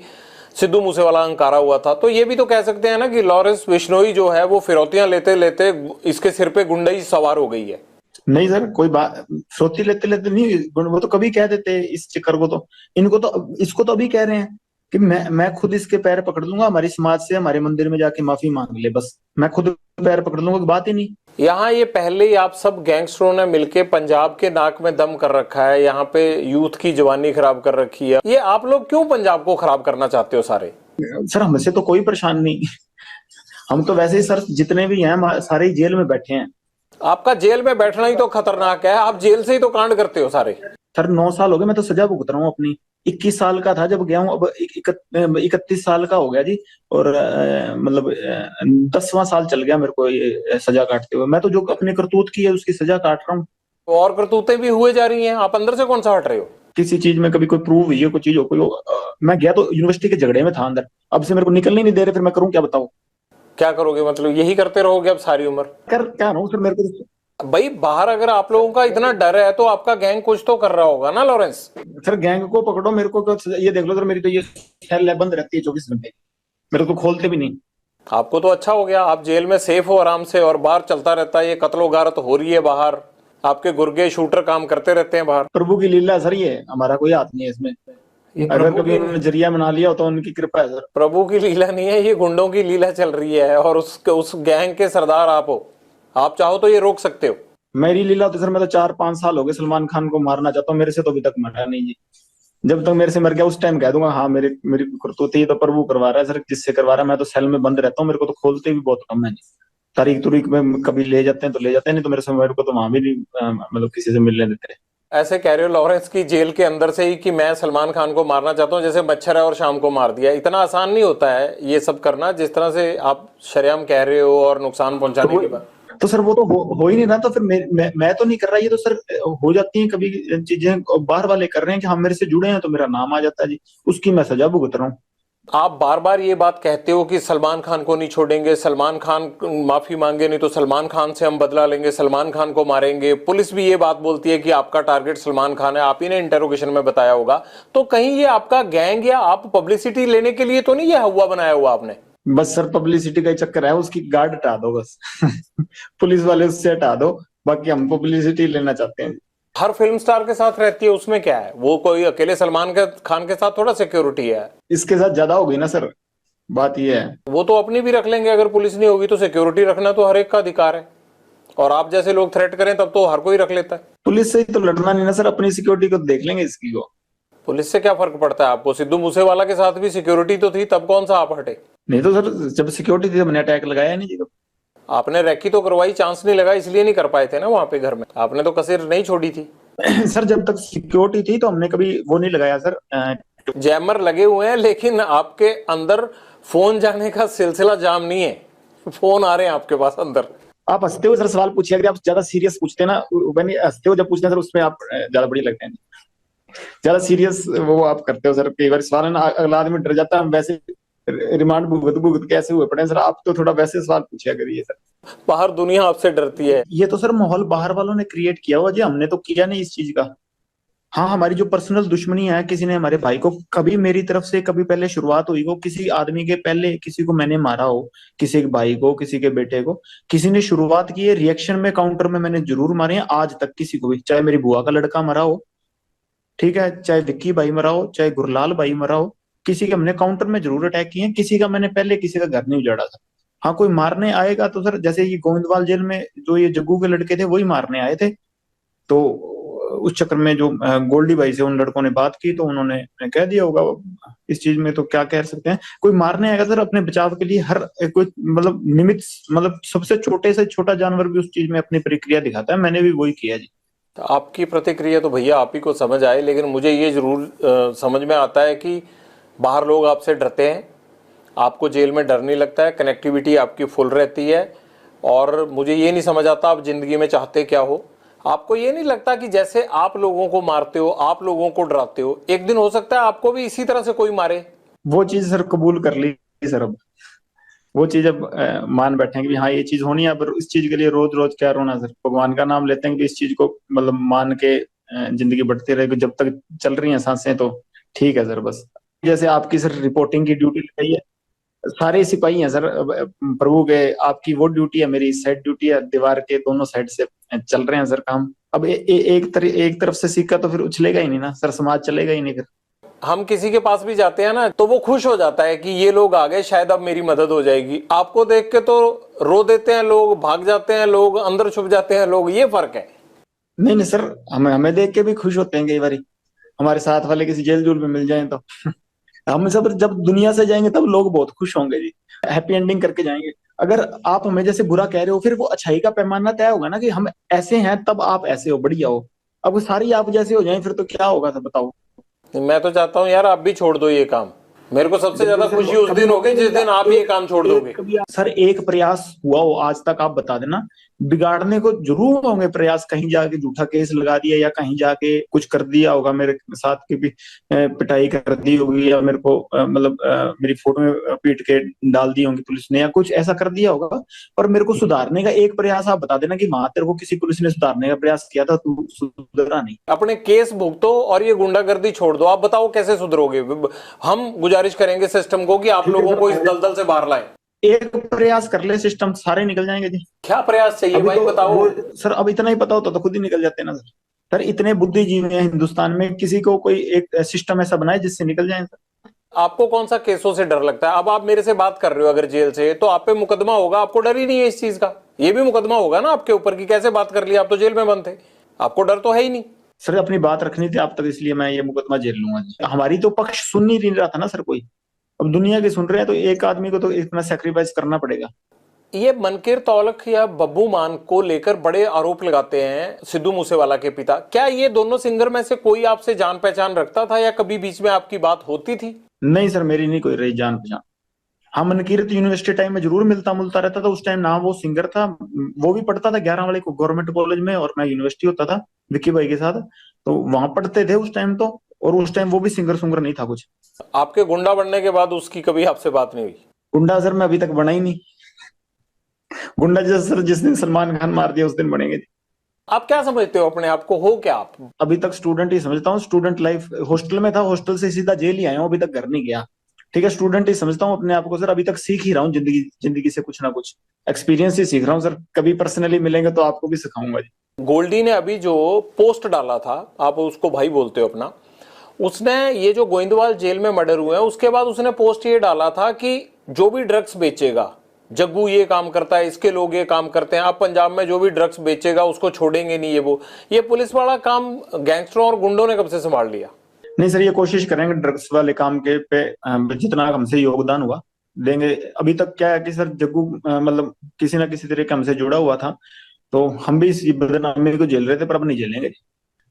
[SPEAKER 1] सिद्धू मूसेवाला अहंकारा हुआ था, तो ये भी तो कह सकते हैं ना कि लॉरेंस बिश्नोई जो है वो फिरौतियां लेते लेते इसके सिर पे गुंडई सवार हो गई है।
[SPEAKER 3] नहीं सर, कोई बात सोती लेते लेते नहीं, वो तो कभी कह देते इस चक्कर को। तो इनको तो, इसको तो अभी कह रहे हैं कि मैं खुद इसके पैर पकड़ लूंगा, हमारी समाज से हमारे मंदिर में जाके माफी मांग ले, बस मैं खुद पैर पकड़ लूंगा, की बात ही नहीं।
[SPEAKER 1] यहाँ ये पहले ही आप सब गैंगस्टरों ने मिलके पंजाब के नाक में दम कर रखा है, यहाँ पे यूथ की जवानी खराब कर रखी है। ये आप लोग क्यों पंजाब को खराब करना चाहते हो सारे?
[SPEAKER 3] सर हमसे तो कोई परेशान नहीं। हम तो वैसे ही सर, जितने भी हैं सारे ही जेल में बैठे हैं।
[SPEAKER 1] आपका जेल में बैठना ही तो खतरनाक है, आप जेल से ही तो कांड करते हो सारे।
[SPEAKER 3] सर 9 साल हो गए, मैं तो सजा भुगत रहा हूँ अपनी। 21 साल का था जब गया हूँ, अब 31 साल का हो गया जी। और मतलब 10वां साल चल गया मेरे को ये सजा काटते हुए। मैं तो जो अपने करतूत की है उसकी सजा काट रहा हूँ।
[SPEAKER 1] तो और करतूतें भी हुए जा रही हैं, आप अंदर से कौन सा हट रहे हो?
[SPEAKER 3] किसी चीज में कभी कोई प्रूव हुई है, कोई चीज हो, मैं गया तो यूनिवर्सिटी के झगड़े में था अंदर, अब से मेरे को निकलने नहीं दे रहे, फिर मैं करूँ क्या बताओ?
[SPEAKER 1] क्या करोगे, मतलब यही करते रहोगे अब सारी उम्र?
[SPEAKER 3] कर क्या रहा हूँ सर, मेरे को
[SPEAKER 1] भाई बाहर अगर आप लोगों का इतना डर है तो आपका गैंग कुछ तो कर रहा होगा ना लॉरेंस।
[SPEAKER 3] सर गैंग को पकड़ो, मेरे को ये देख लो सर, मेरी तो ये सेल है, बंद रहती है 24 घंटे, मेरे को खोलते भी नहीं।
[SPEAKER 1] आपको तो अच्छा हो गया, आप जेल में सेफ हो आराम से, और बाहर चलता रहता है ये कत्लो गारत हो रही है बाहर, आपके गुर्गे शूटर काम करते रहते हैं बाहर।
[SPEAKER 3] प्रभु की लीला सर, ये हमारा कोई हाथ नहीं है इसमें।
[SPEAKER 1] ये
[SPEAKER 3] अगर
[SPEAKER 1] प्रभु
[SPEAKER 3] कभी उन्होंने जरिया बना लिया हो तो उनकी कृपा है सर।
[SPEAKER 1] प्रभु की लीला नहीं है, ये गुंडों की लीला चल रही है, और उस गैंग के सरदार आप हो। आप चाहो तो ये रोक सकते हो।
[SPEAKER 3] मेरी लीला तो सर, मैं तो 4-5 साल हो गए सलमान खान को मारना चाहता हूँ, मेरे से तो अभी तक मरा नहीं जी। जब तक मेरे से मर गया उस टाइम कह दूंगा हाँ मेरी करतूत ही तो प्रभु करवा रहा है सर, जिससे करवा रहा है। मैं तो सेल में बंद रहता हूँ, मेरे को तो खोलते भी बहुत कम है जी। तारीख तुरीख में कभी ले जाते हैं तो ले जाते हैं, नहीं तो मेरे को तो वहां भी नहीं मतलब किसी से मिलने देते।
[SPEAKER 1] ऐसे कह रहे हो लॉरेंस की जेल के अंदर से ही कि मैं सलमान खान को मारना चाहता हूँ, जैसे मच्छर है और शाम को मार दिया। इतना आसान नहीं होता है ये सब करना, जिस तरह से आप शरेआम कह रहे हो और नुकसान पहुंचाने की बात।
[SPEAKER 3] तो सर वो तो हो ही नहीं रहा, तो फिर मैं तो नहीं कर रहा, ये तो सर हो जाती हैं कभी चीजें, बाहर वाले कर रहे हैं कि हम मेरे से जुड़े हैं तो मेरा नाम आ जाता है जी, उसकी मैं सजा भुगत रहा हूँ।
[SPEAKER 1] आप बार बार ये बात कहते हो कि सलमान खान को नहीं छोड़ेंगे, सलमान खान माफी मांगे नहीं तो सलमान खान से हम बदला लेंगे, सलमान खान को मारेंगे। पुलिस भी ये बात बोलती है कि आपका टारगेट सलमान खान है, आप ही ने इंटेरोगेशन में बताया होगा। तो कहीं ये आपका गैंग या आप पब्लिसिटी लेने के लिए तो नहीं ये हुआ बनाया हुआ आपने?
[SPEAKER 3] बस सर पब्लिसिटी का ही चक्कर है, उसकी गार्ड हटा दो बस। पुलिस वाले उससे हटा दो, बाकी हम पब्लिसिटी लेना चाहते हैं।
[SPEAKER 1] हर फिल्म स्टार के साथ रहती है, उसमें क्या है? वो कोई अकेले सलमान खान के साथ थोड़ा सिक्योरिटी है।
[SPEAKER 3] इसके साथ ज्यादा हो गई ना सर, बात ये है।
[SPEAKER 1] वो तो अपनी भी रख लेंगे, अगर पुलिस नहीं होगी तो सिक्योरिटी रखना तो हर एक का अधिकार है, और आप जैसे लोग थ्रेट करें तब तो हर कोई रख लेता है।
[SPEAKER 3] पुलिस से ही तो लड़ना नहीं ना सर, अपनी सिक्योरिटी को देख लेंगे इसकी को।
[SPEAKER 1] पुलिस से क्या फर्क पड़ता है आपको? सिद्धू मूसेवाला के साथ भी सिक्योरिटी तो थी, तब कौन सा आप हटे?
[SPEAKER 3] नहीं तो सर जब सिक्योरिटी थी हमने अटैक लगाया नहीं जी कब।
[SPEAKER 1] आपने रैकी तो करवाई, चांस नहीं लगा इसलिए नहीं कर पाए थे ना वहां पे घर में, आपने तो कसर नहीं छोड़ी थी।
[SPEAKER 3] सर जब तक सिक्योरिटी थी तो हमने कभी वो नहीं लगाया सर।
[SPEAKER 1] जैमर लगे हुए हैं, लेकिन आपके अंदर फोन जाने का सिलसिला जाम नहीं है, फोन आ रहे हैं आपके पास अंदर।
[SPEAKER 3] आप हंसते हो सर सवाल पूछिए, अगर आप ज्यादा सीरियस पूछते हैं ना, हंसते हो जब पूछते हैं सर, उसमें आप ज्यादा बड़ी लगते हैं। ज्यादा सीरियस वो आप करते हो सर, कई बार सवाल है ना, अगला आदमी डर जाता है। हम वैसे रिमांड भुगत भुगत कैसे हुए पड़े सर, आप तो थोड़ा वैसे सवाल पूछिया करिए सर।
[SPEAKER 1] बाहर दुनिया आपसे डरती है।
[SPEAKER 3] ये तो सर माहौल बाहर वालों ने क्रिएट किया हुआ जी, हमने तो किया नहीं इस चीज का। हाँ हमारी जो पर्सनल दुश्मनी है, किसी ने हमारे भाई को, कभी मेरी तरफ से कभी पहले शुरुआत हुई हो किसी आदमी के, पहले किसी को मैंने मारा हो, किसी के भाई को, किसी के बेटे को, किसी ने शुरुआत की है, रिएक्शन में काउंटर में मैंने जरूर मारे हैं। आज तक किसी को भी, चाहे मेरी बुआ का लड़का मरा हो, ठीक है, चाहे विक्की भाई मरा हो, चाहे गुरलाल भाई मरा हो, किसी के हमने काउंटर में जरूर अटैक किए हैं। किसी का मैंने पहले किसी का घर नहीं उजाड़ा था। हाँ कोई मारने आएगा तो सर, जैसे ये गोविंदवाल जेल में जो ये जग्गू के लड़के थे वही मारने आए थे, तो उस चक्कर में जो गोल्डी भाई से उन लड़कों ने बात की तो उन्होंने कह दिया होगा। इस चीज में तो क्या कह सकते हैं, कोई मारने आएगा सर अपने बचाव के लिए, हर कोई मतलब निमित्त, मतलब सबसे छोटे से छोटा जानवर भी उस चीज में अपनी प्रक्रिया दिखाता है। मैंने भी वही किया जी।
[SPEAKER 1] तो आपकी प्रतिक्रिया तो भैया आप ही को समझ आए, लेकिन मुझे ये जरूर समझ में आता है कि बाहर लोग आपसे डरते हैं, आपको जेल में डर नहीं लगता है, कनेक्टिविटी आपकी फुल रहती है। और मुझे ये नहीं समझ आता आप जिंदगी में चाहते क्या हो। आपको ये नहीं लगता कि जैसे आप लोगों को मारते हो, आप लोगों को डराते हो, एक दिन हो सकता है आपको भी इसी तरह से कोई मारे।
[SPEAKER 3] वो चीज सर कबूल कर ली सर। अब वो चीज अब मान बैठे हैं कि हाँ ये चीज होनी है। पर इस चीज के लिए रोज रोज क्या रोना सर। भगवान का नाम लेते हैं कि इस चीज को मतलब मान के जिंदगी बढ़ती रहेगी। जब तक चल रही हैं सांसें तो ठीक है सर। बस जैसे आपकी सर रिपोर्टिंग की ड्यूटी लगाई है, सारे सिपाही हैं सर प्रभु के। आपकी वो ड्यूटी है, मेरी साइड ड्यूटी है। दीवार के दोनों साइड से चल रहे हैं सर काम। अब एक तरफ से सिक्का तो फिर उछलेगा ही नहीं ना सर, समाज चलेगा ही नहीं फिर।
[SPEAKER 1] हम किसी के पास भी जाते हैं ना तो वो खुश हो जाता है कि ये लोग आ गए, शायद अब मेरी मदद हो जाएगी। आपको देख के तो रो देते हैं लोग, भाग जाते हैं लोग, अंदर छुप जाते हैं लोग, ये फर्क है।
[SPEAKER 3] नहीं नहीं सर, हमें हमें देख के भी खुश होते हैं कई बार। हमारे साथ वाले किसी जेल जूल में मिल जाएं तो हम सब जब दुनिया से जाएंगे तब लोग बहुत खुश होंगे जी। हैप्पी एंडिंग करके जाएंगे। अगर आप हमें जैसे बुरा कह रहे हो, फिर वो अच्छाई का पैमाना तय होगा ना कि हम ऐसे हैं तब आप ऐसे हो, बढ़िया हो। अब वो सारी आप जैसे हो जाएं फिर तो क्या होगा, सब बताओ।
[SPEAKER 1] मैं तो चाहता हूं यार आप भी छोड़ दो ये काम। मेरे को सबसे ज्यादा खुशी उस दिन होगी जिस दिन आप ये काम छोड़ दोगे।
[SPEAKER 3] सर एक प्रयास हुआ हो आज तक, आप बता देना। बिगाड़ने को जरूर होंगे प्रयास, कहीं जाके झूठा केस लगा दिया या कहीं जाके कुछ कर दिया होगा मेरे साथ की भी, पिटाई कर दी होगी या मेरे को मतलब मेरी फोटो में पीट के डाल दी होंगी पुलिस ने, या कुछ ऐसा कर दिया होगा। पर मेरे को सुधारने का एक प्रयास आप बता देना कि वहां तेरे को किसी पुलिस ने सुधारने का प्रयास किया था, तू सुधरा नहीं।
[SPEAKER 1] अपने केस भुगतो और ये गुंडागर्दी छोड़ दो। आप बताओ कैसे सुधरोगे। हम गुजारिश करेंगे सिस्टम को कि आप लोगों को इस दलदल से बाहर लाए।
[SPEAKER 3] एक प्रयास कर ले, सिस्टम सारे निकल जाएंगे जी।
[SPEAKER 1] क्या प्रयास चाहिए भाई
[SPEAKER 3] तो
[SPEAKER 1] बताओ।
[SPEAKER 3] सर अब इतना ही पता होता तो खुद ही निकल जाते ना सर। सर इतने बुद्धिजीवी हैं हिंदुस्तान में, किसी को कोई एक सिस्टम ऐसा बनाए जिससे निकल जाए सर।
[SPEAKER 1] आपको कौन सा केसों से डर लगता है। अब आप मेरे से बात कर रहे हो अगर जेल से, तो आप पे मुकदमा होगा, आपको डर ही नहीं है इस चीज का। ये भी मुकदमा होगा ना आपके ऊपर की कैसे बात कर लिया, आप तो जेल में बंद थे, आपको डर तो है ही नहीं।
[SPEAKER 3] सर अपनी बात रखनी थी आप तक, इसलिए मैं ये मुकदमा झेल लूंगा। हमारी तो पक्ष सुन ही नहीं रहा था ना सर कोई। अब दुनिया के सुन रहे हैं तो एक आदमी को तो इतना सेक्रीफाइस करना पड़ेगा।
[SPEAKER 1] ये मनकीर तौलख या बब्बू मान को लेकर बड़े आरोप लगाते हैं सिद्धू मूसेवाला के पिता। क्या ये दोनों सिंगर में से कोई आपसे जान पहचान रखता था या कभी बीच में आपकी बात होती थी।
[SPEAKER 3] नहीं सर, मेरी नहीं कोई रही जान पहचान। हाँ मनकीरत यूनिवर्सिटी टाइम में जरूर मिलता मुलता रहता था। उस टाइम ना वो सिंगर था, वो भी पढ़ता था 11 वाले को गवर्नमेंट कॉलेज में, और मैं यूनिवर्सिटी होता था विक्की भाई के साथ, तो वहां पढ़ते थे उस टाइम तो। और उस टाइम वो भी सिंगर सुंगर नहीं था कुछ।
[SPEAKER 1] आपके गुंडा बनने के बाद उसकी कभी आपसे बात नहीं हुई।
[SPEAKER 3] गुंडा सर मैं अभी तक बना ही नहीं। गुंडा जैसे सर जिस दिन सलमान खान मार दिया उस दिन बनेंगे।
[SPEAKER 1] आप क्या समझते हो अपने आप को, हो क्या आप।
[SPEAKER 3] अभी तक स्टूडेंट ही समझता हूँ। स्टूडेंट लाइफ हॉस्टल में था, हॉस्टल से सीधा जेल ही आया हूँ, अभी तक घर नहीं गया। ठीक है, स्टूडेंट ही समझता हूँ अपने आप को सर। अभी तक सीख ही रहा हूँ जिंदगी जिंदगी से कुछ ना कुछ एक्सपीरियंस ही सीख रहा हूँ सर। कभी पर्सनली मिलेंगे तो आपको भी सिखाऊंगा जी।
[SPEAKER 1] गोल्डी ने अभी जो पोस्ट डाला था, आप उसको भाई बोलते हो अपना, उसने ये जो गोइंदवाल जेल में मर्डर हुए हैं उसके बाद उसने पोस्ट ये डाला था कि जो भी ड्रग्स बेचेगा, जग्गू ये काम करता है, इसके लोग ये काम करते हैं, अब पंजाब में जो भी ड्रग्स बेचेगा उसको छोड़ेंगे नहीं। ये पुलिस वाला काम गैंगस्टरों और गुंडों ने कब से संभाल लिया।
[SPEAKER 3] नहीं सर, ये कोशिश करेंगे ड्रग्स वाले काम के पे जितना हमसे योगदान हुआ देंगे। अभी तक क्या है कि सर जग्गू मतलब किसी ना किसी तरीके हमसे जुड़ा हुआ था, तो हम भी इस बदनामी को झेल रहे थे, पर अब नहीं झेलेंगे।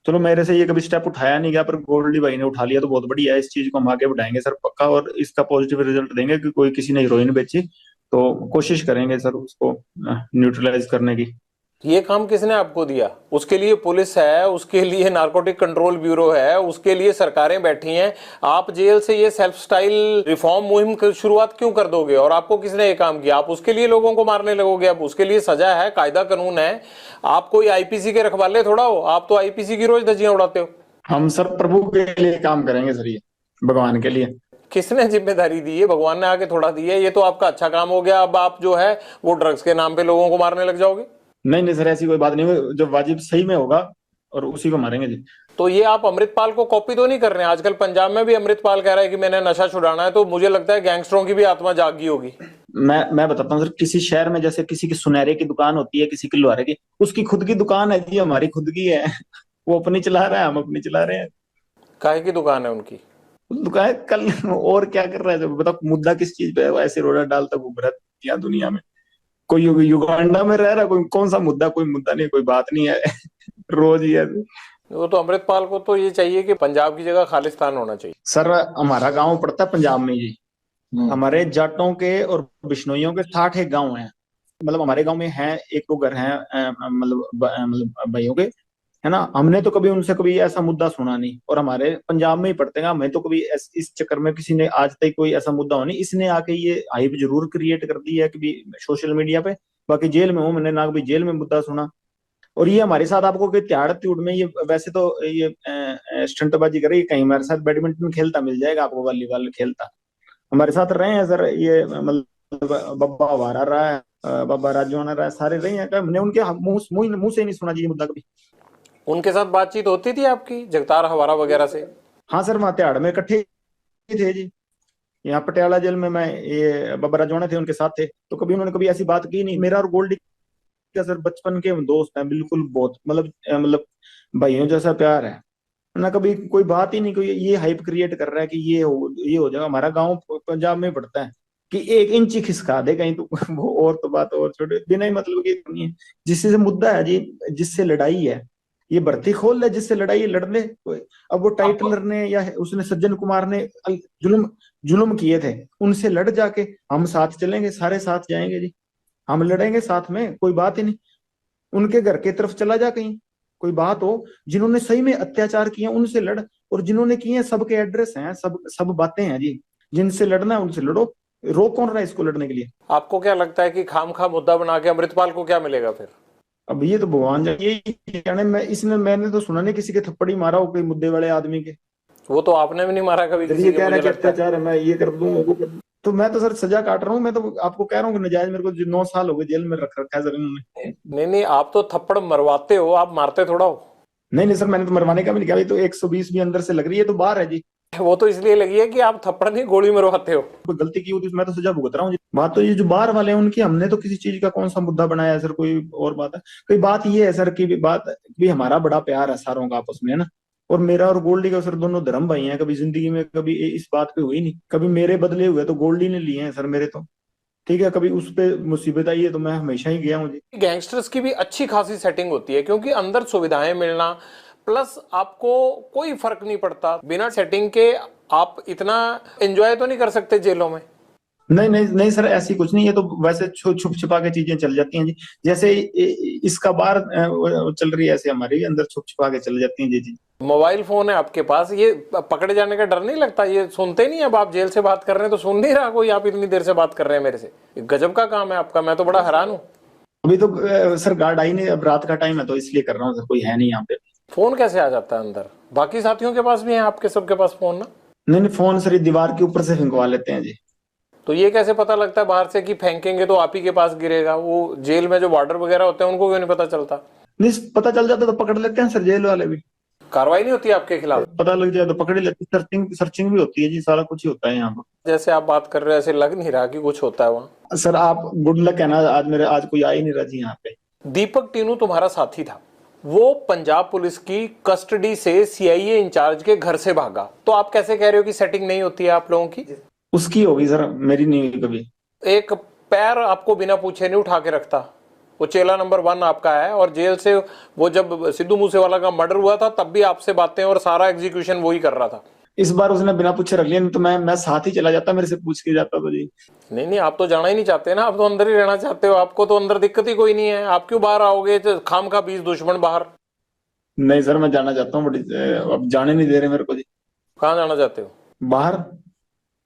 [SPEAKER 3] चलो मेरे से ये कभी स्टेप उठाया नहीं गया, पर गोल्डी भाई ने उठा लिया तो बहुत बढ़िया है। इस चीज को हम आगे बढ़ाएंगे सर पक्का, और इसका पॉजिटिव रिजल्ट देंगे कि कोई किसी ने हीरोइन बेची तो कोशिश करेंगे सर उसको न्यूट्रलाइज करने की।
[SPEAKER 1] ये काम किसने आपको दिया। उसके लिए पुलिस है, उसके लिए नारकोटिक कंट्रोल ब्यूरो है, उसके लिए सरकारें बैठी हैं। आप जेल से ये सेल्फ स्टाइल रिफॉर्म मुहिम की शुरुआत क्यों कर दोगे, और आपको किसने ये काम किया। आप उसके लिए लोगों को मारने लगोगे। अब उसके लिए सजा है, कायदा कानून है। आप कोई आईपीसी के रखवाले थोड़ा हो, आप तो आईपीसी की रोज धज्जियां उड़ाते हो।
[SPEAKER 3] हम सर प्रभु के लिए काम करेंगे सर, ये भगवान के लिए।
[SPEAKER 1] किसने जिम्मेदारी दी है, भगवान ने आके थोड़ा दी है। ये तो आपका अच्छा काम हो गया। अब आप जो है वो ड्रग्स के नाम पे लोगों को मारने लग जाओगे।
[SPEAKER 3] नहीं नहीं सर, ऐसी कोई बात नहीं। जो वाजिब सही में होगा और उसी को मारेंगे जी।
[SPEAKER 1] तो ये आप अमृतपाल को कॉपी तो नहीं कर रहे हैं। आजकल पंजाब में भी अमृतपाल कह रहा है कि मैंने नशा छुड़ाना है, तो मुझे लगता है गैंगस्टरों की भी आत्मा जागी होगी।
[SPEAKER 3] मैं बताता हूँ सर, किसी शहर में जैसे किसी की सुनहरे की दुकान होती है, किसी की लोहारे की, उसकी खुद की दुकान है जी, हमारी खुद की है। वो अपनी चला रहा है, हम अपनी चला रहे हैं।
[SPEAKER 1] काहे की दुकान है उनकी।
[SPEAKER 3] दुकान कल और क्या कर रहा है जब बताओ। मुद्दा किस चीज पे है, वो ऐसे रोड़ा डालता घूम रहा है दुनिया में। कोई युगांडा में रह रहा है, कोई कौन सा मुद्दा, कोई मुद्दा नहीं, कोई बात नहीं है। रोज ही ऐसे।
[SPEAKER 1] वो तो अमृतपाल को तो ये चाहिए कि पंजाब की जगह खालिस्तान होना चाहिए।
[SPEAKER 3] सर हमारा गांव पड़ता है पंजाब में जी। हमारे जाटों के और बिश्नोइयों के 60 एक गांव हैं। मतलब हमारे गांव में है एक दो घर हैं मतलब भाइयों के, है ना। हमने तो कभी उनसे कभी ऐसा मुद्दा सुना नहीं, और हमारे पंजाब में ही पड़ते हैं। हमें तो कभी इस चक्कर में किसी ने आज तक कोई ऐसा मुद्दा हो नहीं। इसने आके ये हाइप जरूर क्रिएट कर दी है कभी सोशल मीडिया पे। बाकी जेल में हूँ मैंने ना कभी जेल में मुद्दा सुना। और ये हमारे साथ आपको कोई त्याड़ त्यूड़ में ये वैसे तो ये स्टंटबाजी करे, ये कहीं हमारे साथ बैडमिंटन खेलता मिल जाएगा आपको, वॉलीबॉल खेलता हमारे साथ रहे हैं सर। ये मतलब बब्बा हमारा रहा है, बाबा राजू रहा है, सारे रहे हैं। हमने उनके मुंह से नहीं सुना जी ये मुद्दा कभी।
[SPEAKER 1] उनके साथ बातचीत होती थी आपकी जगतार हवारा वगैरह से?
[SPEAKER 3] हाँ सर, वहाँ तिहाड़ में इकट्ठे ही थे जी। यहाँ पटियाला जेल में मैं ये बाबा राजवाना थे उनके साथ थे, तो कभी उन्होंने कभी ऐसी बात की नहीं। मेरा और गोल्डी का सर बचपन के हम दोस्त हैं बिल्कुल, बहुत मतलब भाइयों जैसा प्यार है ना। कभी कोई बात ही नहीं, कोई ये हाइप क्रिएट कर रहा है कि ये हो जाएगा। हमारा गांव पंजाब में पड़ता है कि 1 इंच ही खिसका दे कहीं तो वो और तो बात और छोटे बिना ही मतलब की नहीं है। जिससे मुद्दा है जी, जिससे लड़ाई है, ये भर्ती खोल ले, जिससे लड़ाई है लड़ ले कोई। अब वो टाइटलर ने या उसने सज्जन कुमार ने जुल्म जुल्म किए थे, उनसे लड़ जाके हम साथ चलेंगे, सारे साथ जाएंगे जी। हम लड़ेंगे साथ में, कोई बात ही नहीं। उनके घर की तरफ चला जा कहीं, कोई बात हो। जिन्होंने सही में अत्याचार किए उनसे लड़, और जिन्होंने किए हैं सबके एड्रेस हैं, सब सब बातें हैं जी। जिनसे लड़ना है उनसे लड़ो, रोक कौन रहा है इसको लड़ने के लिए।
[SPEAKER 1] आपको क्या लगता है कि खामखा मुद्दा बना के अमृतपाल को क्या मिलेगा फिर?
[SPEAKER 3] अब ये तो भगवान जाने, ये जाने। मैंने तो सुना नहीं किसी के थप्पड़ ही मारा हो कोई मुद्दे वाले आदमी के।
[SPEAKER 1] वो तो आपने भी नहीं मारा कभी
[SPEAKER 3] जब
[SPEAKER 1] किसी
[SPEAKER 3] ये
[SPEAKER 1] के,
[SPEAKER 3] कह रहा
[SPEAKER 1] मुझे
[SPEAKER 3] है कि
[SPEAKER 1] लगता है।
[SPEAKER 3] अत्याचार है, मैं ये कर दूं वो कर दूं, तो मैं तो सर सजा काट रहा हूँ। मैं तो आपको कह रहा हूँ कि नजायज मेरे को 9 साल हो गए जेल में रख रखा है सर इन्होंने।
[SPEAKER 1] नहीं नहीं, आप तो थप्पड़ मरवाते हो, आप मारते थोड़ा हो।
[SPEAKER 3] नहीं नहीं सर, मैंने तो मरवाने का भी नहीं किया। अभी तो 120 भी अंदर से लग रही है, तो बाहर है जी।
[SPEAKER 1] वो तो इसलिए लगी है कि आप थप्पड़ नहीं गोली मरवाते हो।
[SPEAKER 3] कोई गलती की होती तो मैं तो सजा भुगत रहा हूँ जी। बात तो ये जो बाहर वाले हैं उनकी, हमने तो किसी चीज का कौन सा मुद्दा बनाया है सर, कोई और बात है। कोई बात ये है सर की बात भी, हमारा बड़ा प्यार है सारों का आपस में, है ना। और मेरा और गोल्डी का सर दोनों धर्म भाई हैं। कभी जिंदगी में कभी इस बात पे हुई नहीं। कभी मेरे बदले हुए तो गोल्डी ने लिए हैं सर मेरे तो, ठीक है। कभी उस पे मुसीबत आई है तो मैं हमेशा ही गया हूँ जी।
[SPEAKER 1] गैंगस्टर्स की भी अच्छी खासी सेटिंग होती है, क्योंकि अंदर सुविधाएं मिलना, प्लस आपको कोई फर्क नहीं पड़ता बिना सेटिंग के। आप इतना एंजॉय तो नहीं कर सकते जेलों में।
[SPEAKER 3] नहीं नहीं नहीं सर, ऐसी कुछ नहीं। ये तो वैसे छुप छुपा के चीजें चल जाती हैं जी। जैसे इसका बार चल रही है, ऐसे हमारे भी अंदर छुप छुपा के चल जाती हैं जी जी।
[SPEAKER 1] मोबाइल फोन है आपके पास, ये पकड़े जाने का डर नहीं लगता? ये सुनते नहीं? अब आप जेल से बात कर रहे हैं तो सुन नहीं रहा कोई, आप इतनी देर से बात कर रहे हैं मेरे से। गजब का काम है आपका, मैं तो बड़ा हैरान हूँ।
[SPEAKER 3] अभी तो सर गार्ड आई नहीं, अब रात का टाइम है तो इसलिए कर रहा हूँ सर, कोई है नहीं यहाँ पे।
[SPEAKER 1] फोन कैसे आ जाता है अंदर? बाकी साथियों के पास भी है, आपके सबके पास फोन ना?
[SPEAKER 3] नहीं नहीं, फोन सर ये दीवार के ऊपर से फेंकवा लेते हैं जी।
[SPEAKER 1] तो ये कैसे पता लगता है बाहर से कि फेंकेंगे तो आप ही के पास गिरेगा? वो जेल में जो वार्डर वगैरह होते हैं उनको क्यों नहीं पता चलता?
[SPEAKER 3] नहीं, पता चल जाता तो पकड़ लेते हैं सर जेल वाले भी।
[SPEAKER 1] कार्रवाई नहीं होती आपके खिलाफ?
[SPEAKER 3] पता लग जाए तो पकड़ ही लेते। सर्चिंग सर्चिंग भी होती है जी, सारा कुछ ही होता है यहाँ पर।
[SPEAKER 1] जैसे आप बात कर रहे हैं ऐसे लग नहीं रहा कि कुछ होता है वहां।
[SPEAKER 3] सर आप गुड लक है ना, आज कोई आ ही नहीं रहा जी यहाँ पे।
[SPEAKER 1] दीपक टीनू तुम्हारा साथी था, वो पंजाब पुलिस की कस्टडी से सीआईए इंचार्ज के घर से भागा, तो आप कैसे कह रहे हो कि सेटिंग नहीं होती है आप लोगों की?
[SPEAKER 3] उसकी होगी सर, मेरी नहीं हुई कभी।
[SPEAKER 1] एक पैर आपको बिना पूछे नहीं उठा के रखता। वो चेला नंबर 1 आपका है, और जेल से वो जब सिद्धू मूसेवाला का मर्डर हुआ था तब भी आपसे बातें और सारा एग्जीक्यूशन वही कर रहा था।
[SPEAKER 3] इस बार उसने बिना पूछे रख लिया, नहीं तो मैं साथ ही चला जाता, मेरे से पूछ के जाता तो जी।
[SPEAKER 1] नहीं नहीं, आप तो जाना ही नहीं चाहते ना, आप तो अंदर ही रहना चाहते हो। आपको तो अंदर दिक्कत ही कोई नहीं है, आप क्यों बाहर आओगे? खाम खा 20 दुश्मन बाहर।
[SPEAKER 3] नहीं सर, मैं जाना चाहता हूँ बट अब जाने नहीं दे रहे मेरे को जी।
[SPEAKER 1] कहाँ जाना चाहते हो?
[SPEAKER 3] बाहर।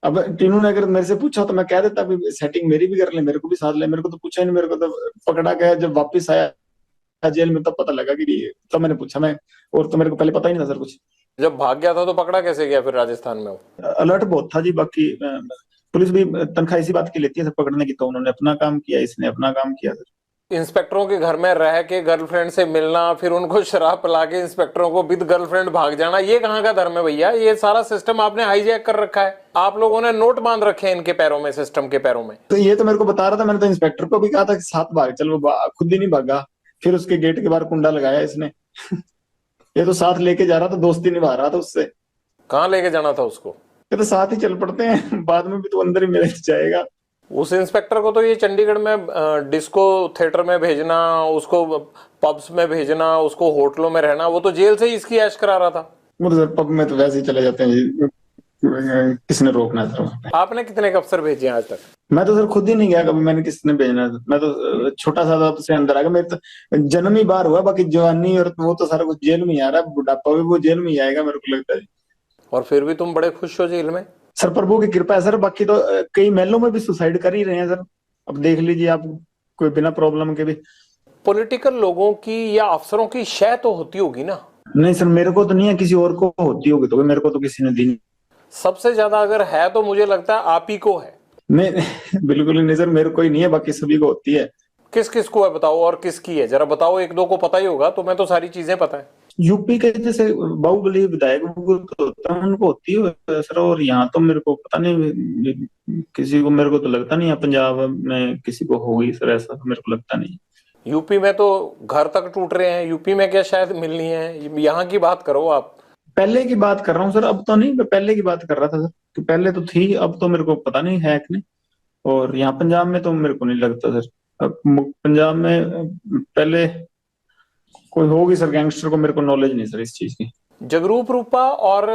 [SPEAKER 3] अब टीनू ने अगर मेरे से पूछा तो मैं कह देता भी सेटिंग मेरी भी कर ले, मेरे को भी साथ ले। मेरे को तो पूछा ही नहीं, मेरे को तो पकड़ा गया जब वापस आया जेल में तब पता लगा कि, तब मैंने पूछा मैं। और तो मेरे को पहले पता ही नहीं था सर कुछ।
[SPEAKER 1] जब भाग गया था तो पकड़ा कैसे गया फिर राजस्थान में? वो
[SPEAKER 3] अलर्ट बहुत था जी। बाकी पुलिस भी तनख्वाह इसी बात की लेती है सर पकड़ने की, तो उन्होंने अपना काम किया, इसने अपना काम किया सर।
[SPEAKER 1] इंस्पेक्टरों के घर में रह के गर्लफ्रेंड से मिलना, फिर उनको शराब पिला के इंस्पेक्टरों को विद गर्लफ्रेंड भाग जाना, ये कहाँ का धर्म है भैया? ये सारा सिस्टम आपने हाईजैक कर रखा है। आप लोगों ने नोट बांध रखे हैं इनके पैरों में, सिस्टम के पैरों में।
[SPEAKER 3] तो ये तो मेरे को बता रहा था, मैंने तो इंस्पेक्टर को भी कहा था कि साथ भाग चल, वो खुद ही नहीं भागा। फिर उसके गेट के बाहर कुंडा लगाया इसने ये तो साथ लेके जा रहा था, दोस्ती निभा रहा था उससे।
[SPEAKER 1] कहाँ लेके जाना था उसको?
[SPEAKER 3] ये तो साथ ही चल पड़ते हैं, बाद में भी तो अंदर ही मिल जाएगा।
[SPEAKER 1] उस इंस्पेक्टर को तो ये चंडीगढ़ में डिस्को थिएटर में भेजना, उसको पब्स में भेजना, उसको होटलों में रहना, वो तो जेल से ही इसकी ऐश करा रहा था।
[SPEAKER 3] वो तो सर पब में तो वैसे ही चले जाते हैं जी, किसने रोकना है सर वहाँ पे।
[SPEAKER 1] आपने कितने अफसर भेजे हैं आज तक?
[SPEAKER 3] मैं तो सर खुद ही नहीं गया कभी, मैंने किसने भेजना है। मैं तो छोटा सा था से अंदर आ गया, मेरे तो जन्म ही बाहर हुआ, बाकी जवानी और वो तो सारा कुछ जेल में ही आ रहा है, बुढ़ापा भी वो जेल में ही आएगा मेरे को लगता है।
[SPEAKER 1] और फिर भी तुम बड़े खुश हो जेल में?
[SPEAKER 3] सर प्रभु की कृपा है सर, बाकी तो कई महलों में भी सुसाइड कर ही रहे हैं सर, अब देख लीजिए आप, कोई बिना प्रॉब्लम के भी।
[SPEAKER 1] पॉलिटिकल लोगों की या अफसरों की शय तो होती होगी ना?
[SPEAKER 3] नहीं सर, मेरे को तो नहीं है, किसी और को होती होगी तो, मेरे को तो किसी ने दी नहीं।
[SPEAKER 1] सबसे ज्यादा अगर है तो मुझे लगता है आप ही को है।
[SPEAKER 3] नहीं बिल्कुल ही नहीं सर, मेरे को ही नहीं है, बाकी सभी को होती है।
[SPEAKER 1] किस किस को है बताओ, और किसकी है जरा बताओ, एक दो को पता ही होगा, तुम्हें तो सारी चीजें पता है।
[SPEAKER 3] यूपी के जैसे बाहुबली विधायक वो तो होता है, उनको होती है सर, और यहाँ तो मेरे को पता नहीं किसी को, मेरे को तो लगता नहीं है पंजाब में किसी को होगी सर, ऐसा तो मेरे को लगता नहीं।
[SPEAKER 1] यूपी में तो घर तक टूट रहे हैं, यूपी में क्या शायद मिलनी है? यहाँ की बात करो आप।
[SPEAKER 3] पहले की बात कर रहा हूँ सर, अब तो नहीं, मैं पहले की बात कर रहा था सर, कि पहले तो थी, अब तो मेरे को पता नहीं है कि नहीं। और यहाँ पंजाब में तो मेरे को नहीं लगता सर, अब पंजाब में पहले कोई होगी सर, गैंगस्टर को मेरे को नॉलेज नहीं सर इस चीज की।
[SPEAKER 1] जगरूप रूपा और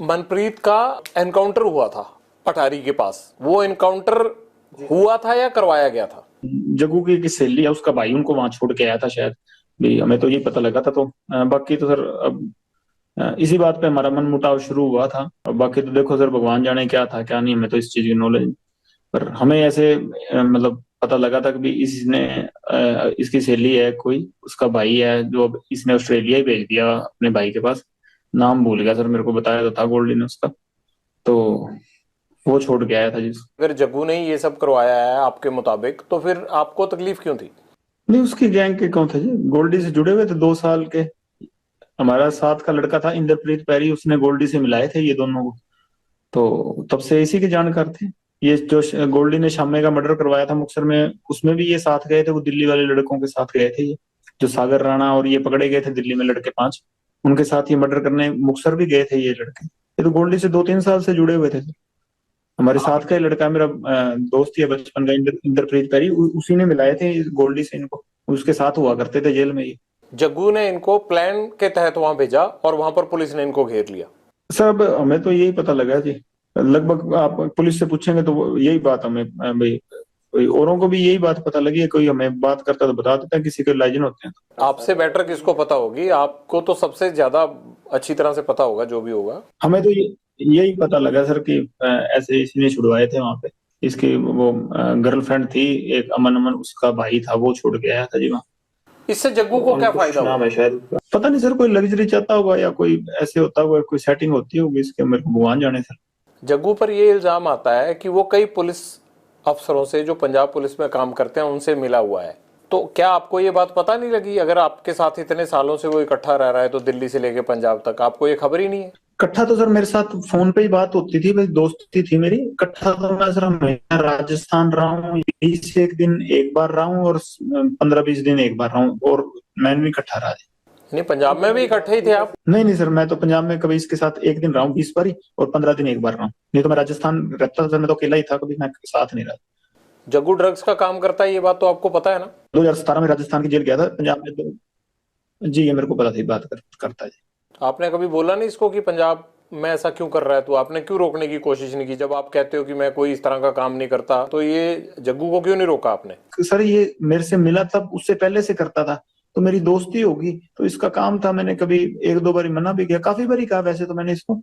[SPEAKER 1] मनप्रीत का एनकाउंटर हुआ था अटारी के पास, वो एनकाउंटर हुआ था या करवाया गया था?
[SPEAKER 3] जग्गू की सहेली है, उसका भाई उनको वहां छोड़ के आया था शायद भी, हमें तो ये पता लगा था। तो बाकी तो सर अब इसी बात पे हमारा मनमुटाव शुरू हुआ था, और बाकी तो देखो सर भगवान जाने क्या था क्या नहीं, हमें तो इस चीज की नॉलेज। पर हमें ऐसे मतलब पता लगा था कि भी इसने इसकी सहेली है कोई, उसका भाई है जो अब इसने ऑस्ट्रेलिया ही भेज दिया अपने भाई के पास, नाम भूल गया सर, मेरे को बताया तो था गोल्डी ने उसका, तो वो छोड़ के आया था जिस।
[SPEAKER 1] अगर जग्गू ने ही ये सब करवाया है आपके मुताबिक, तो फिर आपको तकलीफ क्यों थी?
[SPEAKER 3] नहीं, उसकी गैंग के कौन थे जी, गोल्डी से जुड़े हुए थे 2 साल के, हमारा साथ का लड़का था इंद्रप्रीत पैरी, उसने गोल्डी से मिलाए थे ये दोनों को, तो तब से इसी के जानकार थे। ये जो गोल्डी ने शामे का मर्डर करवाया था मुक्तसर में, उसमें भी ये साथ गए थे, वो दिल्ली वाले लड़कों के साथ गए थे, ये जो सागर राणा और ये पकड़े गए थे दिल्ली में लड़के 5, उनके साथ ये मर्डर करने मुक्तसर भी गए थे ये लड़के। ये तो गोल्डी से 2-3 साल से जुड़े हुए थे। हमारे साथ का ही लड़का, मेरा दोस्त ही है बचपन का, इंद्रप्रीत पैरी, उसी ने मिलाए थे गोल्डी से इनको, उसके साथ हुआ करते थे जेल में ये।
[SPEAKER 1] जग्गू ने इनको प्लान के तहत वहां भेजा और वहां पर पुलिस ने इनको घेर लिया।
[SPEAKER 3] सर अब हमें तो यही पता लगा जी, लगभग आप पुलिस से पूछेंगे तो यही बात हमें भाई, कोई औरों को भी यही बात पता लगी है, कोई हमें बात करता तो बता देता है, किसी के लाइजन होते हैं।
[SPEAKER 1] आपसे बेटर किसको पता होगी? आपको तो सबसे ज्यादा अच्छी तरह से पता होगा जो भी होगा।
[SPEAKER 3] हमें तो यही पता लगा सर कि ऐसे इसने छुड़वाए थे वहां पे, इसकी वो गर्लफ्रेंड थी एक, अमन अमन उसका भाई था, वो छोड़ के आया था जी वहाँ।
[SPEAKER 1] इससे जग्गू को क्या फायदा
[SPEAKER 3] नाम
[SPEAKER 1] हुआ?
[SPEAKER 3] है शायद, पता नहीं सर, कोई लग्जरी चाहता होगा या कोई ऐसे होता होगा, कोई सेटिंग होती होगी इसके, मेरे को भगवान जाने सर।
[SPEAKER 1] जग्गू पर यह इल्जाम आता है कि वो कई पुलिस अफसरों से जो पंजाब पुलिस में काम करते हैं उनसे मिला हुआ है, तो क्या आपको ये बात पता नहीं लगी? अगर आपके साथ इतने सालों से वो इकट्ठा रह रहा है तो दिल्ली से लेके पंजाब तक, आपको ये खबर ही नहीं है?
[SPEAKER 3] इकट्ठा तो सर मेरे साथ फोन पे ही बात होती थी भाई, दोस्ती थी मेरी। इकट्ठा तो मैं सर हमेशा राजस्थान रहा हूँ, यही से एक दिन एक बार रहा हूँ, और 15-20 दिन एक बार रहा हूँ, और मैं नहीं इकट्ठा रहा।
[SPEAKER 1] नहीं, पंजाब में भी इकट्ठे ही थे आप?
[SPEAKER 3] नहीं सर, मैं तो पंजाब में कभी इसके साथ एक दिन रहा हूँ 20 बार ही, और 15 दिन एक बार रहा हूँ, नहीं तो मैं राजस्थान रहता था सर, मैं तो अकेला ही था, कभी मैं साथ नहीं रहा।
[SPEAKER 1] जग्गू ड्रग्स का काम करता है, ये बात तो आपको पता है ना?
[SPEAKER 3] 2017 में राजस्थान की जेल गया था, पंजाब में तो जी ये मेरे को पता थी, बात करता है जी।
[SPEAKER 1] आपने कभी बोला नहीं इसको कि पंजाब में ऐसा क्यों कर रहा है? तो आपने क्यों रोकने की कोशिश नहीं की? जब आप कहते हो कि मैं कोई इस तरह का काम नहीं करता, तो ये जग्गू को क्यों नहीं रोका आपने?
[SPEAKER 3] सर ये मेरे से मिला तब, उससे पहले से करता था, तो मेरी दोस्ती होगी, तो इसका काम था, मैंने कभी 1-2 बार मना भी किया, काफी बार कहा वैसे तो मैंने इसको,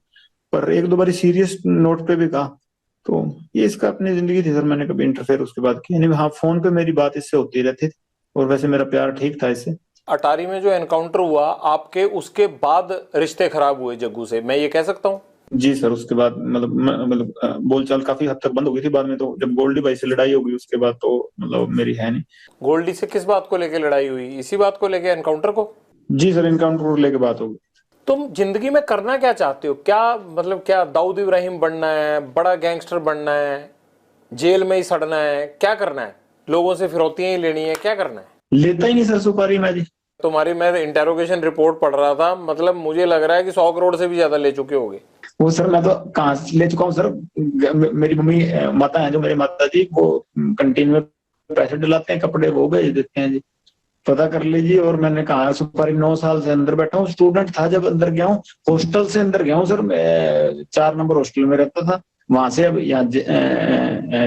[SPEAKER 3] पर 1-2 बार सीरियस नोट पे भी कहा, तो ये इसका अपनी जिंदगी थी सर, मैंने कभी इंटरफेयर उसके बाद किया नहीं। हाँ, फोन पे मेरी बात इससे होती रहती थी, और वैसे मेरा प्यार ठीक था इससे।
[SPEAKER 1] अटारी में जो एनकाउंटर हुआ आपके, उसके बाद रिश्ते खराब हुए जग्गू से, मैं ये कह सकता हूँ?
[SPEAKER 3] जी सर, उसके बाद मतलब बोलचाल काफी हद तक बंद हो गई थी बाद में, तो जब गोल्डी भाई से लड़ाई हो गई उसके बाद तो मतलब मेरी है नहीं।
[SPEAKER 1] गोल्डी से किस बात को लेके लड़ाई हुई? इसी बात को लेके, एनकाउंटर को?
[SPEAKER 3] जी सर, एनकाउंटर को लेके बात हो गई।
[SPEAKER 1] तुम जिंदगी में करना क्या चाहते हो? क्या मतलब, क्या दाऊद इब्राहिम बनना है, बड़ा गैंगस्टर बनना है, जेल में ही सड़ना है, क्या करना है? लोगों से फिरौतियां ही लेनी है, क्या करना है?
[SPEAKER 3] लेता ही नहीं सर सुपारी मैं जी।
[SPEAKER 1] तुम्हारी मैं इंटेरोगेशन रिपोर्ट पढ़ रहा था, मतलब मुझे लग रहा है कि 100 करोड़ से भी ज्यादा ले चुके होगे।
[SPEAKER 3] वो सर मैं तो कहाँ से ले चुका हूँ सर, मेरी मम्मी माता है जो मेरी माता जी, वो कंटीन में पैसे डलाते हैं, कपड़े वो भेज देते हैं जी। पता कर लीजिए। और मैंने कहा सुपारी 9 साल से अंदर बैठा हूँ, स्टूडेंट था जब अंदर गया हूँ, हॉस्टल से अंदर गया हूँ सर, मैं 4 नंबर हॉस्टल में रहता था, वहां से अब यहाँ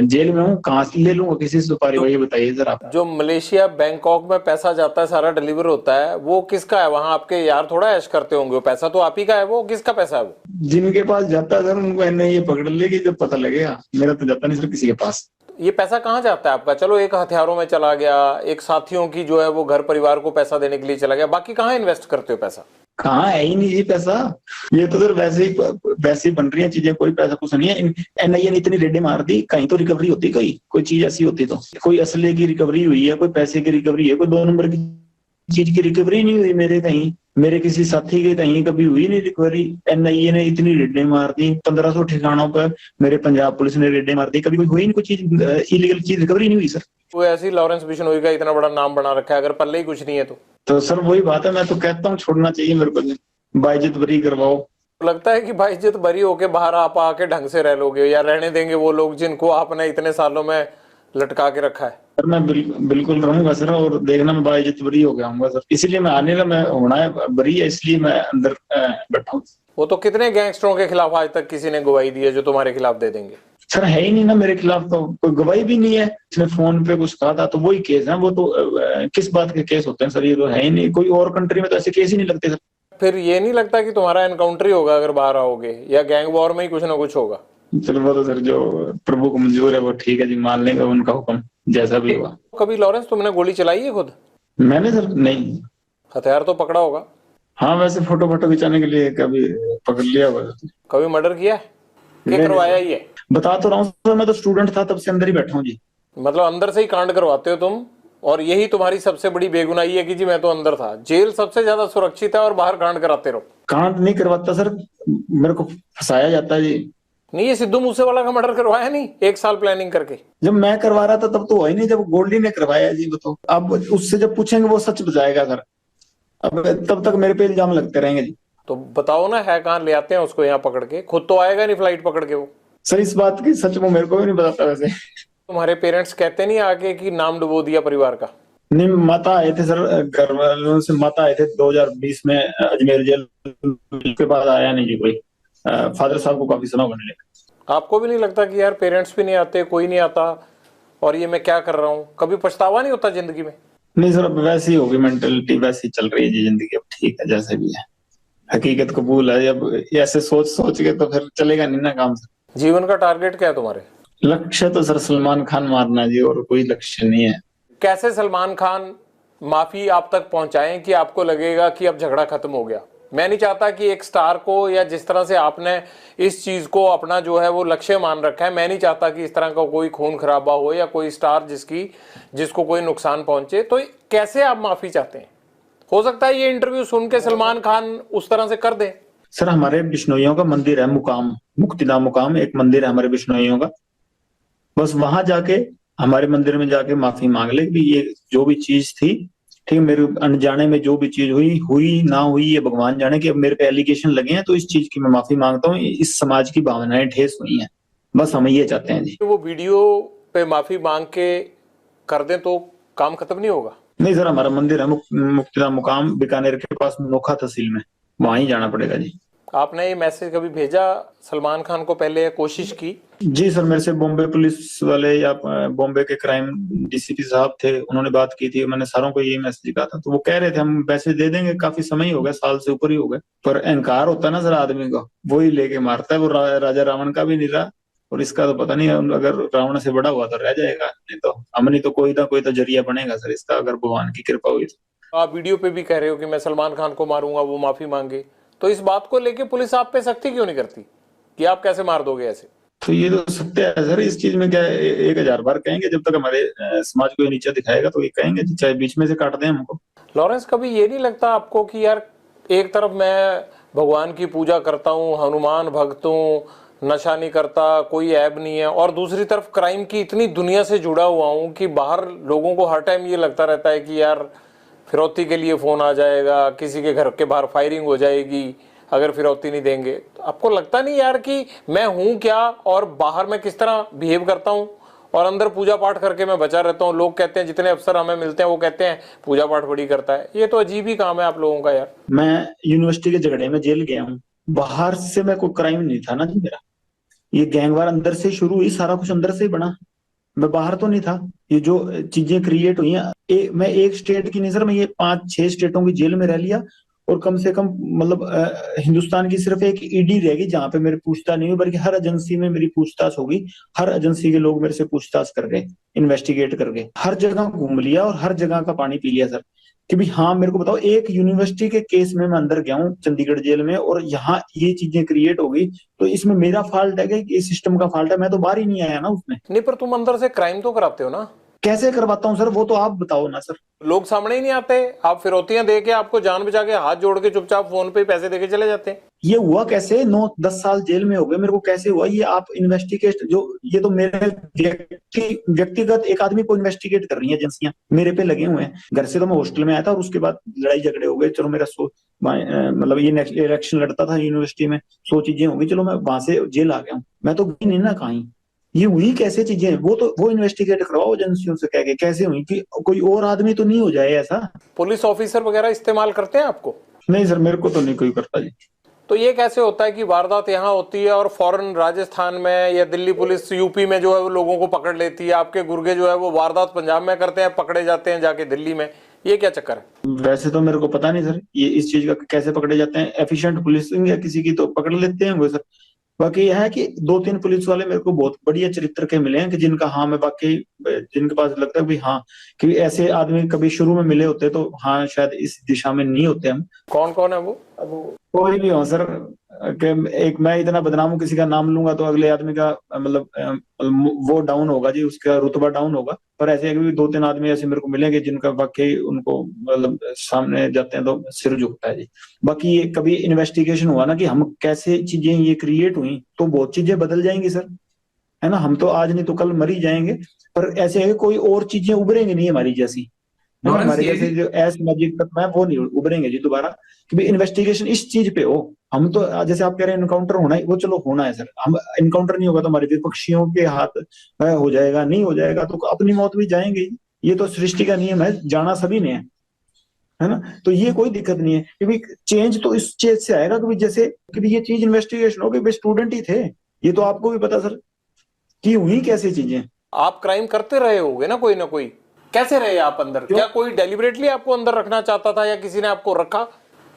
[SPEAKER 3] जेल में हूँ, कहाँ से ले लूंगा किसी से सुपारी, भाई ये बताइए सर आप।
[SPEAKER 1] जो मलेशिया बैंकॉक में पैसा जाता है, सारा डिलीवर होता है, वो किसका है? वहां आपके यार थोड़ा ऐश करते होंगे, वो पैसा तो आप ही का है, वो किसका पैसा है वो?
[SPEAKER 3] जिनके पास जाता है सर उनको ये पकड़ लेगी जब पता लगेगा, मेरा तो जाता नहीं सर किसी के पास।
[SPEAKER 1] ये पैसा कहाँ जाता है आपका? चलो एक हथियारों में चला गया, एक साथियों की जो है वो घर परिवार को पैसा देने के लिए चला गया, बाकी कहाँ इन्वेस्ट करते हो पैसा?
[SPEAKER 3] कहाँ है ही नहीं जी पैसा, ये तो सर वैसे ही बन रही है चीजें, कोई पैसा कुछ नहीं है। एनआईए ने इतनी रेडें मार दी, कहीं तो रिकवरी होती, कोई चीज ऐसी होती तो, कोई असले की रिकवरी हुई है, कोई पैसे की रिकवरी है, कोई 2 नंबर की चीज की रिकवरी नहीं हुई मेरे कहीं, मेरे किसी साथी के कहीं कभी हुई नहीं रिकवरी। एनआईए ने इतनी रेडें मार दी 1500 ठिकानों पर, मेरे पंजाब पुलिस ने रेडें मार दी, कभी कोई हुई नहीं, कोई चीज इलीगल चीज रिकवरी नहीं हुई सर।
[SPEAKER 1] वो ऐसी लॉरेंस बिश्नोई का इतना बड़ा नाम बना रखा है, अगर पल्ले ही कुछ नहीं है
[SPEAKER 3] तो सर वही बात है, मैं तो कहता हूँ छोड़ना चाहिए मेरे को, बाइज्जत बरी करवाओ।
[SPEAKER 1] लगता है कि भाई इज्जत बरी होके बाहर आप आके ढंग से रह लोगे, या रहने देंगे वो लोग जिनको आपने इतने सालों में लटका के रखा है?
[SPEAKER 3] सर मैं बिल्कुल रहूंगा सर, और देखना मैं बाइज्जत बरी हो गया हूँ सर, इसीलिए मैं आने का, मैं होना है बरी है इसलिए मैं अंदर बैठा हूँ।
[SPEAKER 1] वो तो कितने गैंगस्टरों के खिलाफ आज तक किसी ने गवाही दी है जो तुम्हारे खिलाफ दे देंगे?
[SPEAKER 3] सर है ही नहीं ना मेरे खिलाफ, तो कोई गवाही भी नहीं है, इसने फोन पे कुछ कहा था तो वही केस है, वो तो किस बात के केस होते हैं सर, ये तो है ही नहीं, कोई और कंट्री में तो ऐसे केस ही नहीं लगते सर।
[SPEAKER 1] फिर ये नहीं लगता कि तुम्हारा एनकाउंटर ही होगा अगर बाहर आओगे, या गैंग वॉर में ही कुछ ना कुछ होगा?
[SPEAKER 3] चलो वो तो सर जो प्रभु को मंजूर है वो ठीक है जी, मान लेंगे उनका हुक्म जैसा भी हुआ।
[SPEAKER 1] कभी लॉरेंस तुमने गोली चलाई है खुद?
[SPEAKER 3] मैंने सर नहीं।
[SPEAKER 1] हथियार तो पकड़ा होगा?
[SPEAKER 3] हाँ वैसे फोटो खिंचाने के लिए कभी पकड़ लिया हुआ।
[SPEAKER 1] कभी मर्डर किया है? क्या
[SPEAKER 3] नहीं,
[SPEAKER 1] करवाया ये?
[SPEAKER 3] बता तो रहा हूँ सर, मैं तो स्टूडेंट था तब से अंदर ही बैठा हूँ जी।
[SPEAKER 1] मतलब अंदर से ही कांड करवाते हो तुम, और यही तुम्हारी सबसे बड़ी बेगुनाही है कि जी मैं तो अंदर था। जेल सबसे ज्यादा सुरक्षित है और बाहर कांड कराते रहो।
[SPEAKER 3] कांड नहीं करवाता सर, मेरे को फंसाया जाता है जी।
[SPEAKER 1] नहीं, ये सिद्धू मूसेवाला का मर्डर करवाया नहीं 1 साल प्लानिंग करके?
[SPEAKER 3] जब मैं करवा रहा था तब तो हुआ ही नहीं, जब गोल्डी ने करवाया जी वो तो, अब उससे जब पूछेंगे वो सच बताएगा सर, अब तब तक मेरे पे इल्जाम लगते रहेंगे जी।
[SPEAKER 1] तो बताओ ना, है कहाँ? ले आते हैं उसको यहाँ पकड़ के, खुद तो आएगा नहीं फ्लाइट पकड़ के वो।
[SPEAKER 3] सर इस बात की सच वो मेरे को भी नहीं बताता वैसे।
[SPEAKER 1] तुम्हारे पेरेंट्स कहते नहीं आके कि नाम डुबो दिया परिवार का?
[SPEAKER 3] नहीं, माता आए थे सर, घर वालों से माता आए थे 2020 में अजमेर जेल, के बाद आया नहीं जी कोई। फादर साहब को काफी समय होने लगा।
[SPEAKER 1] आपको भी नहीं लगता कि यार पेरेंट्स भी नहीं आते, कोई नहीं आता, और ये मैं क्या कर रहा हूँ? कभी पछतावा नहीं होता जिंदगी में?
[SPEAKER 3] नहीं सर, अब वैसी ही होगी मेंटेलिटी, वैसी चल रही है जी जिंदगी, अब ठीक है जैसे भी है, हकीकत कबूल है। अब ऐसे सोच सोच के तो फिर चलेगा नहीं ना काम सर।
[SPEAKER 1] जीवन का टारगेट क्या है तुम्हारे?
[SPEAKER 3] लक्ष्य तो सर सलमान खान मारना जी, और कोई लक्ष्य नहीं है।
[SPEAKER 1] कैसे सलमान खान माफी आप तक पहुंचाएं कि आपको लगेगा कि अब झगड़ा खत्म हो गया? मैं नहीं चाहता कि एक स्टार को, या जिस तरह से आपने इस चीज को अपना जो है वो लक्ष्य मान रखा है, मैं नहीं चाहता कि इस तरह का कोई खून खराबा हो या कोई स्टार जिसको कोई नुकसान पहुंचे। तो कैसे आप माफी चाहते हैं? हो सकता है ये इंटरव्यू सुन के सलमान खान उस तरह से कर दे।
[SPEAKER 3] सर हमारे बिश्नोइयों का मंदिर है मुकाम, मुक्तिधाम मुकाम एक मंदिर है हमारे बिश्नोइयों का, बस वहां जाके, हमारे मंदिर में जाके माफी मांग ले कि ये जो भी चीज थी, ठीक, मेरे अनजाने में जो भी चीज हुई ना हुई ये भगवान जाने, कि अब मेरे पे एलिगेशन लगे हैं तो इस चीज की मैं माफी मांगता हूँ, इस समाज की भावनाएं ठेस हुई हैं, बस हम ये चाहते हैं जी।
[SPEAKER 1] वो वीडियो पे माफी मांग के कर दें तो काम खत्म नहीं होगा?
[SPEAKER 3] नहीं सर, हमारा मंदिर है मुक्तिधाम मुकाम बीकानेर के पास नोखा तहसील में, वहां ही जाना पड़ेगा जी।
[SPEAKER 1] आपने ये मैसेज कभी भेजा सलमान खान को पहले, या कोशिश की?
[SPEAKER 3] जी सर, मेरे से बॉम्बे पुलिस वाले या बॉम्बे के क्राइम डीसीपी साहब थे, उन्होंने बात की थी, मैंने सारों को ये मैसेज कहा था, तो वो कह रहे थे हम मैसेज दे देंगे, काफी समय ही हो गया, साल से ऊपर ही हो गए, पर अहंकार होता है ना सर आदमी का, वो ही लेके मारता है। वो राजा रावण का भी नहीं रहा, और इसका तो पता नहीं, अगर रावण से बड़ा हुआ तो रह जाएगा, नहीं तो हमने तो कोई ना कोई तो जरिया बनेगा सर इसका, अगर भगवान की कृपा हुई तो।
[SPEAKER 1] आप वीडियो पे भी कह रहे हो कि मैं सलमान खान को मारूंगा, वो माफी मांगे, तो इस बात को लेके पुलिस आप पे सख्ती क्यों नहीं करती कि आप कैसे मार दोगे ऐसे?
[SPEAKER 3] तो ये तो सत्य है सर, इस चीज में क्या 1000 बार कहेंगे, जब तक हमारे समाज को ये नीचा दिखाएगा तो ये कहेंगे, चाहे बीच में से काट दें हमको।
[SPEAKER 1] लॉरेंस, कभी ये नहीं लगता आपको कि यार एक तरफ मैं भगवान की पूजा करता हूँ, हनुमान भक्त हूँ, नशा नहीं करता, कोई ऐब नहीं है, और दूसरी तरफ क्राइम की इतनी दुनिया से जुड़ा हुआ हूँ कि बाहर लोगों को हर टाइम ये लगता रहता है कि यार फिरौती के लिए फोन आ जाएगा, किसी के घर के बाहर फायरिंग हो जाएगी अगर फिरौती नहीं देंगे। तो आपको लगता नहीं यार कि मैं हूं क्या और बाहर मैं किस तरह बिहेव करता हूं, और अंदर पूजा पाठ करके मैं बचा रहता हूँ। लोग कहते हैं, जितने अफसर हमें मिलते हैं वो कहते हैं पूजा पाठ बड़ी करता है। ये तो अजीब ही काम है आप लोगों का यार।
[SPEAKER 3] मैं यूनिवर्सिटी के झगड़े में जेल गया हूँ, बाहर से मैं कोई क्राइम नहीं था ना जी मेरा। ये गैंगवार अंदर से शुरू हुई, सारा कुछ अंदर से ही बना, मैं बाहर तो नहीं था। ये जो चीजें क्रिएट हुई हैं, मैं एक स्टेट की नहीं सर, मैं ये 5-6 स्टेटों की जेल में रह लिया। और कम से कम मतलब हिंदुस्तान की सिर्फ एक ईडी रहेगी जहां पे मेरी पूछताछ नहीं हुई, बल्कि हर एजेंसी में मेरी पूछताछ होगी। हर एजेंसी के लोग मेरे से पूछताछ कर गए, इन्वेस्टिगेट कर गए, हर जगह घूम लिया और हर जगह का पानी पी लिया सर। कि भाई हाँ मेरे को बताओ, एक यूनिवर्सिटी के केस में मैं अंदर गया हूँ चंडीगढ़ जेल में, और यहाँ ये चीजें क्रिएट हो गई, तो इसमें मेरा फॉल्ट है कि इस सिस्टम का फॉल्ट है? मैं तो बाहर ही नहीं आया ना उसमें।
[SPEAKER 1] नहीं, पर तुम अंदर से क्राइम तो कराते हो ना।
[SPEAKER 3] कैसे करवाता हूँ सर, वो तो आप बताओ ना सर।
[SPEAKER 1] लोग सामने ही नहीं आते, आप फिरौतियां दे के, आपको जान बचा के हाथ जोड़ के चुपचाप फोन पे पैसे देके चले जाते हैं।
[SPEAKER 3] ये हुआ कैसे? 9-10 साल जेल में हो गए मेरे को, कैसे हुआ ये? आप इन्वेस्टिगेट, जो ये तो मेरे व्यक्तिगत एक आदमी को इन्वेस्टिगेट कर रही है एजेंसियां, मेरे पे लगे हुए हैं। घर से तो मैं हॉस्टल में आया था, और उसके बाद लड़ाई झगड़े हो गए, चलो मेरा मतलब ये इलेक्शन लड़ता था यूनिवर्सिटी में, 100 चीजें हो गई, चलो मैं वहां से जेल आ गया हूँ। मैं तो गई नहीं ना कहीं। ये हुई कैसे चीजें? वो इन्वेस्टिगेट करवाओ एजेंसियों से कह के, कैसे हुई? कि कोई और आदमी तो नहीं हो जाए ऐसा।
[SPEAKER 1] पुलिस ऑफिसर वगैरह इस्तेमाल करते हैं आपको?
[SPEAKER 3] नहीं सर, मेरे को तो नहीं कोई करता जी।
[SPEAKER 1] तो ये कैसे होता है कि वारदात यहाँ होती है और फौरन राजस्थान में या दिल्ली पुलिस यूपी में जो है वो लोगों को पकड़ लेती है, आपके गुर्गे जो है वो वारदात पंजाब में करते हैं, पकड़े जाते हैं जाके दिल्ली में? ये क्या चक्कर है?
[SPEAKER 3] वैसे तो मेरे को पता नहीं सर, ये इस चीज का कैसे पकड़े जाते हैं। एफिशिएंट पुलिसिंग या किसी की तो पकड़ लेते हैं वो सर। बाकी यह है कि 2-3 पुलिस वाले मेरे को बहुत बढ़िया चरित्र के मिले हैं, कि जिनका हाँ मैं वाकई, जिनके पास लगता है कि हाँ, कि ऐसे आदमी कभी शुरू में मिले होते तो हाँ शायद इस दिशा में नहीं होते हम।
[SPEAKER 1] कौन कौन है वो?
[SPEAKER 3] अब कोई भी हो सर, कि एक मैं इतना बदनाम हूं, किसी का नाम लूंगा तो अगले आदमी का मतलब वो डाउन होगा जी, उसका रुतबा डाउन होगा। पर ऐसे भी 2-3 आदमी ऐसे मेरे को मिलेंगे जिनका वाकई उनको मतलब सामने जाते हैं तो सिर झुकता है जी। बाकी ये कभी इन्वेस्टिगेशन हुआ ना कि हम कैसे चीजें ये क्रिएट हुई, तो बहुत चीजें बदल जाएंगी सर, है ना। हम तो आज नहीं तो कल मर ही जाएंगे, पर ऐसे है कि कोई और चीजें उभरेंगी नहीं हमारी जैसी, है ना। हमारे जैसे जो मैजिक तत्व है वो नहीं उभरेंगे जी दोबारा। कि भाई इन्वेस्टिगेशन इस चीज पे हो। हम तो जैसे आप कह रहे हैं इनकाउंटर होना है, वो चलो होना है सर। हम इनकाउंटर नहीं होगा तो हमारे विपक्षियों के हाथ हो जाएगा, नहीं हो जाएगा तो अपनी मौत भी जाएंगे। ये तो सृष्टि का नियम है, जाना सभी ने है ना। तो ये कोई दिक्कत नहीं है कि भाई चेंज तो इस चीज से आएगा कि भाई जैसे कि भाई ये चीज इन्वेस्टिगेशन हो गई, स्टूडेंट ही थे, ये तो आपको भी पता सर कि हुई कैसे चीजें।
[SPEAKER 1] आप क्राइम करते रहे होगे ना कोई, कैसे रहे आप अंदर? क्या कोई डेलिबरेटली आपको अंदर रखना चाहता था, या किसी ने आपको रखा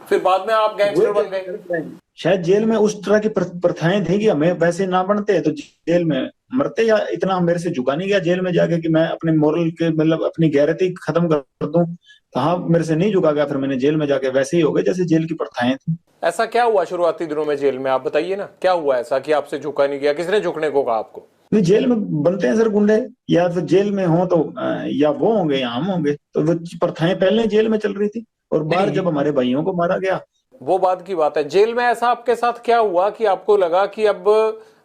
[SPEAKER 1] फिर बाद में आप गैंगस्टर बन गए?
[SPEAKER 3] शायद जेल में उस तरह की प्रथाएं थी कि हमें वैसे ना बनते तो जेल में मरते, या इतना मेरे से झुका नहीं गया जेल में जाके कि मैं अपने मोरल के मतलब अपनी गैरती खत्म कर दूं। तो हाँ मेरे से नहीं झुका गया, फिर मैंने जेल में जाके वैसे ही हो गए जैसे जेल की प्रथाएं थी।
[SPEAKER 1] ऐसा क्या हुआ शुरुआती दिनों में जेल में? आप बताइए ना, क्या हुआ ऐसा कि आपसे झुका नहीं गया? किसने झुकने को कहा आपको?
[SPEAKER 3] नहीं, जेल में बनते हैं सर गुंडे, या तो जेल में हो तो या वो होंगे या हम होंगे। तो वो प्रथाएं पहले जेल में चल रही थी, और बाहर जब हमारे भाइयों को मारा गया,
[SPEAKER 1] वो बात की बात है। जेल में ऐसा आपके साथ क्या हुआ कि आपको लगा कि अब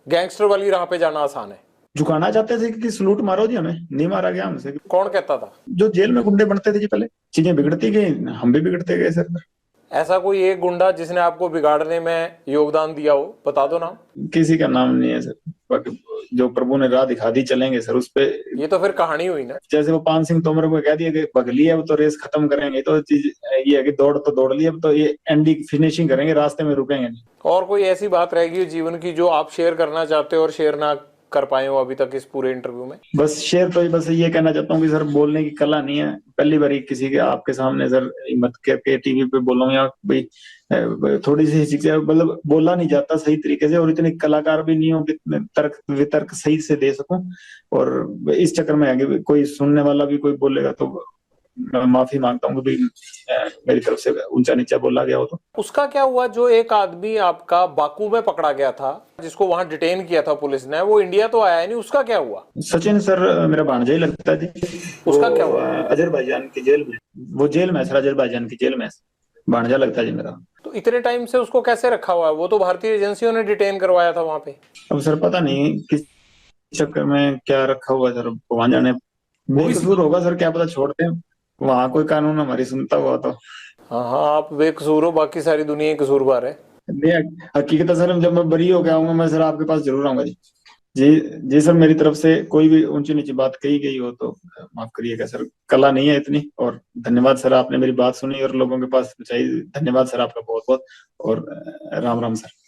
[SPEAKER 1] गैंगस्टर वाली राह पे जाना आसान है?
[SPEAKER 3] झुकाना चाहते थे कि सलूट मारो जी, हमें नहीं मारा गया हमसे।
[SPEAKER 1] कौन कहता था?
[SPEAKER 3] जो जेल में गुंडे बनते थे जी, पहले चीजें बिगड़ती गई, हम भी बिगड़ते गए सर।
[SPEAKER 1] ऐसा कोई एक गुंडा जिसने आपको बिगाड़ने में योगदान दिया हो, बता दो नाम।
[SPEAKER 3] किसी का नाम नहीं है सर, बाकी जो प्रभु ने राह दिखा दी चलेंगे सर उस पे।
[SPEAKER 1] ये तो फिर कहानी हुई ना।
[SPEAKER 3] जैसे वो पान सिंह तोमर को कह दिया कि भग लिया अब तो रेस खत्म करेंगे, तो चीज ये है कि दौड़ तो दौड़ ली, अब तो ये एंडी फिनिशिंग करेंगे, रास्ते में रुकेंगे नहीं।
[SPEAKER 1] और कोई ऐसी बात रहेगी जीवन की जो आप शेयर करना चाहते हो और शेयर ना कर पाए हो अभी तक इस पूरे इंटरव्यू में?
[SPEAKER 3] बस शेयर तो बस ये कहना चाहता हूँ कि सर बोलने की कला नहीं है। पहली बार किसी के आपके सामने सर हिम्मत करके टीवी पे बोलूं, या भाई थोड़ी सी शिक्षा मतलब बोला नहीं जाता सही तरीके से, और इतने कलाकार भी नहीं हो कि तर्क वितर्क सही से दे सकूं। और इस चक्कर में आगे कोई सुनने वाला भी कोई बोलेगा तो मैं माफी मांगता हूँ कि मेरी तरफ से ऊंचा नीचा बोला गया हो तो।
[SPEAKER 1] उसका क्या हुआ जो एक आदमी आपका बाकू में पकड़ा गया था, जिसको वहां डिटेन किया था पुलिस ने, वो इंडिया तो आया नहीं, उसका क्या हुआ?
[SPEAKER 3] सचिन सर मेरा भांजा ही लगता है जी।
[SPEAKER 1] उसका क्या हुआ?
[SPEAKER 3] अजरबैजान की जेल में, वो जेल में सर, अजरबैजान की जेल में भांजा लगता है जी मेरा।
[SPEAKER 1] तो इतने टाइम से उसको कैसे रखा हुआ है? वो तो भारतीय एजेंसियों ने डिटेन करवाया था वहां पे।
[SPEAKER 3] अब सर पता नहीं किस चक्कर में क्या रखा हुआ है सर, भगवान जाने। बेकसूर होगा सर, क्या पता, छोड़ते हैं वहां कोई कानून हमारी सुनता हुआ तो।
[SPEAKER 1] हाँ हाँ, आप बेकसूर हो, बाकी सारी दुनिया कसूरवार है।
[SPEAKER 3] नहीं, हकीकत सर जब मैं बरी हो गया हूँ मैं सर आपके पास जरूर आऊंगा जी। जी जी सर, मेरी तरफ से कोई भी ऊंची नीची बात कही गई हो तो माफ करिएगा सर, कला नहीं है इतनी। और धन्यवाद सर, आपने मेरी बात सुनी और लोगों के पास पहुंचाई। धन्यवाद सर आपका बहुत बहुत। और राम राम सर।